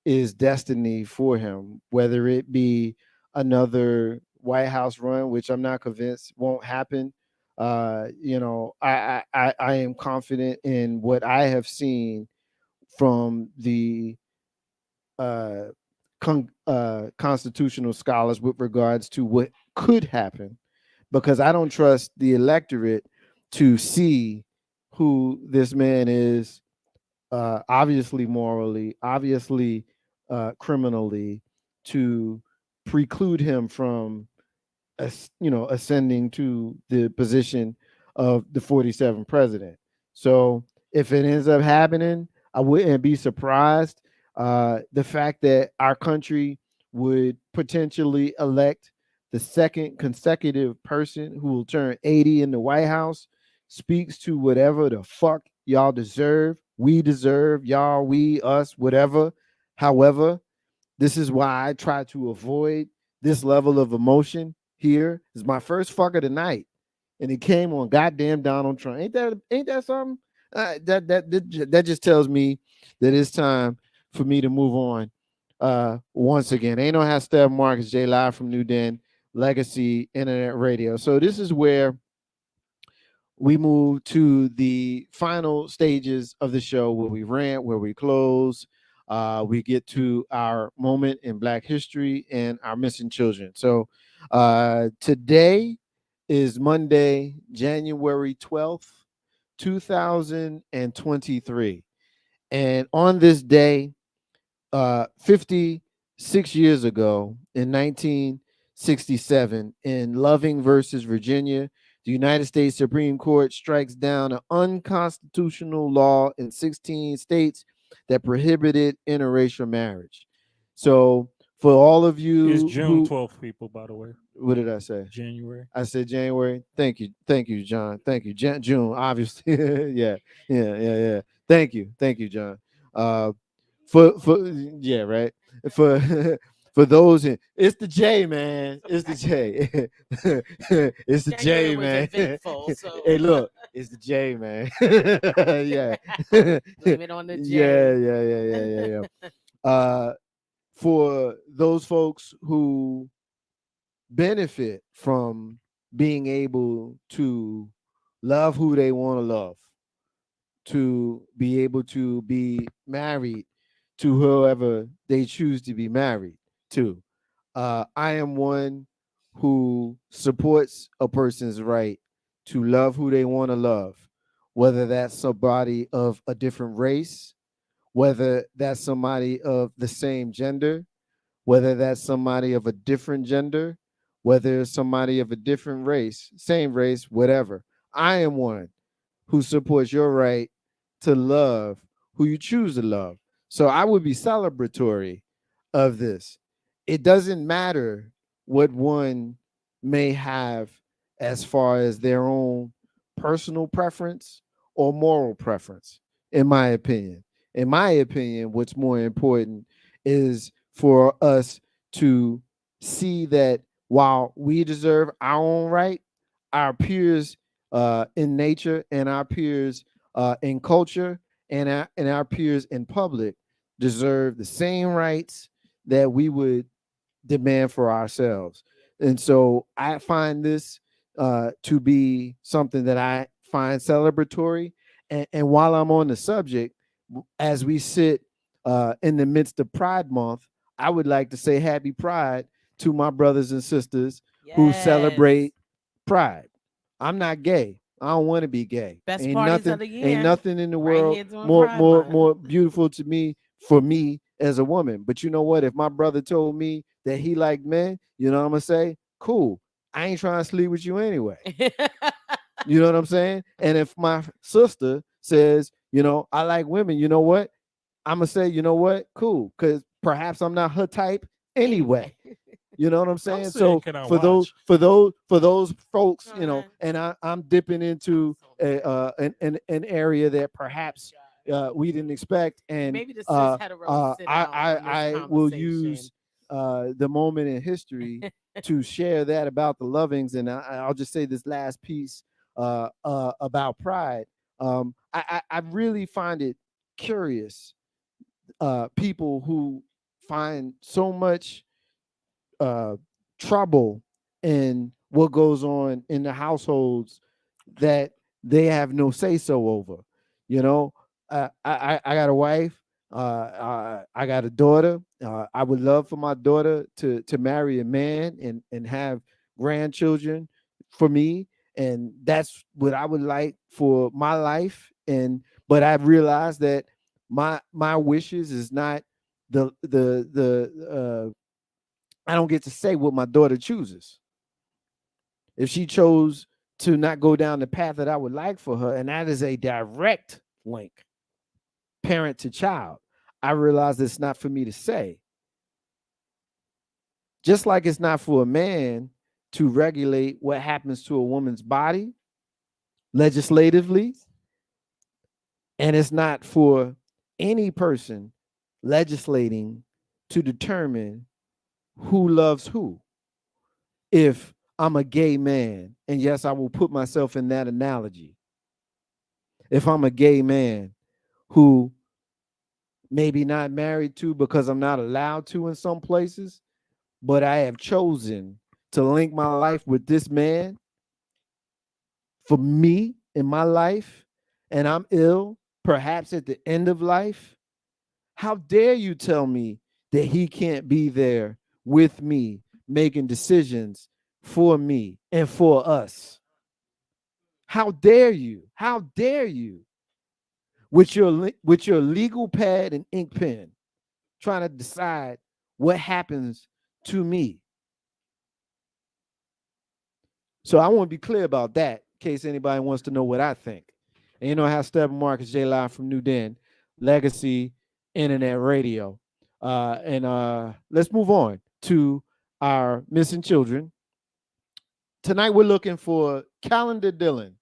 is destiny for him, whether it be another White House run, which I'm not convinced won't happen. I am confident in what I have seen from the constitutional scholars with regards to what could happen, because I don't trust the electorate to see who this man is, obviously morally, obviously criminally, to preclude him from ascending to the position of the 47th president. So if it ends up happening, I wouldn't be surprised. The fact that our country would potentially elect the second consecutive person who will turn 80 in the White House speaks to whatever the fuck y'all deserve. We deserve, y'all, we, us, whatever. However, this is why I try to avoid this level of emotion here. It's my first fuck of the night, and it came on goddamn Donald Trump. Ain't that something? That just tells me that it's time for me to move on. Once again, ain't no how Steph Marcus J live from NewDen Legacy Internet Radio. So this is where we move to the final stages of the show, where we rant, where we close. We get to our moment in Black history and our missing children. So today is Monday, January 12th, 2023. And on this day, 56 years ago, in 1967, in Loving versus Virginia, the United States Supreme Court strikes down an unconstitutional law in 16 states that prohibited interracial marriage. So for all of you, it's June 12th, people, by the way. What did I say? January. I said January. Thank you, John. Thank you, June. Obviously, yeah. Thank you, John. For For those, it's the J, man. It's the J. It's the J, January was man. eventful, so Hey, look, it's the J, man. Yeah. blame it on the J. Yeah. For those folks who benefit from being able to love who they want to love, to be able to be married to whoever they choose to be married to. I am one who supports a person's right to love who they want to love, whether that's somebody of a different race, whether that's somebody of the same gender, whether that's somebody of a different gender, whether it's somebody of a different race, same race, whatever. I am one who supports your right to love who you choose to love. So I would be celebratory of this. It doesn't matter what one may have as far as their own personal preference or moral preference, in my opinion. In my opinion, what's more important is for us to see that while we deserve our own right, our peers in nature and our peers in culture and our peers in public deserve the same rights that we would demand for ourselves. And so I find this to be something that I find celebratory. And while I'm on the subject, as we sit in the midst of Pride Month, I would like to say happy Pride to my brothers and sisters who celebrate Pride. I'm not gay. I don't want to be gay. Best Ain't parties nothing, of the year. ain't nothing in the Right world here during more Pride more Month. more beautiful to me for me as a woman. But you know what? If my brother told me that he liked men, you know what I'm gonna say? Cool. I ain't trying to sleep with you anyway. You know what I'm saying? And if my sister says, you know, I like women, you know what? I'm gonna say, you know what? Cool, because perhaps I'm not her type anyway. You know what I'm saying? So for those folks, you know, and I'm dipping into an area that perhaps we didn't expect, and Maybe the cis heteros sit out on this I will conversation. use the moment in history to share that about the lovings, and I'll just say this last piece about pride. I really find it curious, people who find so much trouble in what goes on in the households that they have no say so over. You know, I got a wife. I got a daughter. I would love for my daughter to marry a man and have grandchildren for me, and that's what I would like for my life. And but I've realized that my wishes is not the I don't get to say what my daughter chooses. If she chose to not go down the path that I would like for her, and that is a direct link, parent to child, I realize it's not for me to say. Just like it's not for a man to regulate what happens to a woman's body legislatively, and it's not for any person legislating to determine who loves who. If I'm a gay man, and yes, I will put myself in that analogy. If I'm a gay man who maybe not married to because I'm not allowed to in some places, but I have chosen to link my life with this man for me in my life, and I'm ill, perhaps at the end of life, how dare you tell me that he can't be there with me, making decisions for me and for us? How dare you? How dare you? With your legal pad and ink pen, trying to decide what happens to me. So I want to be clear about that in case anybody wants to know what I think. And you know how Steppin Marcus J Live from NewDen, Legacy Internet Radio. And let's move on to our missing children. Tonight we're looking for Calendar Dillon.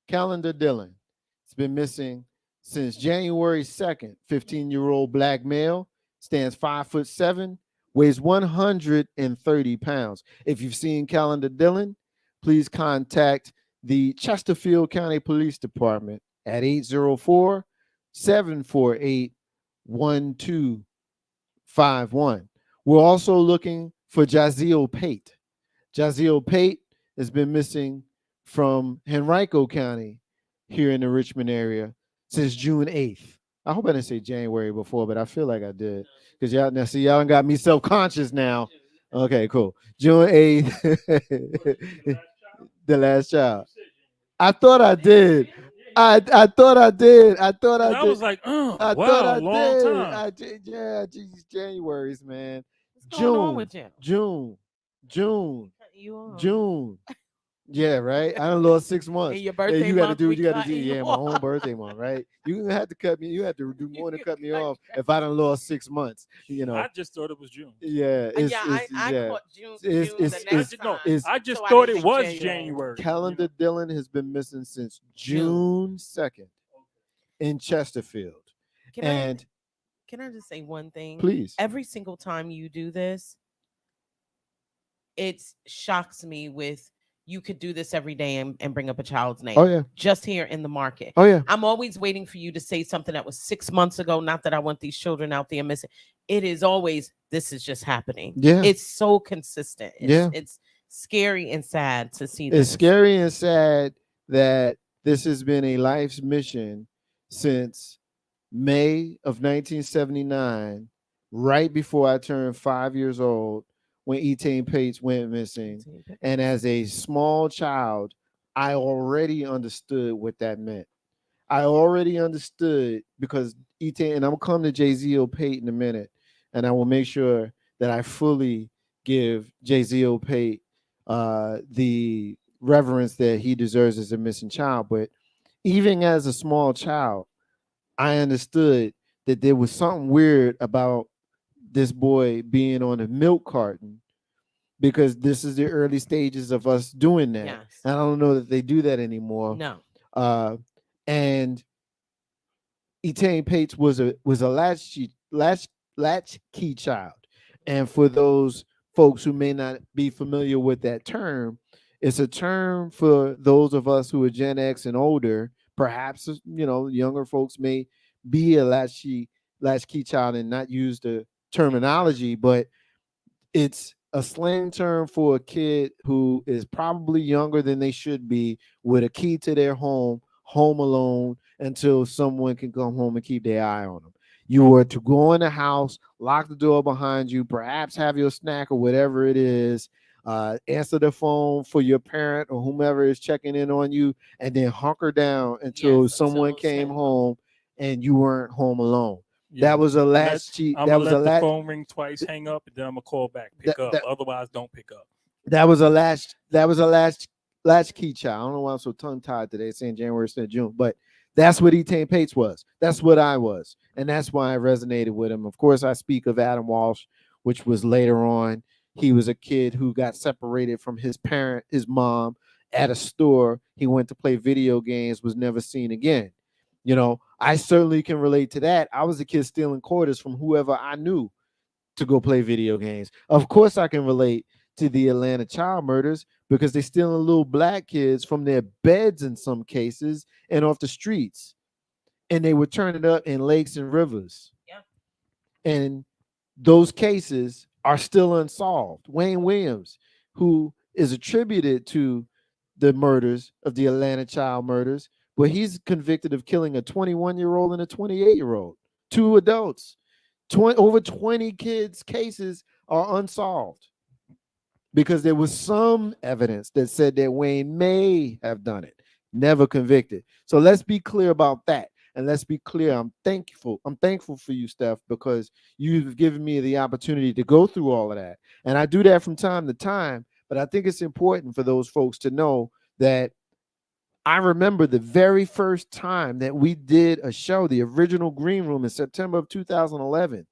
Calendar Dillon. It's been missing since January 2nd. 15-year-old black male, stands 5'7", weighs 130 pounds. If you've seen Calendar Dillon, please contact the Chesterfield County Police Department at 804-748-1251. We're also looking for Jaziel Pate. Jaziel Pate has been missing from Henrico County here in the Richmond area since June 8th. I hope I didn't say January before, but I feel like I did. Because y'all now see y'all done got me self-conscious now. Okay, cool. June 8th. The last child. I thought I did. I thought I did. I thought I I did. was like, I wow, thought I long did. time. I did. Yeah, Jesus, January's, man. What's going on with you? June. You are. June. Yeah, right. I done lost 6 months. And your birthday you gotta month, do what we you gotta do. cutting you Yeah, my own birthday month, right? You have to cut me. You have to do more than cut me off if I done lost 6 months. You know. I just thought it was June. Yeah. I caught June the next time. I just so thought didn't it think was January. Calendar Dillon has been missing since June 2nd in Chesterfield. Can I just say one thing? Please. Every single time you do this, it shocks me with you could do this every day and bring up a child's name. Oh, yeah. Just here in the market. Oh, yeah. I'm always waiting for you to say something that was 6 months ago. Not that I want these children out there missing. It is always, this is just happening. Yeah. It's so consistent. Yeah. It's scary and sad to see this. It's scary and sad that this has been a life's mission since May of 1979, right before I turned 5 years old, when Etain Pates went missing. And as a small child, I already understood what that meant. I already understood because Etain, and I'm going to come to Jaziel Pate in a minute, and I will make sure that I fully give Jaziel Pate the reverence that he deserves as a missing child. But even as a small child, I understood that there was something weird about this boy being on a milk carton, because this is the early stages of us doing that. Yes. And I don't know that they do that anymore. No. And Etain Pates was a latchkey child. And for those folks who may not be familiar with that term, it's a term for those of us who are Gen X and older. Perhaps, younger folks may be a latchkey child and not use the terminology, but it's a slang term for a kid who is probably younger than they should be, with a key to their home alone until someone can come home and keep their eye on them. You were to go in the house, lock the door behind you, perhaps have your snack or whatever it is, answer the phone for your parent or whomever is checking in on you, and then hunker down until someone came home and you weren't home alone. Yeah. That was a latchkey. I'm gonna let the phone ring twice, hang up, and then I'm gonna call back, pick up. Otherwise, don't pick up. That was a latchkey child. I don't know why I'm so tongue tied today, saying January instead of June, but that's what Etain Pates was. That's what I was, and that's why I resonated with him. Of course, I speak of Adam Walsh, which was later on. He was a kid who got separated from his parent, his mom, at a store. He went to play video games, was never seen again. I certainly can relate to that. I was a kid stealing quarters from whoever I knew to go play video games. Of course, I can relate to the Atlanta child murders because they're stealing little black kids from their beds in some cases and off the streets. And they were turning up in lakes and rivers. Yeah. And those cases are still unsolved. Wayne Williams, who is attributed to the murders of the Atlanta child murders, but he's convicted of killing a 21-year-old and a 28-year-old, two adults. Over 20 kids' cases are unsolved because there was some evidence that said that Wayne may have done it, never convicted. So let's be clear about that. And let's be clear, I'm thankful for you, Steph, because you've given me the opportunity to go through all of that. And I do that from time to time, but I think it's important for those folks to know that I remember the very first time that we did a show, the original Green Room, in September of 2011.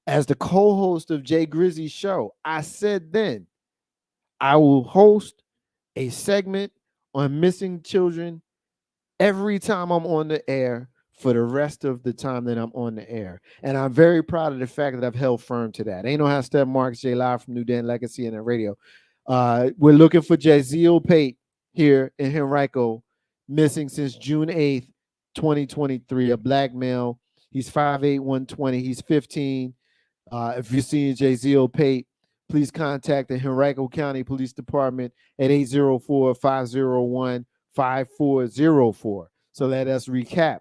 As the co-host of Jay Grizzy's show, I said then, I will host a segment on missing children every time I'm on the air for the rest of the time that I'm on the air. And I'm very proud of the fact that I've held firm to that. Ain't no how Step Marks J live from NewDen Legacy and Radio. We're looking for Jaziel Pate here in Henrico, missing since June 8th, 2023, a black male. He's 5'8", 120. He's 15. If you're seeing Jaziel Pate, please contact the Henrico County Police Department at 804-501-5404. So let us recap.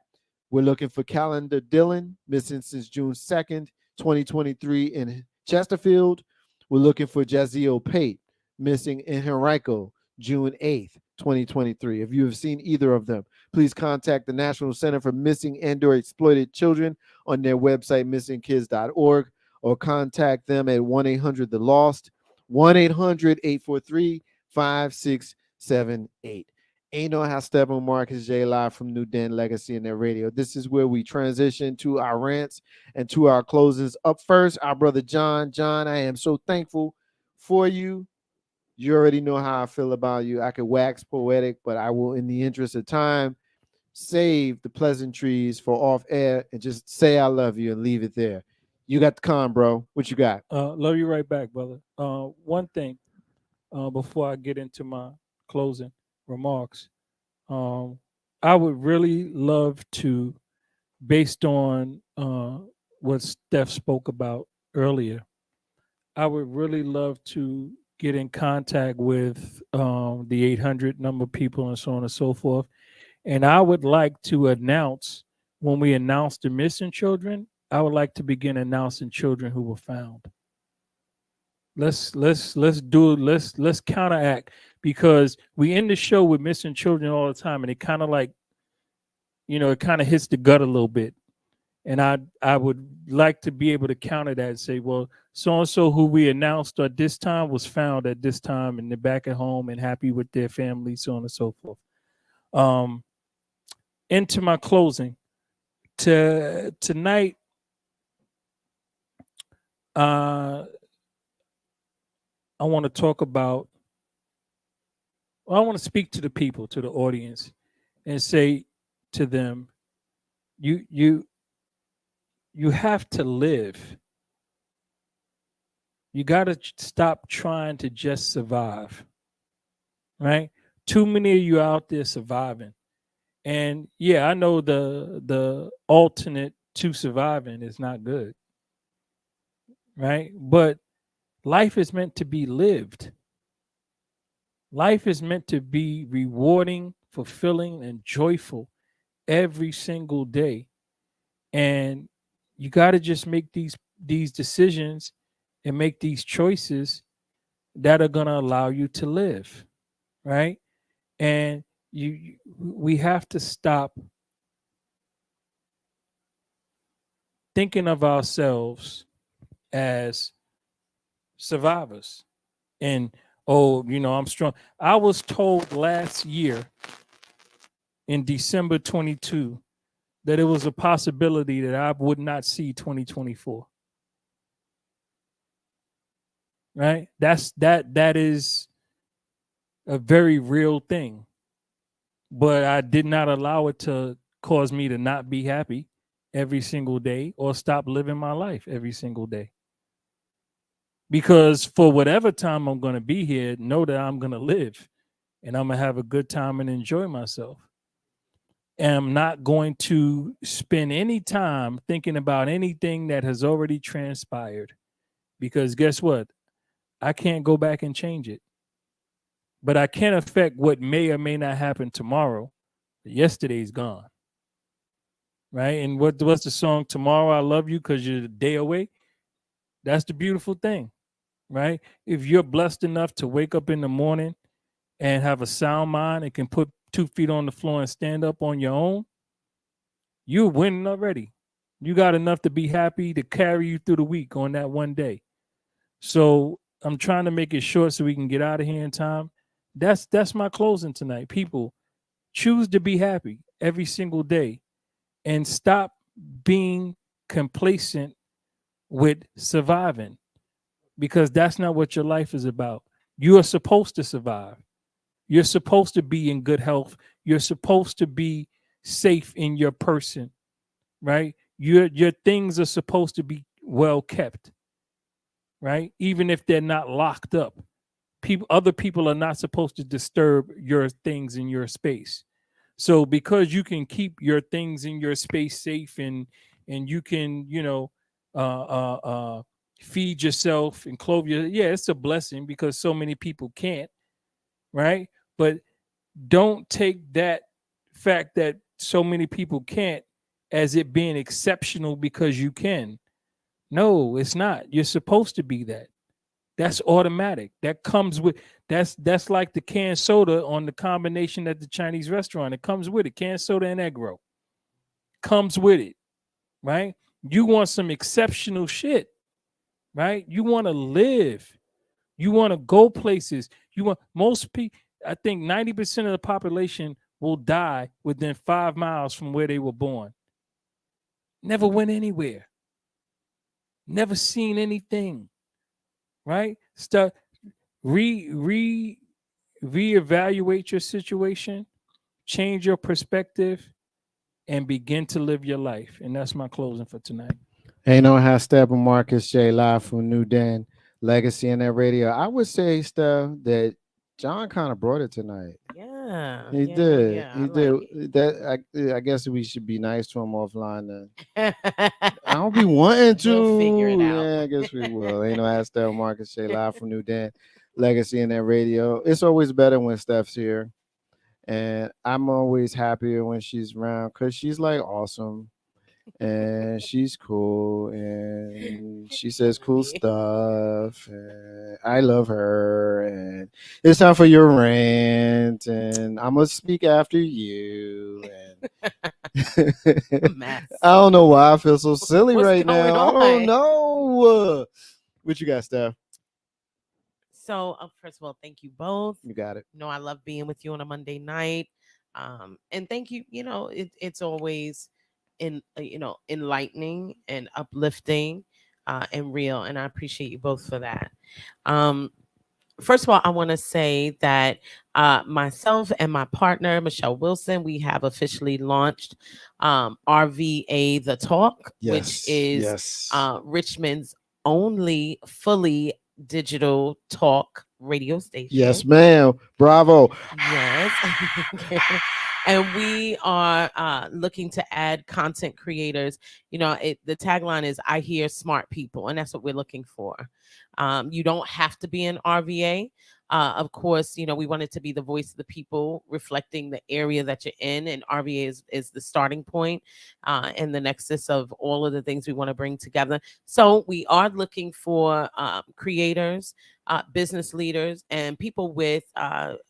We're looking for Calendar Dillon, missing since June 2nd, 2023 in Chesterfield. We're looking for Jaziel Pate, missing in Henrico, June 8th, 2023. If you have seen either of them, please contact the National Center for Missing and/or Exploited Children on their website, missingkids.org, or contact them at 1-800-THE-LOST, 1-800-843-5678. Ain't no how Steppin Marcus J live from NewDen Legacy and their radio. This is where we transition to our rants and to our closings. Up first, our brother John. John, I am so thankful for you. You already know how I feel about you. I could wax poetic, but I will, in the interest of time, save the pleasantries for off air and just say I love you and leave it there. You got the con, bro. What you got? Love you right back, brother. One thing before I get into my closing remarks, I would really love to, based on what Steph spoke about earlier, I would really love to get in contact with the 800 number of people and so on and so forth. And I would like to announce, when we announce the missing children, I would like to begin announcing children who were found. Let's counteract, because we end the show with missing children all the time, and it kind of like, it kind of hits the gut a little bit. And I would like to be able to counter that and say, well, so-and-so who we announced at this time was found at this time, and they're back at home and happy with their family, so on and so forth. Into my closing. Tonight, I want to talk about, I want to speak to the people, to the audience, and say to them, you have to live. You got to stop trying to just survive, right? Too many of you out there surviving. And yeah, I know the alternate to surviving is not good, right? But life is meant to be lived. Life is meant to be rewarding, fulfilling, and joyful every single day. And you got to just make these decisions and make these choices that are going to allow you to live, right? And we have to stop thinking of ourselves as survivors and, oh, I'm strong. I was told last year in December 22 that it was a possibility that I would not see 2024. Right? That is a very real thing. But I did not allow it to cause me to not be happy every single day or stop living my life every single day. Because for whatever time I'm going to be here, know that I'm going to live and I'm going to have a good time and enjoy myself. And I'm not going to spend any time thinking about anything that has already transpired. Because guess what? I can't go back and change it. But I can affect what may or may not happen tomorrow. Yesterday's gone. Right? And what's the song? Tomorrow I love you because you're a day away. That's the beautiful thing. Right? If you're blessed enough to wake up in the morning and have a sound mind and can put 2 feet on the floor and stand up on your own, you're winning already. You got enough to be happy to carry you through the week on that one day. So I'm trying to make it short so we can get out of here in time. That's my closing tonight. People, choose to be happy every single day and stop being complacent with surviving, because that's not what your life is about. You are supposed to survive. You're supposed to be in good health. You're supposed to be safe in your person. right? Your things are supposed to be well kept, right? Even if they're not locked up. Other people are not supposed to disturb your things in your space. So because you can keep your things in your space safe and you can, feed yourself and clothe you, yeah, it's a blessing because so many people can't, right? But don't take that fact that so many people can't as it being exceptional because you can. No, it's not. You're supposed to be that. That's automatic. That comes with that's like the canned soda on the combination at the Chinese restaurant. It comes with it. Canned soda and egg roll. Comes with it. Right? You want some exceptional shit. Right? You want to live. You want to go places. You want most people, I think 90% of the population will die within 5 miles from where they were born. Never went anywhere. Never seen anything. Right? Start reevaluate your situation, change your perspective, and begin to live your life. And that's my closing for tonight. Ain't no how Steppin Marcus J live from NewDen Legacy in that radio. I would say stuff that John kind of brought it tonight. Yeah, He yeah, did. yeah, He I did. like it. That I guess we should be nice to him offline. Then I don't be wanting to. We'll figure it out. Yeah, I guess we will. Ain't no how Steppin Marcus J live from NewDen Legacy in that radio. It's always better when Steph's here, and I'm always happier when she's around because she's like awesome. And she's cool and she says cool stuff and I love her and it's time for your rant and I'm gonna speak after you and Mess. I don't know why I feel so silly What's right going now. I don't on? know what you got, Steph. So, first of all, thank you both. You got it. You know, I love being with you on a Monday night. And thank you. You know, it's always enlightening and uplifting and real. And I appreciate you both for that. First of all, I want to say that myself and my partner, Michelle Wilson, we have officially launched RVA The Talk, which is Richmond's only fully digital talk radio station. Yes, ma'am. Bravo. Yes. And we are looking to add content creators. You know, the tagline is I hear smart people, and that's what we're looking for. You don't have to be an RVA. Of course, you know, we want it to be the voice of the people reflecting the area that you're in, and RVA is the starting point and the nexus of all of the things we want to bring together. So we are looking for creators, business leaders, and people with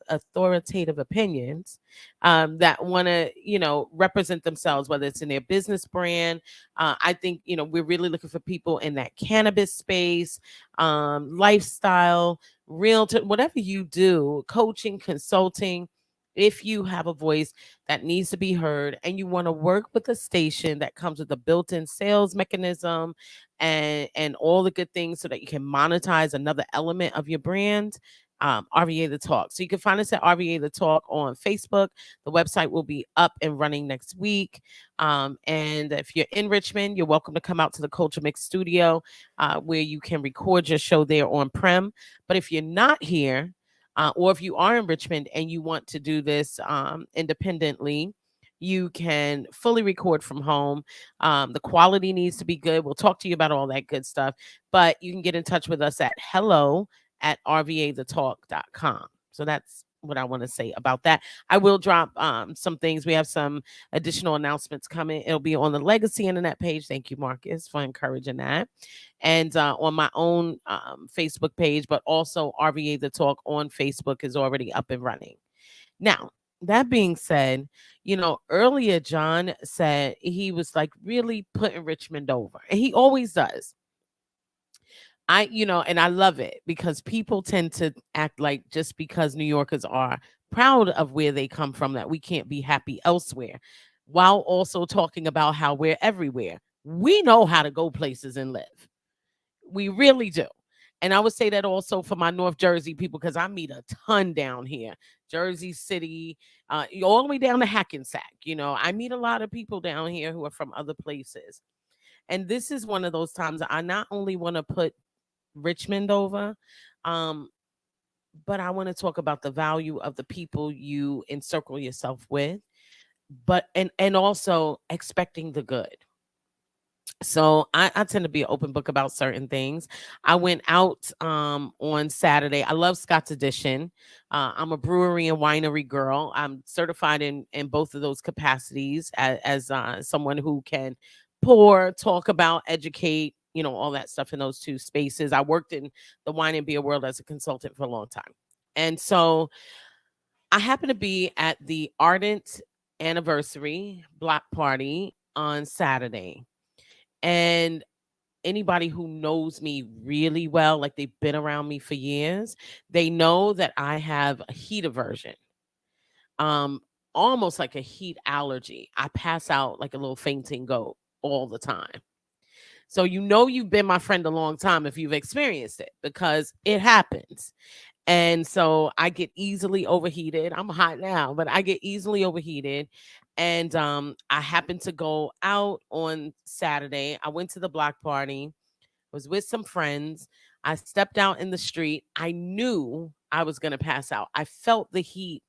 authoritative opinions that want to, you know, represent themselves, whether it's in their business brand. I think, you know, we're really looking for people in that cannabis space, lifestyle, realtor, whatever you do, coaching, consulting. If you have a voice that needs to be heard and you want to work with a station that comes with a built-in sales mechanism and all the good things so that you can monetize another element of your brand, RVA The Talk. So you can find us at RVA The Talk on Facebook. The website will be up and running next week. And if you're in Richmond, you're welcome to come out to the Culture Mix studio where you can record your show there on Prem. But if you're not here, or if you are in Richmond and you want to do this independently, you can fully record from home. The quality needs to be good. We'll talk to you about all that good stuff. But you can get in touch with us at hello@rvathetalk.com. So that's what I want to say about that. I will drop some things. We have some additional announcements coming. It'll be on the Legacy Internet page. Thank you, Marcus, for encouraging that. And on my own Facebook page, but also RVA The Talk on Facebook is already up and running. Now, that being said, you know, earlier John said he was like really putting Richmond over, and he always does. And I love it because people tend to act like just because New Yorkers are proud of where they come from, that we can't be happy elsewhere, while also talking about how we're everywhere. We know how to go places and live. We really do. And I would say that also for my North Jersey people, because I meet a ton down here. Jersey City, all the way down to Hackensack. I meet a lot of people down here who are from other places. And this is one of those times I not only want to put Richmond over, but I want to talk about the value of the people you encircle yourself with, but and also expecting the good. So I tend to be an open book about certain things. I went out on Saturday. I love Scott's Edition. I'm a brewery and winery girl. I'm certified in both of those capacities as someone who can pour, talk about, educate, all that stuff in those two spaces. I worked in the wine and beer world as a consultant for a long time. And so I happen to be at the Ardent anniversary block party on Saturday. And anybody who knows me really well, like they've been around me for years, they know that I have a heat aversion. Almost like a heat allergy. I pass out like a little fainting goat all the time. So you've been my friend a long time if you've experienced it, because it happens. And so I get easily overheated. I'm hot now, but I get easily overheated. And I happened to go out on Saturday. I went to the block party, was with some friends. I stepped out in the street. I knew I was going to pass out. I felt the heat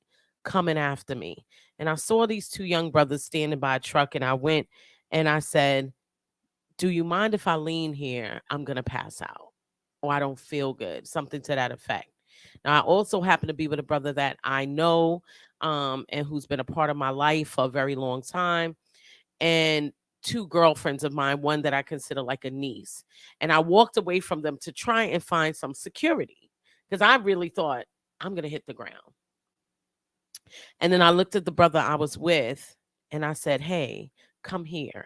coming after me. And I saw these two young brothers standing by a truck. And I went and I said, do you mind if I lean here? I'm going to pass out, or I don't feel good, something to that effect. Now, I also happen to be with a brother that I know and who's been a part of my life for a very long time, and two girlfriends of mine, one that I consider like a niece. And I walked away from them to try and find some security, because I really thought I'm going to hit the ground. And then I looked at the brother I was with and I said, hey, come here.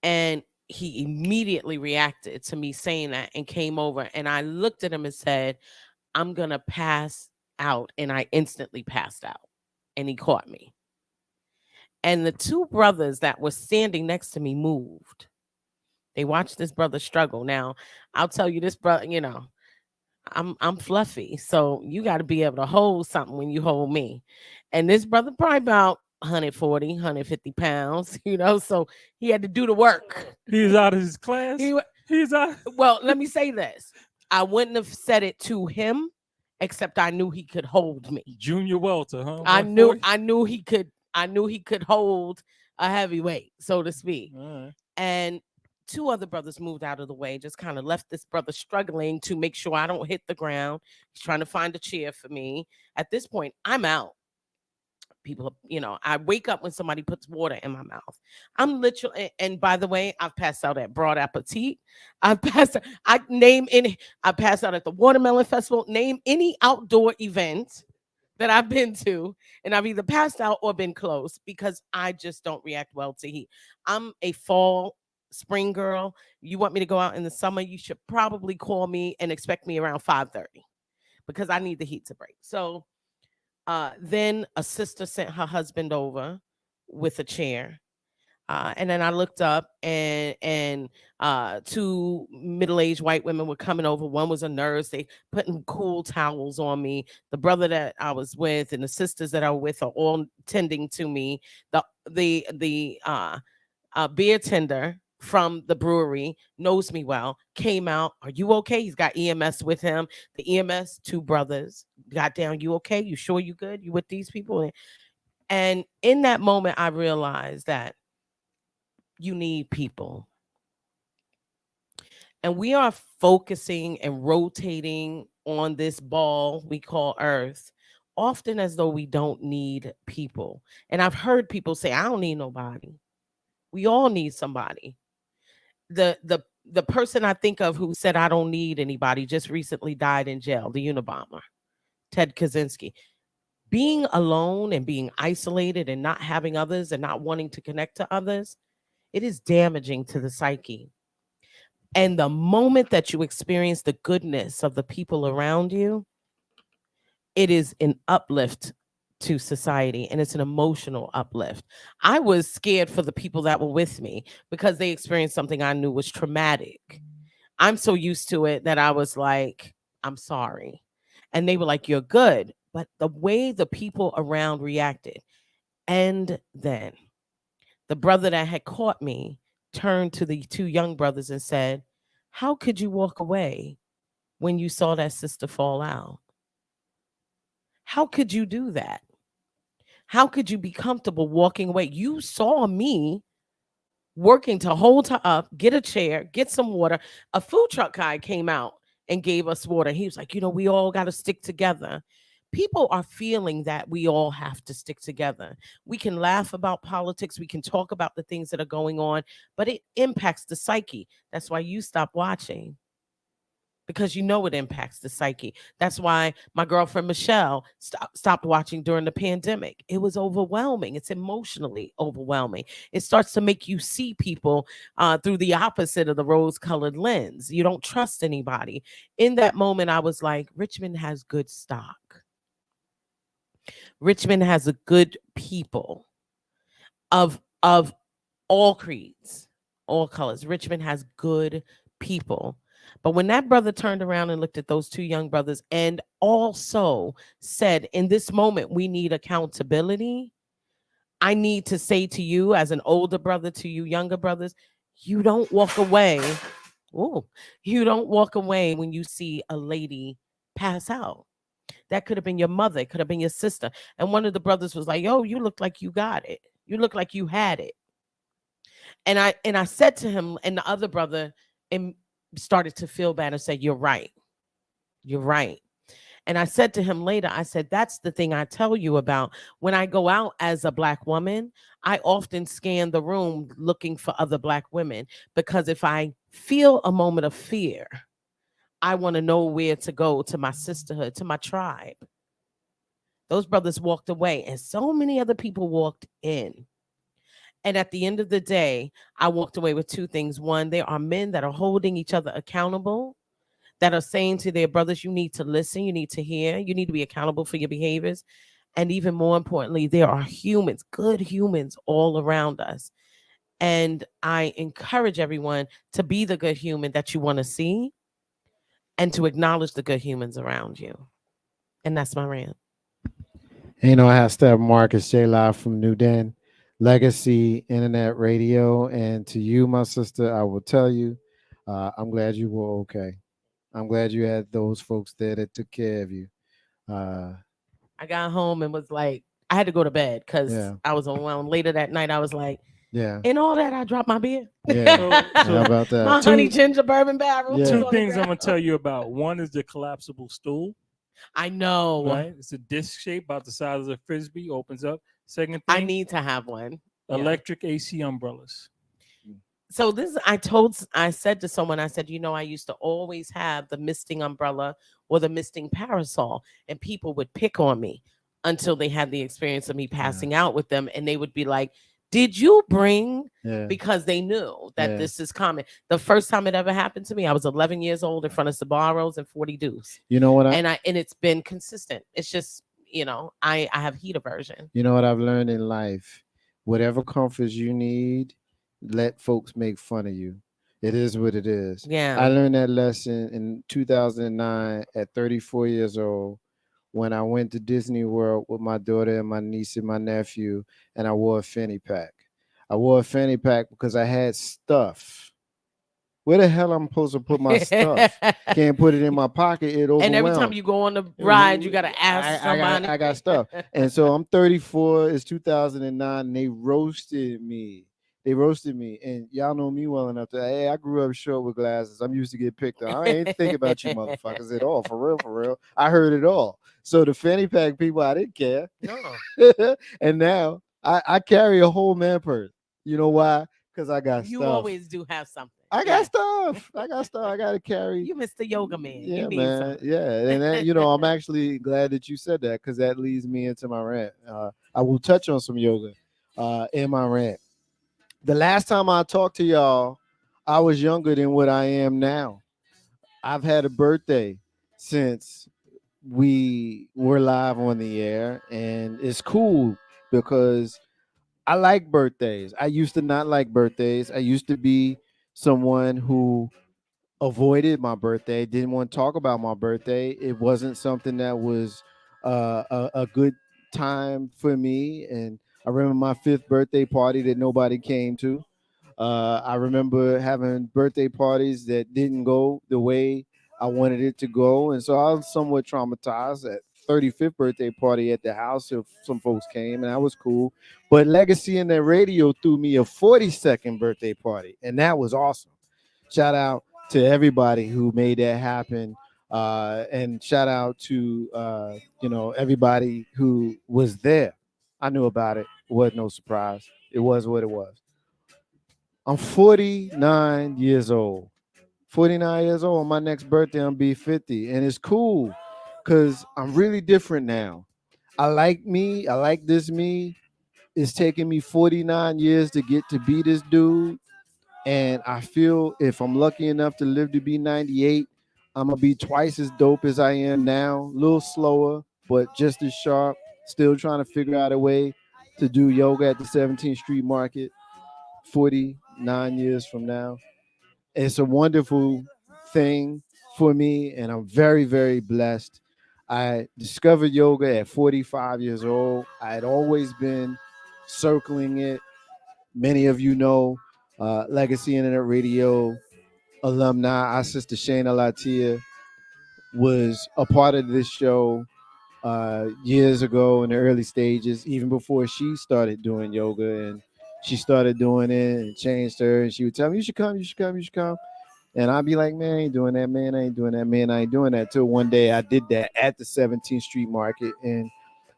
And he immediately reacted to me saying that and came over, and I looked at him and said, I'm going to pass out. And I instantly passed out, and he caught me. And the two brothers that were standing next to me moved. They watched this brother struggle. Now, I'll tell you, this brother, I'm fluffy. So you got to be able to hold something when you hold me. And this brother probably about 140, 150 pounds, so he had to do the work. He's out of his class. He's out. Well, let me say this. I wouldn't have said it to him, except I knew he could hold me. Junior welter, huh? I knew he could hold a heavyweight, so to speak. Right. And two other brothers moved out of the way, just kind of left this brother struggling to make sure I don't hit the ground. He's trying to find a chair for me. At this point, I'm out. People, I wake up when somebody puts water in my mouth. I'm literally, and by the way, I've passed out at Broad Appetit. I passed out at the Watermelon Festival. Name any outdoor event that I've been to, and I've either passed out or been close, because I just don't react well to heat. I'm a fall, spring girl. You want me to go out in the summer, you should probably call me and expect me around 5:30, because I need the heat to break. So then a sister sent her husband over with a chair. And then I looked up, and two middle-aged white women were coming over. One was a nurse. They putting cool towels on me. The brother that I was with and the sisters that I was with are all tending to me. The beer tender from the brewery knows me well, came out. Are you okay? He's got EMS with him. The EMS, two brothers, got down. You okay? You sure you good? You with these people? And in that moment, I realized that you need people. And we are focusing and rotating on this ball we call Earth, often as though we don't need people. And I've heard people say, I don't need nobody. We all need somebody. The person I think of who said I don't need anybody just recently died in jail, the Unabomber, Ted Kaczynski. Being alone and being isolated and not having others and not wanting to connect to others, it is damaging to the psyche. And the moment that you experience the goodness of the people around you, it is an uplift to society, and it's an emotional uplift. I was scared for the people that were with me because they experienced something I knew was traumatic. I'm so used to it that I was like, I'm sorry. And they were like, you're good. But the way the people around reacted, and then the brother that had caught me turned to the two young brothers and said, how could you walk away when you saw that sister fall out? How could you do that? How could you be comfortable walking away? You saw me working to hold her up, get a chair, get some water. A food truck guy came out and gave us water. He was like, we all got to stick together. People are feeling that we all have to stick together. We can laugh about politics. We can talk about the things that are going on, but it impacts the psyche. That's why you stop watching. Because it impacts the psyche. That's why my girlfriend Michelle stopped watching during the pandemic. It was overwhelming. It's emotionally overwhelming. It starts to make you see people through the opposite of the rose-colored lens. You don't trust anybody. In that moment, I was like, Richmond has good stock. Richmond has a good people of all creeds, all colors. Richmond has good people. But when that brother turned around and looked at those two young brothers and also said, in this moment, we need accountability. I need to say to you as an older brother, to you younger brothers, you don't walk away. Oh, you don't walk away when you see a lady pass out. That could have been your mother. It could have been your sister. And one of the brothers was like, yo, you look like you got it. You look like you had it. And I said to him, and the other brother started to feel bad and said, you're right. You're right. And I said to him later, I said, that's the thing I tell you about. When I go out as a Black woman, I often scan the room looking for other Black women, because if I feel a moment of fear, I want to know where to go to my sisterhood, to my tribe. Those brothers walked away, and so many other people walked in. And at the end of the day, I walked away with two things. One, there are men that are holding each other accountable, that are saying to their brothers, you need to listen, you need to hear, you need to be accountable for your behaviors. And even more importantly, there are humans, good humans all around us. And I encourage everyone to be the good human that you want to see and to acknowledge the good humans around you. And that's my rant. I have Steph Marcus J Live from NewDen, Legacy Internet Radio. And to you, my sister, I will tell you, I'm glad you were okay. I'm glad you had those folks there that took care of you. I got home and was like, I had to go to bed because I was overwhelmed. Later that night, I was like, and all that, I dropped my beer. Yeah. How about that? My honey ginger bourbon barrel. Two things I'm going to tell you about. One is the collapsible stool. I know. Right? It's a disc shape about the size of a Frisbee, opens up. Second thing, I need to have one. Electric AC umbrellas. So I said to someone, I said, I used to always have the misting umbrella or the misting parasol, and people would pick on me until they had the experience of me passing out with them. And they would be like, did you bring? Because they knew that this is common. The first time it ever happened to me, I was 11 years old in front of Sabaros and 40 Deuce. You know what? And it's been consistent. It's just, I have heat aversion. You know what I've learned in life? Whatever comforts you need, let folks make fun of you. It is what it is. Yeah. I learned that lesson in 2009 at 34 years old when I went to Disney World with my daughter and my niece and my nephew, and I wore a fanny pack. I wore a fanny pack because I had stuff. Where the hell I'm supposed to put my stuff? Can't put it in my pocket. It overwhelms. And every time you go on the ride, you got to ask somebody. I got stuff. And so I'm 34. It's 2009, and they roasted me. And y'all know me well enough to, hey, I grew up short with glasses. I'm used to get picked on. I ain't think about you motherfuckers at all. For real. I heard it all. So the fanny pack people, I didn't care. No. And now I carry a whole man purse. You know why? Because I got stuff. You always do have something. I got stuff. I got to carry. You Mr. Yoga Man. Yeah, you need man. something. Yeah. And then, I'm actually glad that you said that, because that leads me into my rant. I will touch on some yoga in my rant. The last time I talked to y'all, I was younger than what I am now. I've had a birthday since we were live on the air, and it's cool because I like birthdays. I used to not like birthdays. I used to be someone who avoided my birthday, didn't want to talk about my birthday. It wasn't something that was a good time for me. And I remember my fifth birthday party that nobody came to. I remember having birthday parties that didn't go the way I wanted it to go. And so I was somewhat traumatized at 35th birthday party at the house. If some folks came, and that was cool. But Legacy and the radio threw me a 42nd birthday party, and that was awesome. Shout out to everybody who made that happen. And shout out to everybody who was there. I knew about it. It wasn't no surprise. It was what it was. I'm 49 years old. 49 years old. On my next birthday, I'm be 50. And it's cool because I'm really different now. I like me. I like this me. It's taking me 49 years to get to be this dude. And I feel if I'm lucky enough to live to be 98, I'm going to be twice as dope as I am now. A little slower, but just as sharp. Still trying to figure out a way to do yoga at the 17th Street Market 49 years from now. It's a wonderful thing for me, and I'm very, very blessed. I discovered yoga at 45 years old. I had always been circling it. Many of you know Legacy Internet Radio alumni. Our sister Shayna Latia was a part of this show years ago in the early stages, even before she started doing yoga. And she started doing it and changed her. And she would tell me, you should come, you should come, you should come. And I'd be like, man, I ain't doing that, man. I ain't doing that, man. I ain't doing that. Till one day I did that at the 17th Street Market. And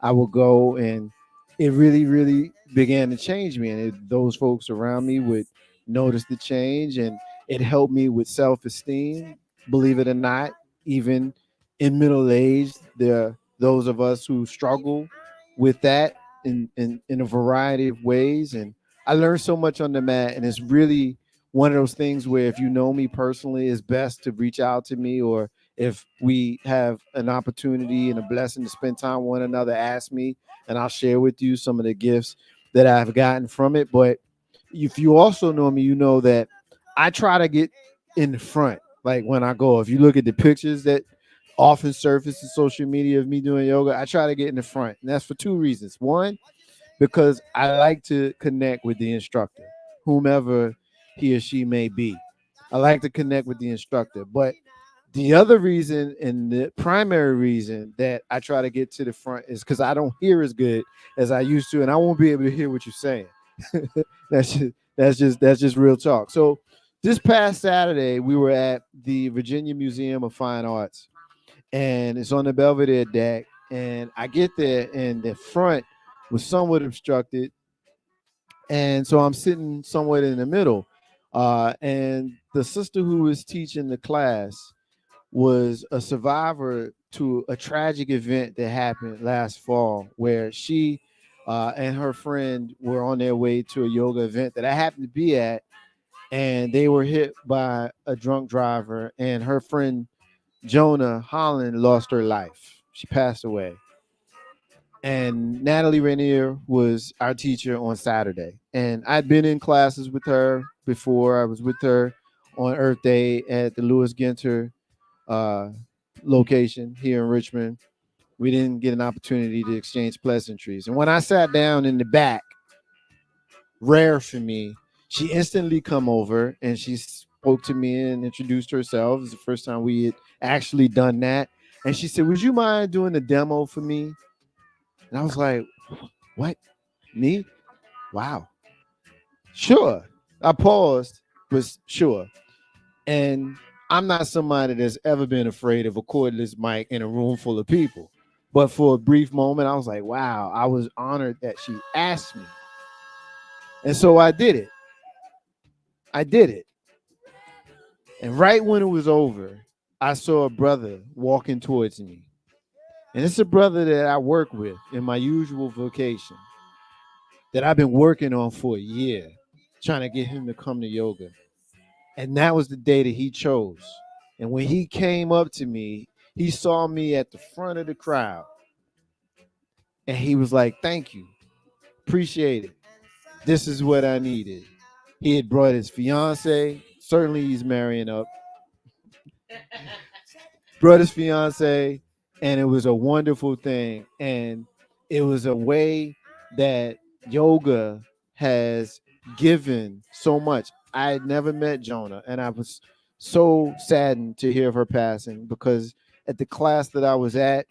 I would go, and it really, really began to change me. And those folks around me would notice the change. And it helped me with self-esteem, believe it or not. Even in middle age, there are those of us who struggle with that in a variety of ways. And I learned so much on the mat. And it's really one of those things where if you know me personally, it's best to reach out to me, or if we have an opportunity and a blessing to spend time with one another, ask me and I'll share with you some of the gifts that I've gotten from it. But if you also know me, you know that I try to get in the front. Like when I go, if you look at the pictures that often surface in social media of me doing yoga, I try to get in the front. And that's for two reasons. One, because I like to connect with the instructor, whomever he or she may be. I like to connect with the instructor. But the other reason, and the primary reason that I try to get to the front, is because I don't hear as good as I used to, and I won't be able to hear what you're saying. That's just real talk. So this past Saturday, we were at the Virginia Museum of Fine Arts, and it's on the Belvedere deck. And I get there, and the front was somewhat obstructed, and so I'm sitting somewhat in the middle. And the sister who was teaching the class was a survivor to a tragic event that happened last fall, where she and her friend were on their way to a yoga event that I happened to be at, and they were hit by a drunk driver, and her friend Jonah Holland lost her life. She passed away. And Natalie Rainier was our teacher on Saturday. And I'd been in classes with her before. I was with her on Earth Day at the Lewis Ginter location here in Richmond. We didn't get an opportunity to exchange pleasantries. And when I sat down in the back, rare for me, she instantly come over and she spoke to me and introduced herself. It was the first time we had actually done that. And she said, would you mind doing the demo for me? And I was like, what? Me? Wow. Sure. I paused, but sure. And I'm not somebody that's ever been afraid of a cordless mic in a room full of people. But for a brief moment, I was like, wow, I was honored that she asked me. And so I did it. I did it. And right when it was over, I saw a brother walking towards me. And it's a brother that I work with in my usual vocation that I've been working on for a year, trying to get him to come to yoga. And that was the day that he chose. And when he came up to me, he saw me at the front of the crowd. And he was like, thank you. Appreciate it. This is what I needed. He had brought his fiance. Certainly he's marrying up. brother's fiance, and it was a wonderful thing. And it was a way that yoga has given so much. I had never met Jonah, and I was so saddened to hear of her passing because at the class that I was at,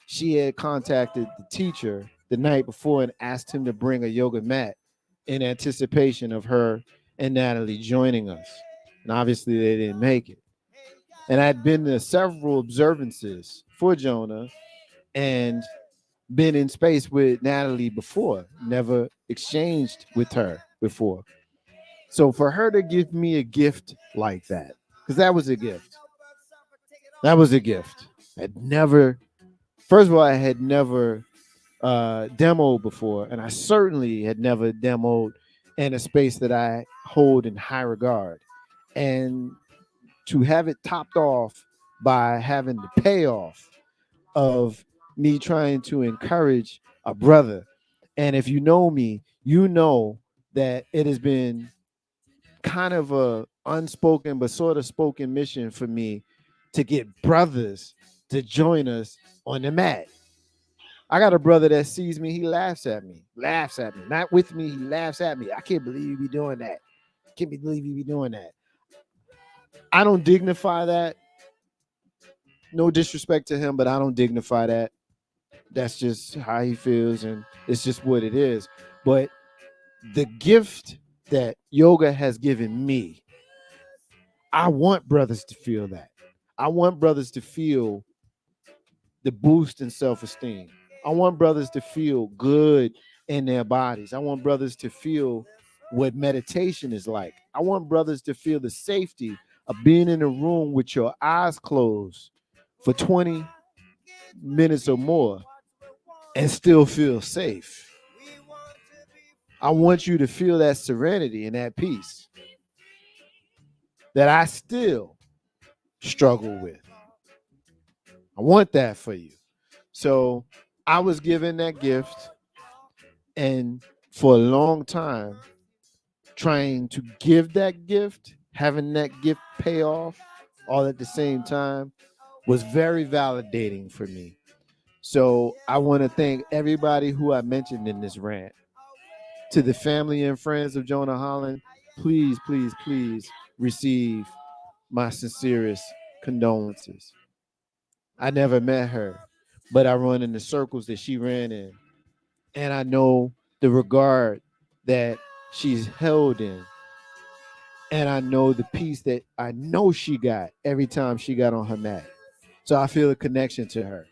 she had contacted the teacher the night before and asked him to bring a yoga mat in anticipation of her and Natalie joining us. And obviously, they didn't make it. And I'd been to several observances for Jonah and been in space with Natalie before, never exchanged with her before. So for her to give me a gift like that, because that was a gift. That was a gift. I'd never, first of all, I had never demoed before, and I certainly had never demoed in a space that I hold in high regard. And to have it topped off by having the payoff of me trying to encourage a brother. And if you know me, you know that it has been kind of a unspoken but sort of spoken mission for me to get brothers to join us on the mat. I got a brother that sees me, he laughs at me. Not with me, he laughs at me. I can't believe you be doing that. Can't believe you be doing that. I don't dignify that. No disrespect to him, but I don't dignify that. That's just how he feels, and it's just what it is. But the gift that yoga has given me, I want brothers to feel that. I want brothers to feel the boost in self-esteem. I want brothers to feel good in their bodies. I want brothers to feel what meditation is like. I want brothers to feel the safety of being in a room with your eyes closed for 20 minutes or more and still feel safe. I want you to feel that serenity and that peace that I still struggle with. I want that for you. So I was given that gift, and for a long time, trying to give that gift, having that gift pay off all at the same time was very validating for me. So I want to thank everybody who I mentioned in this rant. To the family and friends of Jonah Holland, please, please, please receive my sincerest condolences. I never met her, but I run in the circles that she ran in. And I know the regard that she's held in. And I know the peace that I know she got every time she got on her mat. So I feel a connection to her.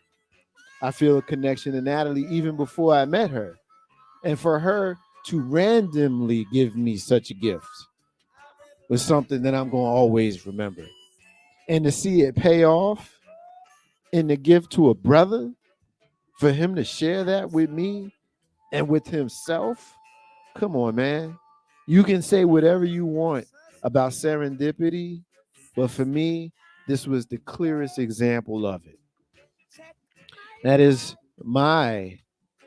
I feel a connection to Natalie even before I met her. And for her to randomly give me such a gift was something that I'm going to always remember. And to see it pay off in the gift to a brother, for him to share that with me and with himself, come on, man. You can say whatever you want about serendipity, but for me, this was the clearest example of it. That is my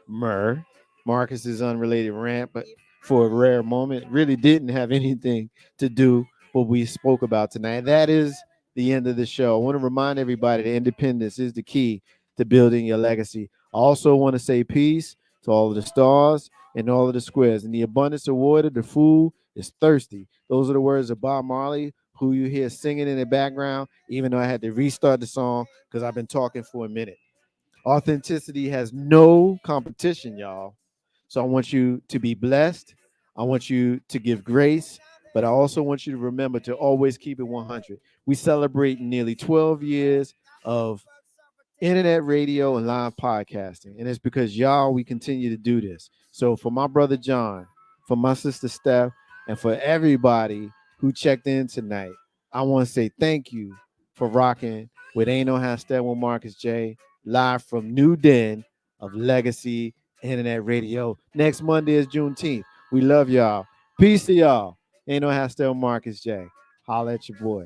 Marcus's unrelated rant, but for a rare moment, really didn't have anything to do what we spoke about tonight. That is the end of the show. I want to remind everybody that independence is the key to building your legacy. I also want to say peace to all of the stars and all of the squares. In the abundance of water, the fool is thirsty. Those are the words of Bob Marley, who you hear singing in the background, even though I had to restart the song because I've been talking for a minute. Authenticity has no competition, y'all. So I want you to be blessed. I want you to give grace, but I also want you to remember to always keep it 100. We celebrate nearly 12 years of internet radio and live podcasting, and it's because y'all, we continue to do this. So for my brother John, for my sister Steph, and for everybody who checked in tonight, I want to say thank you for rocking with Ain't No Hashtag with Marcus J, live from NewDen of Legacy Internet Radio. Next Monday is Juneteenth. We love y'all. Peace to y'all. Ain't No Hashtag with Marcus J. Holla at your boy.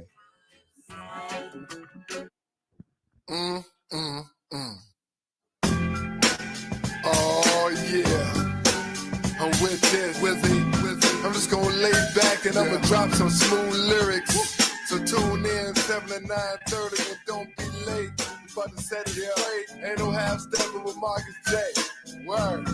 Oh yeah, I'm with this, with it. I'm just gonna lay back and I'ma drop some smooth lyrics. So tune in 7 to 9:30 and don't be late. We about to set it straight. Ain't no half stepping with Marcus J. Word.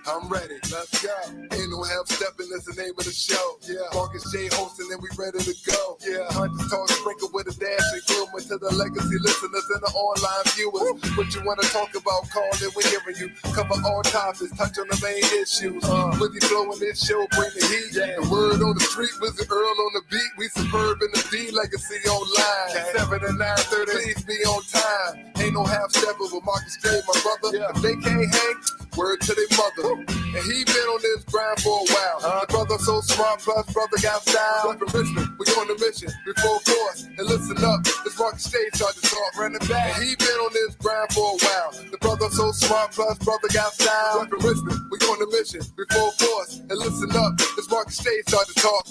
I'm ready, let's go. Ain't no half stepping, that's the name of the show. Yeah, Marcus J hosting and we ready to go. Yeah, Hunters talk sprinkle with a dash and humor to the legacy listeners and the online viewers. What you wanna talk about, call it, we're hearing you. Cover all topics, touch on the main issues. With the flow in this show, bring the heat. Yeah. The word on the street, Wizard Earl on the beat. We superb in the D, legacy online. 7 to 9:30, please be on time. Ain't no half stepping with Marcus J, my brother. Yeah. If they can't hang, word to their mother. And he been on this grind for a while. The brother so smart, plus brother got style. From Richmond, we on the mission, before force. And listen up, this Marcus Stage started to talk, running back. And he been on this grind for a while. The brother so smart, plus brother got style. From Richmond, we on the mission, before force. And listen up, this Marcus Stage started to talk.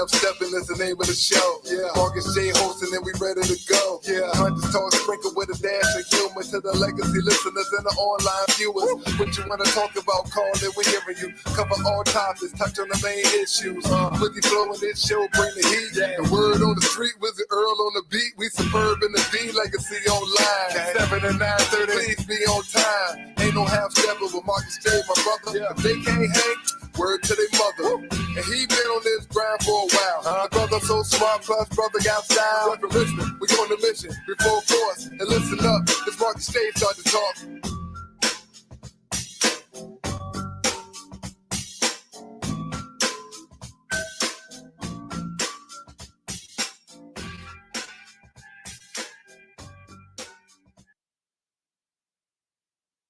Steppin' is the name of the show. Yeah, Marcus J hosting and we ready to go. Yeah, Hunters talk sprinkle with a dash of humor to the legacy listeners and the online viewers. What you wanna talk about, call it, we're hearing you. Cover all topics, touch on the main issues. With the flow in this show, bring the heat. The word on the street, Wizard Earl on the beat. We superb in the D, legacy online. 7 to 9:30, please be on time. Ain't no half stepping with Marcus J, my brother. If they can't hang, word to their mother. And he been on this grind for a while. The brother so smart, plus brother got style. From Richmond, we on the mission, before force. And listen up, this Marcus Stage started to talk.